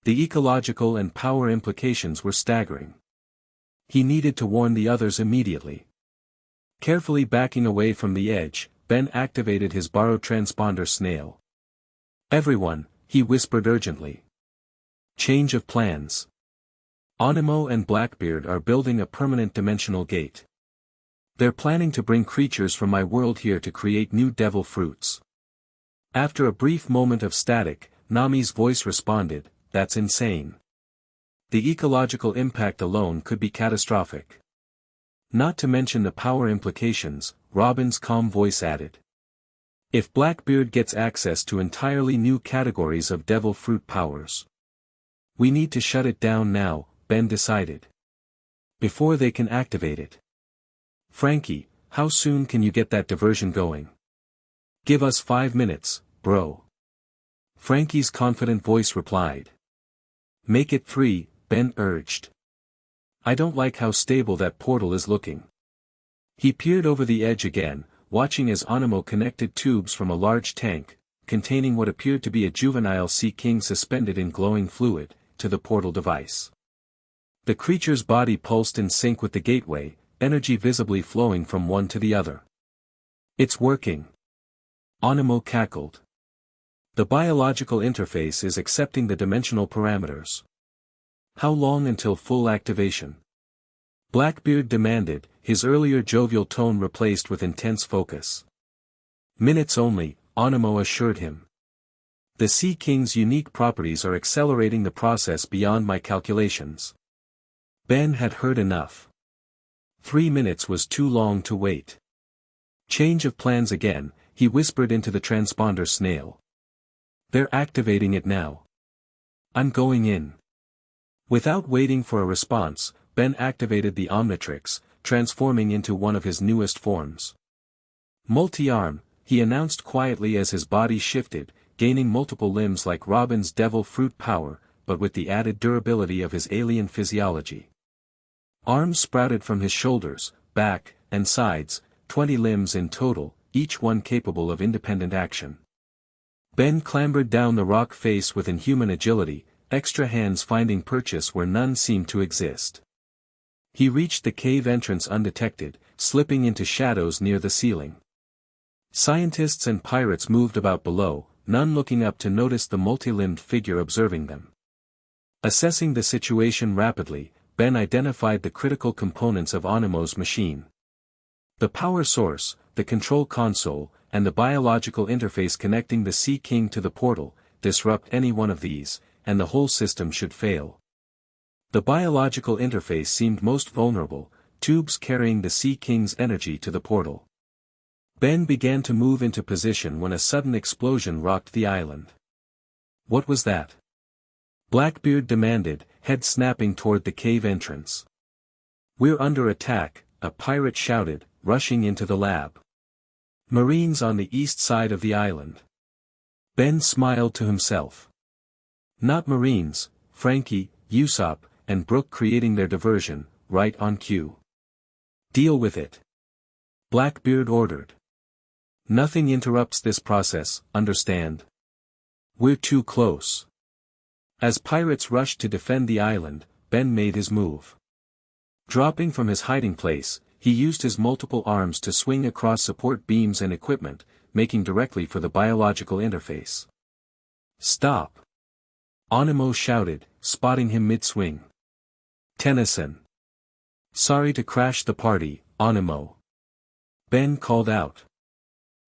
The ecological and power implications were staggering. He needed to warn the others immediately. Carefully backing away from the edge, Ben activated his barotransponder snail. "Everyone," he whispered urgently. "Change of plans. Onimo and Blackbeard are building a permanent dimensional gate. They're planning to bring creatures from my world here to create new devil fruits." After a brief moment of static, Nami's voice responded, "That's insane. The ecological impact alone could be catastrophic. Not to mention the power implications," Robin's calm voice added. "If Blackbeard gets access to entirely new categories of devil fruit powers. We need to shut it down now," Ben decided. "Before they can activate it. Frankie, how soon can you get that diversion going?" "Give us 5 minutes, bro," Frankie's confident voice replied. "Make it 3, Ben urged. "I don't like how stable that portal is looking." He peered over the edge again, watching as Onimo connected tubes from a large tank, containing what appeared to be a juvenile Sea King suspended in glowing fluid, to the portal device. The creature's body pulsed in sync with the gateway, energy visibly flowing from one to the other. "It's working," Onimo cackled. "The biological interface is accepting the dimensional parameters." "How long until full activation?" Blackbeard demanded, his earlier jovial tone replaced with intense focus. "Minutes only," Onimo assured him. "The Sea King's unique properties are accelerating the process beyond my calculations." Ben had heard enough. 3 minutes was too long to wait. "Change of plans again," he whispered into the transponder snail. "They're activating it now. I'm going in." Without waiting for a response, Ben activated the Omnitrix, transforming into one of his newest forms. "Multi-arm," he announced quietly as his body shifted, gaining multiple limbs like Robin's devil fruit power, but with the added durability of his alien physiology. Arms sprouted from his shoulders, back, and sides, 20 limbs in total, each one capable of independent action. Ben clambered down the rock face with inhuman agility, extra hands finding purchase where none seemed to exist. He reached the cave entrance undetected, slipping into shadows near the ceiling. Scientists and pirates moved about below, none looking up to notice the multi-limbed figure observing them. Assessing the situation rapidly, Ben identified the critical components of Onimo's machine. The power source, the control console, and the biological interface connecting the Sea King to the portal. Disrupt any one of these, and the whole system should fail. The biological interface seemed most vulnerable, tubes carrying the Sea King's energy to the portal. Ben began to move into position when a sudden explosion rocked the island. What was that? Blackbeard demanded, head snapping toward the cave entrance. We're under attack, a pirate shouted, rushing into the lab. Marines on the east side of the island. Ben smiled to himself. Not Marines, Frankie, Usopp, and Brook creating their diversion, right on cue. Deal with it. Blackbeard ordered. Nothing interrupts this process, understand? We're too close. As pirates rushed to defend the island, Ben made his move. Dropping from his hiding place, he used his multiple arms to swing across support beams and equipment, making directly for the biological interface. Stop! Onimo shouted, spotting him mid-swing. Tennyson. Sorry to crash the party, Onimo. Ben called out.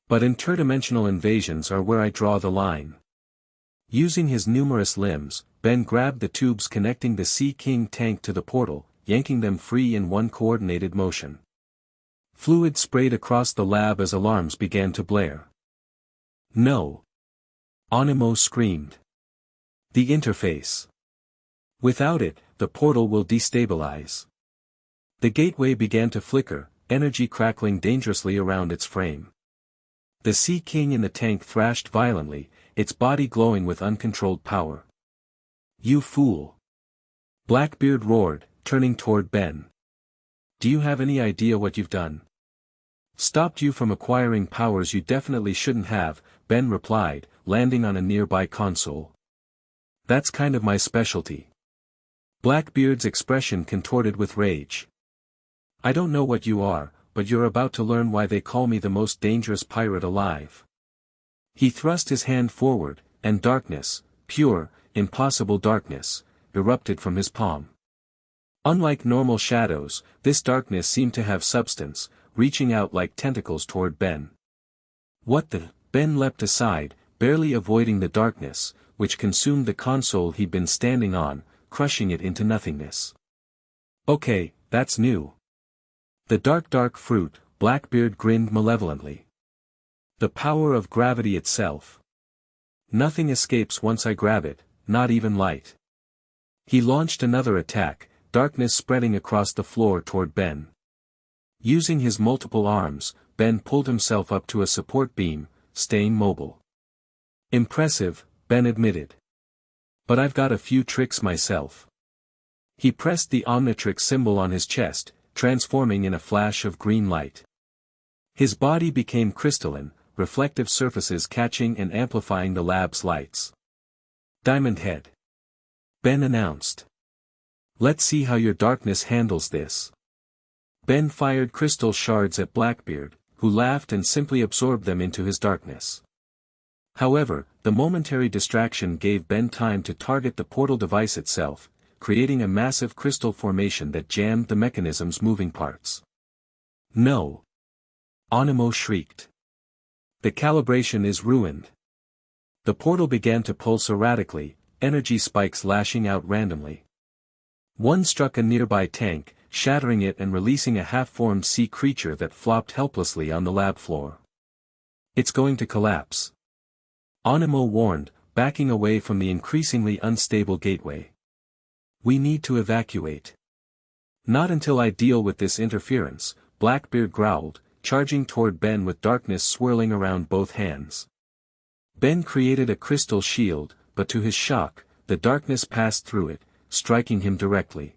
But interdimensional invasions are where I draw the line. Using his numerous limbs, Ben grabbed the tubes connecting the Sea King tank to the portal, yanking them free in one coordinated motion. Fluid sprayed across the lab as alarms began to blare. No! Onimo screamed. The interface. Without it, the portal will destabilize. The gateway began to flicker, energy crackling dangerously around its frame. The Sea King in the tank thrashed violently, its body glowing with uncontrolled power. You fool! Blackbeard roared, turning toward Ben. Do you have any idea what you've done? Stopped you from acquiring powers you definitely shouldn't have, Ben replied, landing on a nearby console. That's kind of my specialty. Blackbeard's expression contorted with rage. I don't know what you are, but you're about to learn why they call me the most dangerous pirate alive. He thrust his hand forward, and darkness, pure, impossible darkness, erupted from his palm. Unlike normal shadows, this darkness seemed to have substance, reaching out like tentacles toward Ben. What the? Ben leapt aside, barely avoiding the darkness, which consumed the console he'd been standing on, crushing it into nothingness. Okay, that's new. The dark fruit, Blackbeard grinned malevolently. The power of gravity itself. Nothing escapes once I grab it, not even light. He launched another attack, darkness spreading across the floor toward Ben. Using his multiple arms, Ben pulled himself up to a support beam, staying mobile. Impressive, Ben admitted. But I've got a few tricks myself. He pressed the Omnitrix symbol on his chest, transforming in a flash of green light. His body became crystalline, reflective surfaces catching and amplifying the lab's lights. Diamond Head. Ben announced. Let's see how your darkness handles this. Ben fired crystal shards at Blackbeard, who laughed and simply absorbed them into his darkness. However, the momentary distraction gave Ben time to target the portal device itself, creating a massive crystal formation that jammed the mechanism's moving parts. No! Onimo shrieked. The calibration is ruined. The portal began to pulse erratically, energy spikes lashing out randomly. One struck a nearby tank, shattering it and releasing a half-formed sea creature that flopped helplessly on the lab floor. It's going to collapse. Onimo warned, backing away from the increasingly unstable gateway. We need to evacuate. Not until I deal with this interference, Blackbeard growled, charging toward Ben with darkness swirling around both hands. Ben created a crystal shield, but to his shock, the darkness passed through it, striking him directly.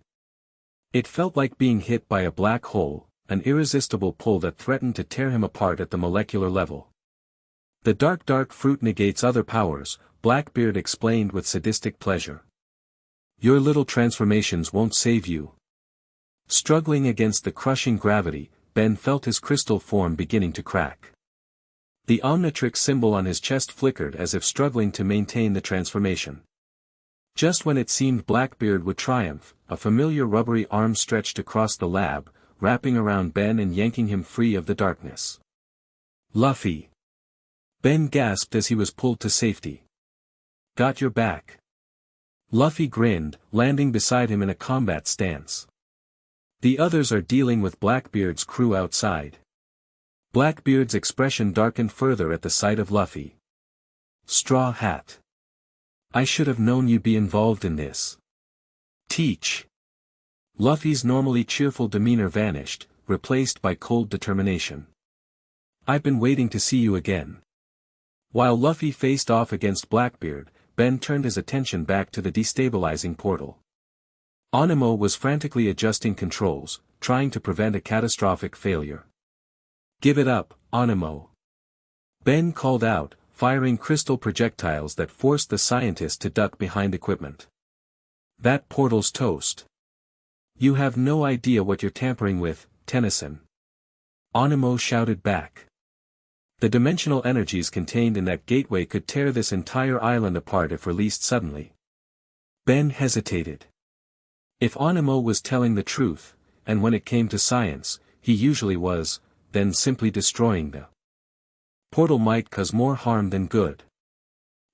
It felt like being hit by a black hole, an irresistible pull that threatened to tear him apart at the molecular level. The dark fruit negates other powers, Blackbeard explained with sadistic pleasure. Your little transformations won't save you. Struggling against the crushing gravity, Ben felt his crystal form beginning to crack. The Omnitrix symbol on his chest flickered as if struggling to maintain the transformation. Just when it seemed Blackbeard would triumph, a familiar rubbery arm stretched across the lab, wrapping around Ben and yanking him free of the darkness. Luffy! Ben gasped as he was pulled to safety. Got your back. Luffy grinned, landing beside him in a combat stance. The others are dealing with Blackbeard's crew outside. Blackbeard's expression darkened further at the sight of Luffy. Straw Hat. I should have known you'd be involved in this. Teach. Luffy's normally cheerful demeanor vanished, replaced by cold determination. I've been waiting to see you again. While Luffy faced off against Blackbeard, Ben turned his attention back to the destabilizing portal. Anemo was frantically adjusting controls, trying to prevent a catastrophic failure. Give it up, Anemo. Ben called out, firing crystal projectiles that forced the scientist to duck behind equipment. That portal's toast. You have no idea what you're tampering with, Tennyson. Anemo shouted back. The dimensional energies contained in that gateway could tear this entire island apart if released suddenly. Ben hesitated. If Anemo was telling the truth, and when it came to science, he usually was, then simply destroying the portal might cause more harm than good.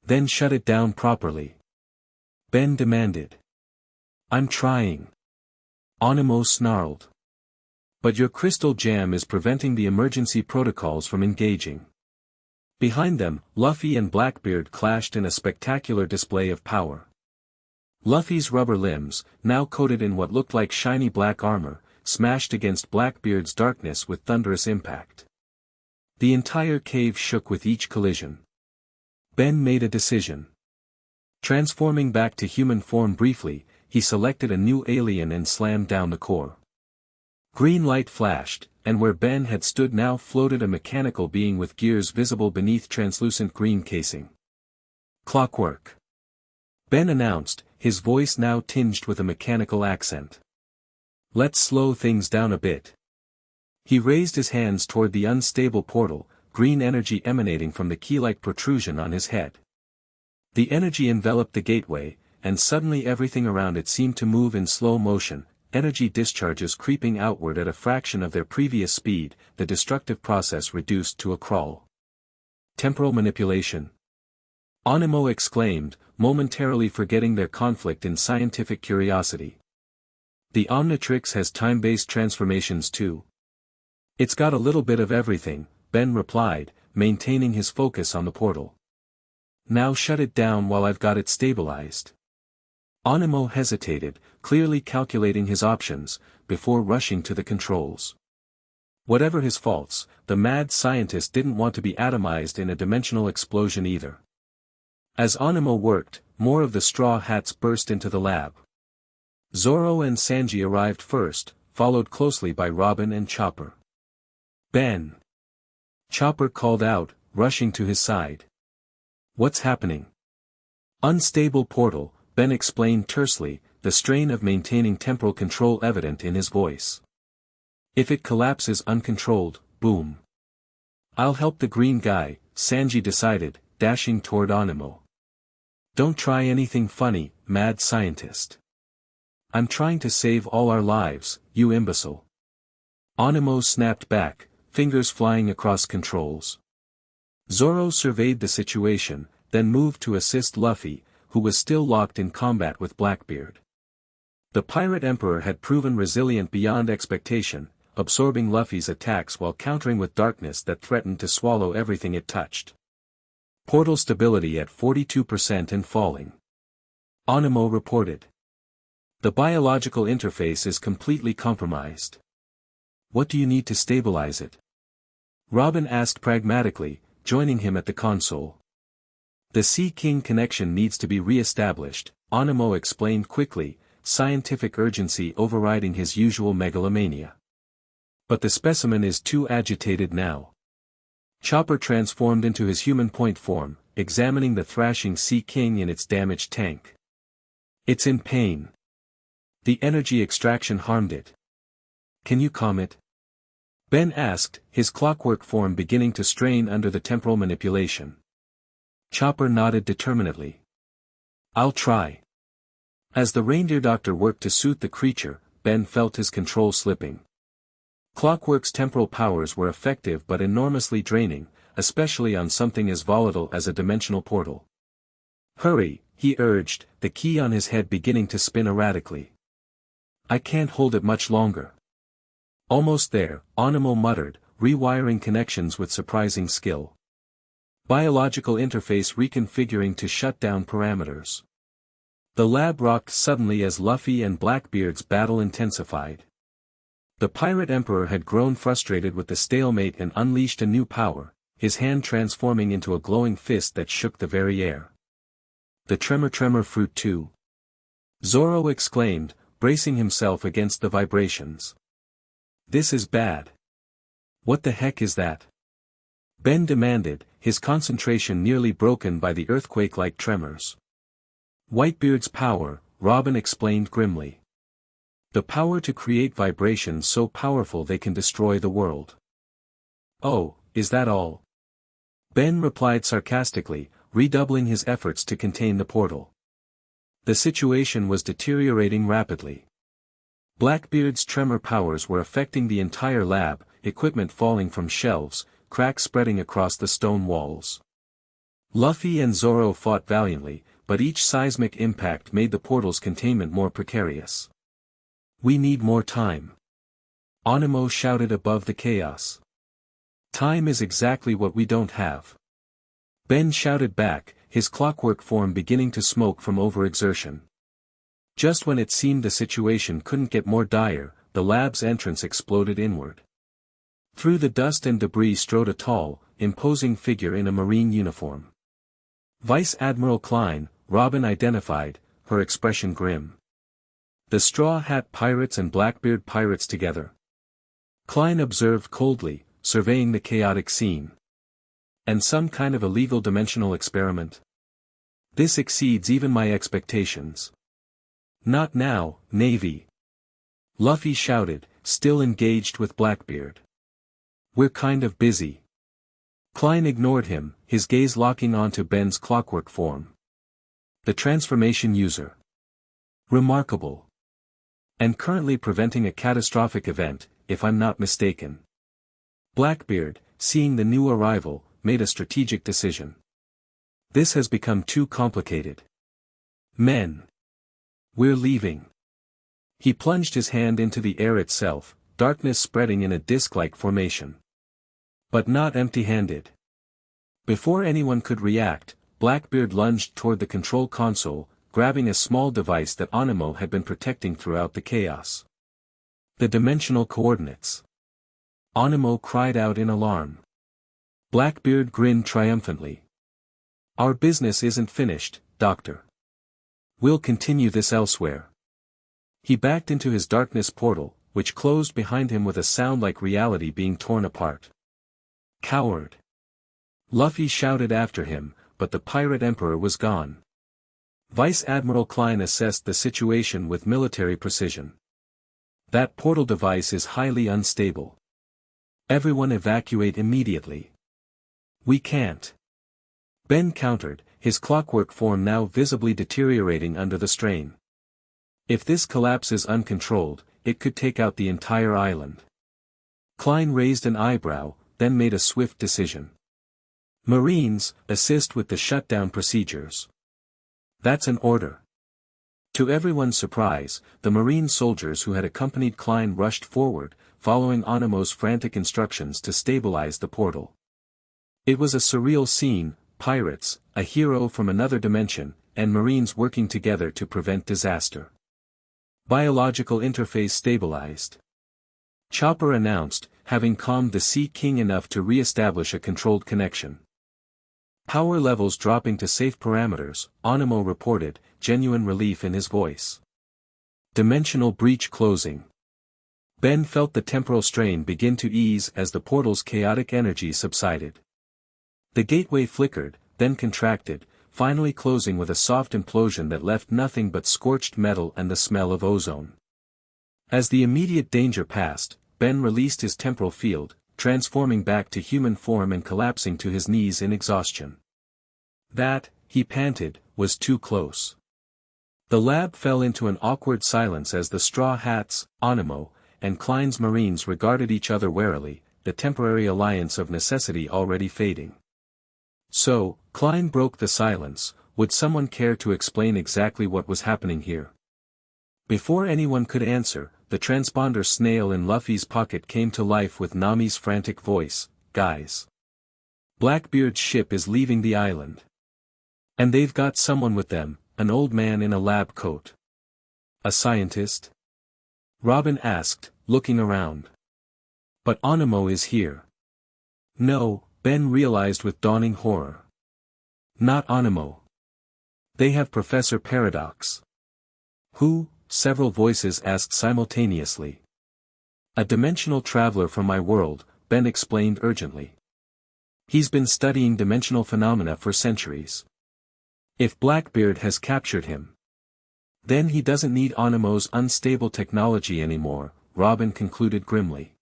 Then shut it down properly. Ben demanded. I'm trying. Anemo snarled. But your crystal jam is preventing the emergency protocols from engaging. Behind them, Luffy and Blackbeard clashed in a spectacular display of power. Luffy's rubber limbs, now coated in what looked like shiny black armor, smashed against Blackbeard's darkness with thunderous impact. The entire cave shook with each collision. Ben made a decision. Transforming back to human form briefly, he selected a new alien and slammed down the core. Green light flashed, and where Ben had stood now floated a mechanical being with gears visible beneath translucent green casing. Clockwork. Ben announced, his voice now tinged with a mechanical accent. Let's slow things down a bit. He raised his hands toward the unstable portal, green energy emanating from the key-like protrusion on his head. The energy enveloped the gateway, and suddenly everything around it seemed to move in slow motion, energy discharges creeping outward at a fraction of their previous speed, the destructive process reduced to a crawl. Temporal manipulation. Anemo exclaimed, momentarily forgetting their conflict in scientific curiosity. The Omnitrix has time-based transformations too. It's got a little bit of everything, Ben replied, maintaining his focus on the portal. Now shut it down while I've got it stabilized. Anemo hesitated, clearly calculating his options, before rushing to the controls. Whatever his faults, the mad scientist didn't want to be atomized in a dimensional explosion either. As Anemo worked, more of the Straw Hats burst into the lab. Zoro and Sanji arrived first, followed closely by Robin and Chopper. Ben. Chopper called out, rushing to his side. What's happening? Unstable portal, Ben explained tersely, the strain of maintaining temporal control evident in his voice. If it collapses uncontrolled, boom. I'll help the green guy, Sanji decided, dashing toward Anemo. Don't try anything funny, mad scientist. I'm trying to save all our lives, you imbecile. Anemo snapped back, fingers flying across controls. Zoro surveyed the situation, then moved to assist Luffy, who was still locked in combat with Blackbeard. The Pirate Emperor had proven resilient beyond expectation, absorbing Luffy's attacks while countering with darkness that threatened to swallow everything it touched. Portal stability at 42% and falling. Anemo reported. The biological interface is completely compromised. What do you need to stabilize it? Robin asked pragmatically, joining him at the console. The Sea King connection needs to be re-established, Anemo explained quickly, scientific urgency overriding his usual megalomania. But the specimen is too agitated now. Chopper transformed into his human point form, examining the thrashing Sea King in its damaged tank. It's in pain. The energy extraction harmed it. Can you calm it? Ben asked, his clockwork form beginning to strain under the temporal manipulation. Chopper nodded determinedly. I'll try. As the reindeer doctor worked to soothe the creature, Ben felt his control slipping. Clockwork's temporal powers were effective but enormously draining, especially on something as volatile as a dimensional portal. Hurry, he urged, the key on his head beginning to spin erratically. I can't hold it much longer. Almost there, Animo muttered, rewiring connections with surprising skill. Biological interface reconfiguring to shut down parameters. The lab rocked suddenly as Luffy and Blackbeard's battle intensified. The Pirate Emperor had grown frustrated with the stalemate and unleashed a new power, his hand transforming into a glowing fist that shook the very air. The Tremor Fruit too. Zoro exclaimed, bracing himself against the vibrations. This is bad. What the heck is that? Ben demanded, his concentration nearly broken by the earthquake-like tremors. Whitebeard's power, Robin explained grimly. The power to create vibrations so powerful they can destroy the world. Oh, is that all? Ben replied sarcastically, redoubling his efforts to contain the portal. The situation was deteriorating rapidly. Blackbeard's tremor powers were affecting the entire lab, equipment falling from shelves, cracks spreading across the stone walls. Luffy and Zoro fought valiantly, but each seismic impact made the portal's containment more precarious. We need more time. Animo shouted above the chaos. Time is exactly what we don't have. Ben shouted back, his clockwork form beginning to smoke from overexertion. Just when it seemed the situation couldn't get more dire, the lab's entrance exploded inward. Through the dust and debris strode a tall, imposing figure in a marine uniform. Vice Admiral Klein, Robin identified, her expression grim. The Straw Hat Pirates and Blackbeard Pirates together. Klein observed coldly, surveying the chaotic scene. And some kind of illegal dimensional experiment? This exceeds even my expectations. Not now, Navy. Luffy shouted, still engaged with Blackbeard. We're kind of busy. Klein ignored him, his gaze locking onto Ben's clockwork form. The transformation user. Remarkable. And currently preventing a catastrophic event, if I'm not mistaken. Blackbeard, seeing the new arrival, made a strategic decision. This has become too complicated. Men. We're leaving. He plunged his hand into the air itself, darkness spreading in a disc-like formation. But not empty-handed. Before anyone could react, Blackbeard lunged toward the control console, grabbing a small device that Animo had been protecting throughout the chaos. The dimensional coordinates. Animo cried out in alarm. Blackbeard grinned triumphantly. Our business isn't finished, Doctor. We'll continue this elsewhere. He backed into his darkness portal, which closed behind him with a sound like reality being torn apart. Coward! Luffy shouted after him, but the Pirate Emperor was gone. Vice Admiral Klein assessed the situation with military precision. That portal device is highly unstable. Everyone evacuate immediately. We can't. Ben countered, his clockwork form now visibly deteriorating under the strain. If this collapses uncontrolled, it could take out the entire island. Klein raised an eyebrow, then made a swift decision. Marines, assist with the shutdown procedures. That's an order. To everyone's surprise, the Marine soldiers who had accompanied Klein rushed forward, following Animo's frantic instructions to stabilize the portal. It was a surreal scene, pirates, a hero from another dimension, and Marines working together to prevent disaster. Biological interface stabilized. Chopper announced, having calmed the Sea King enough to re-establish a controlled connection. Power levels dropping to safe parameters, Animo reported, genuine relief in his voice. Dimensional breach closing. Ben felt the temporal strain begin to ease as the portal's chaotic energy subsided. The gateway flickered, then contracted, finally closing with a soft implosion that left nothing but scorched metal and the smell of ozone. As the immediate danger passed, Ben released his temporal field, transforming back to human form and collapsing to his knees in exhaustion. That, he panted, was too close. The lab fell into an awkward silence as the Straw Hats, Animo, and Klein's Marines regarded each other warily, the temporary alliance of necessity already fading. So, Klein broke the silence, would someone care to explain exactly what was happening here? Before anyone could answer, the transponder snail in Luffy's pocket came to life with Nami's frantic voice, "Guys. Blackbeard's ship is leaving the island. And they've got someone with them, an old man in a lab coat." "A scientist?" Robin asked, looking around. "But Anemo is here." "No," Ben realized with dawning horror. "Not Anemo. They have Professor Paradox." "Who?" several voices asked simultaneously. "A dimensional traveler from my world," Ben explained urgently. "He's been studying dimensional phenomena for centuries. If Blackbeard has captured him, then he doesn't need Anemo's unstable technology anymore," Robin concluded grimly.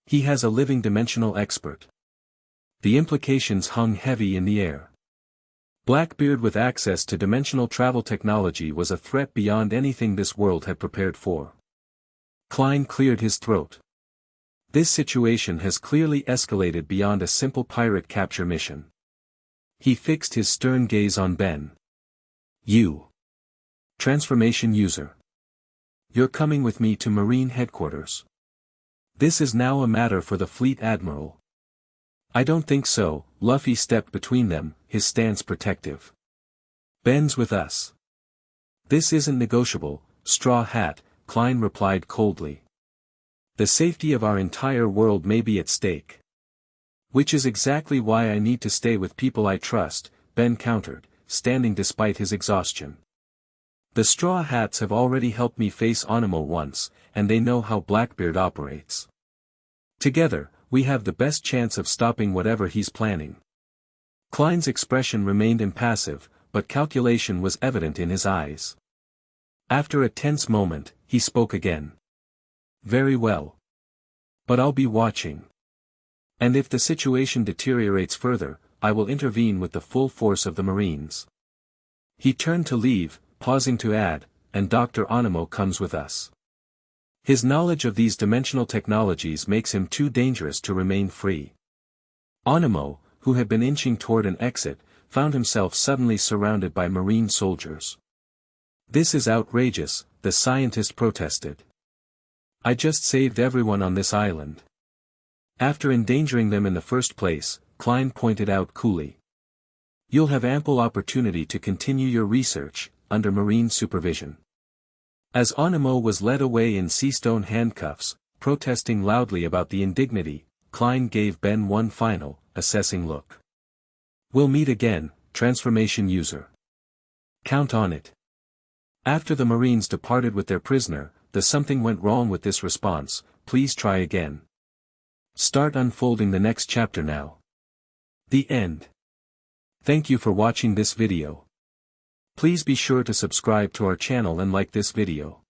"He has a living dimensional expert." The implications hung heavy in the air. Blackbeard with access to dimensional travel technology was a threat beyond anything this world had prepared for. Klein cleared his throat. This situation has clearly escalated beyond a simple pirate capture mission. He fixed his stern gaze on Ben. "You. Transformation user. You're coming with me to Marine headquarters. This is now a matter for the fleet admiral." "I don't think so," Luffy stepped between them, his stance protective. "Ben's with us. This isn't negotiable, Straw Hat," Klein replied coldly. "The safety of our entire world may be at stake." "Which is exactly why I need to stay with people I trust," Ben countered, standing despite his exhaustion. "The Straw Hats have already helped me face Anemo once, and they know how Blackbeard operates. Together, we have the best chance of stopping whatever he's planning." Klein's expression remained impassive, but calculation was evident in his eyes. After a tense moment, he spoke again. "Very well. But I'll be watching. And if the situation deteriorates further, I will intervene with the full force of the Marines." He turned to leave, pausing to add, "And Dr. Anemo comes with us. His knowledge of these dimensional technologies makes him too dangerous to remain free." Anemo, who had been inching toward an exit, found himself suddenly surrounded by Marine soldiers. "This is outrageous," the scientist protested. "I just saved everyone on this island." "After endangering them in the first place," Klein pointed out coolly. "You'll have ample opportunity to continue your research, under Marine supervision." As Anemo was led away in seastone handcuffs, protesting loudly about the indignity, Klein gave Ben one final, assessing look. "We'll meet again, transformation user. Count on it." After the Marines departed with their prisoner, something went wrong with this response, "Please try again." Start unfolding the next chapter now. The end. Thank you for watching this video. Please be sure to subscribe to our channel and like this video.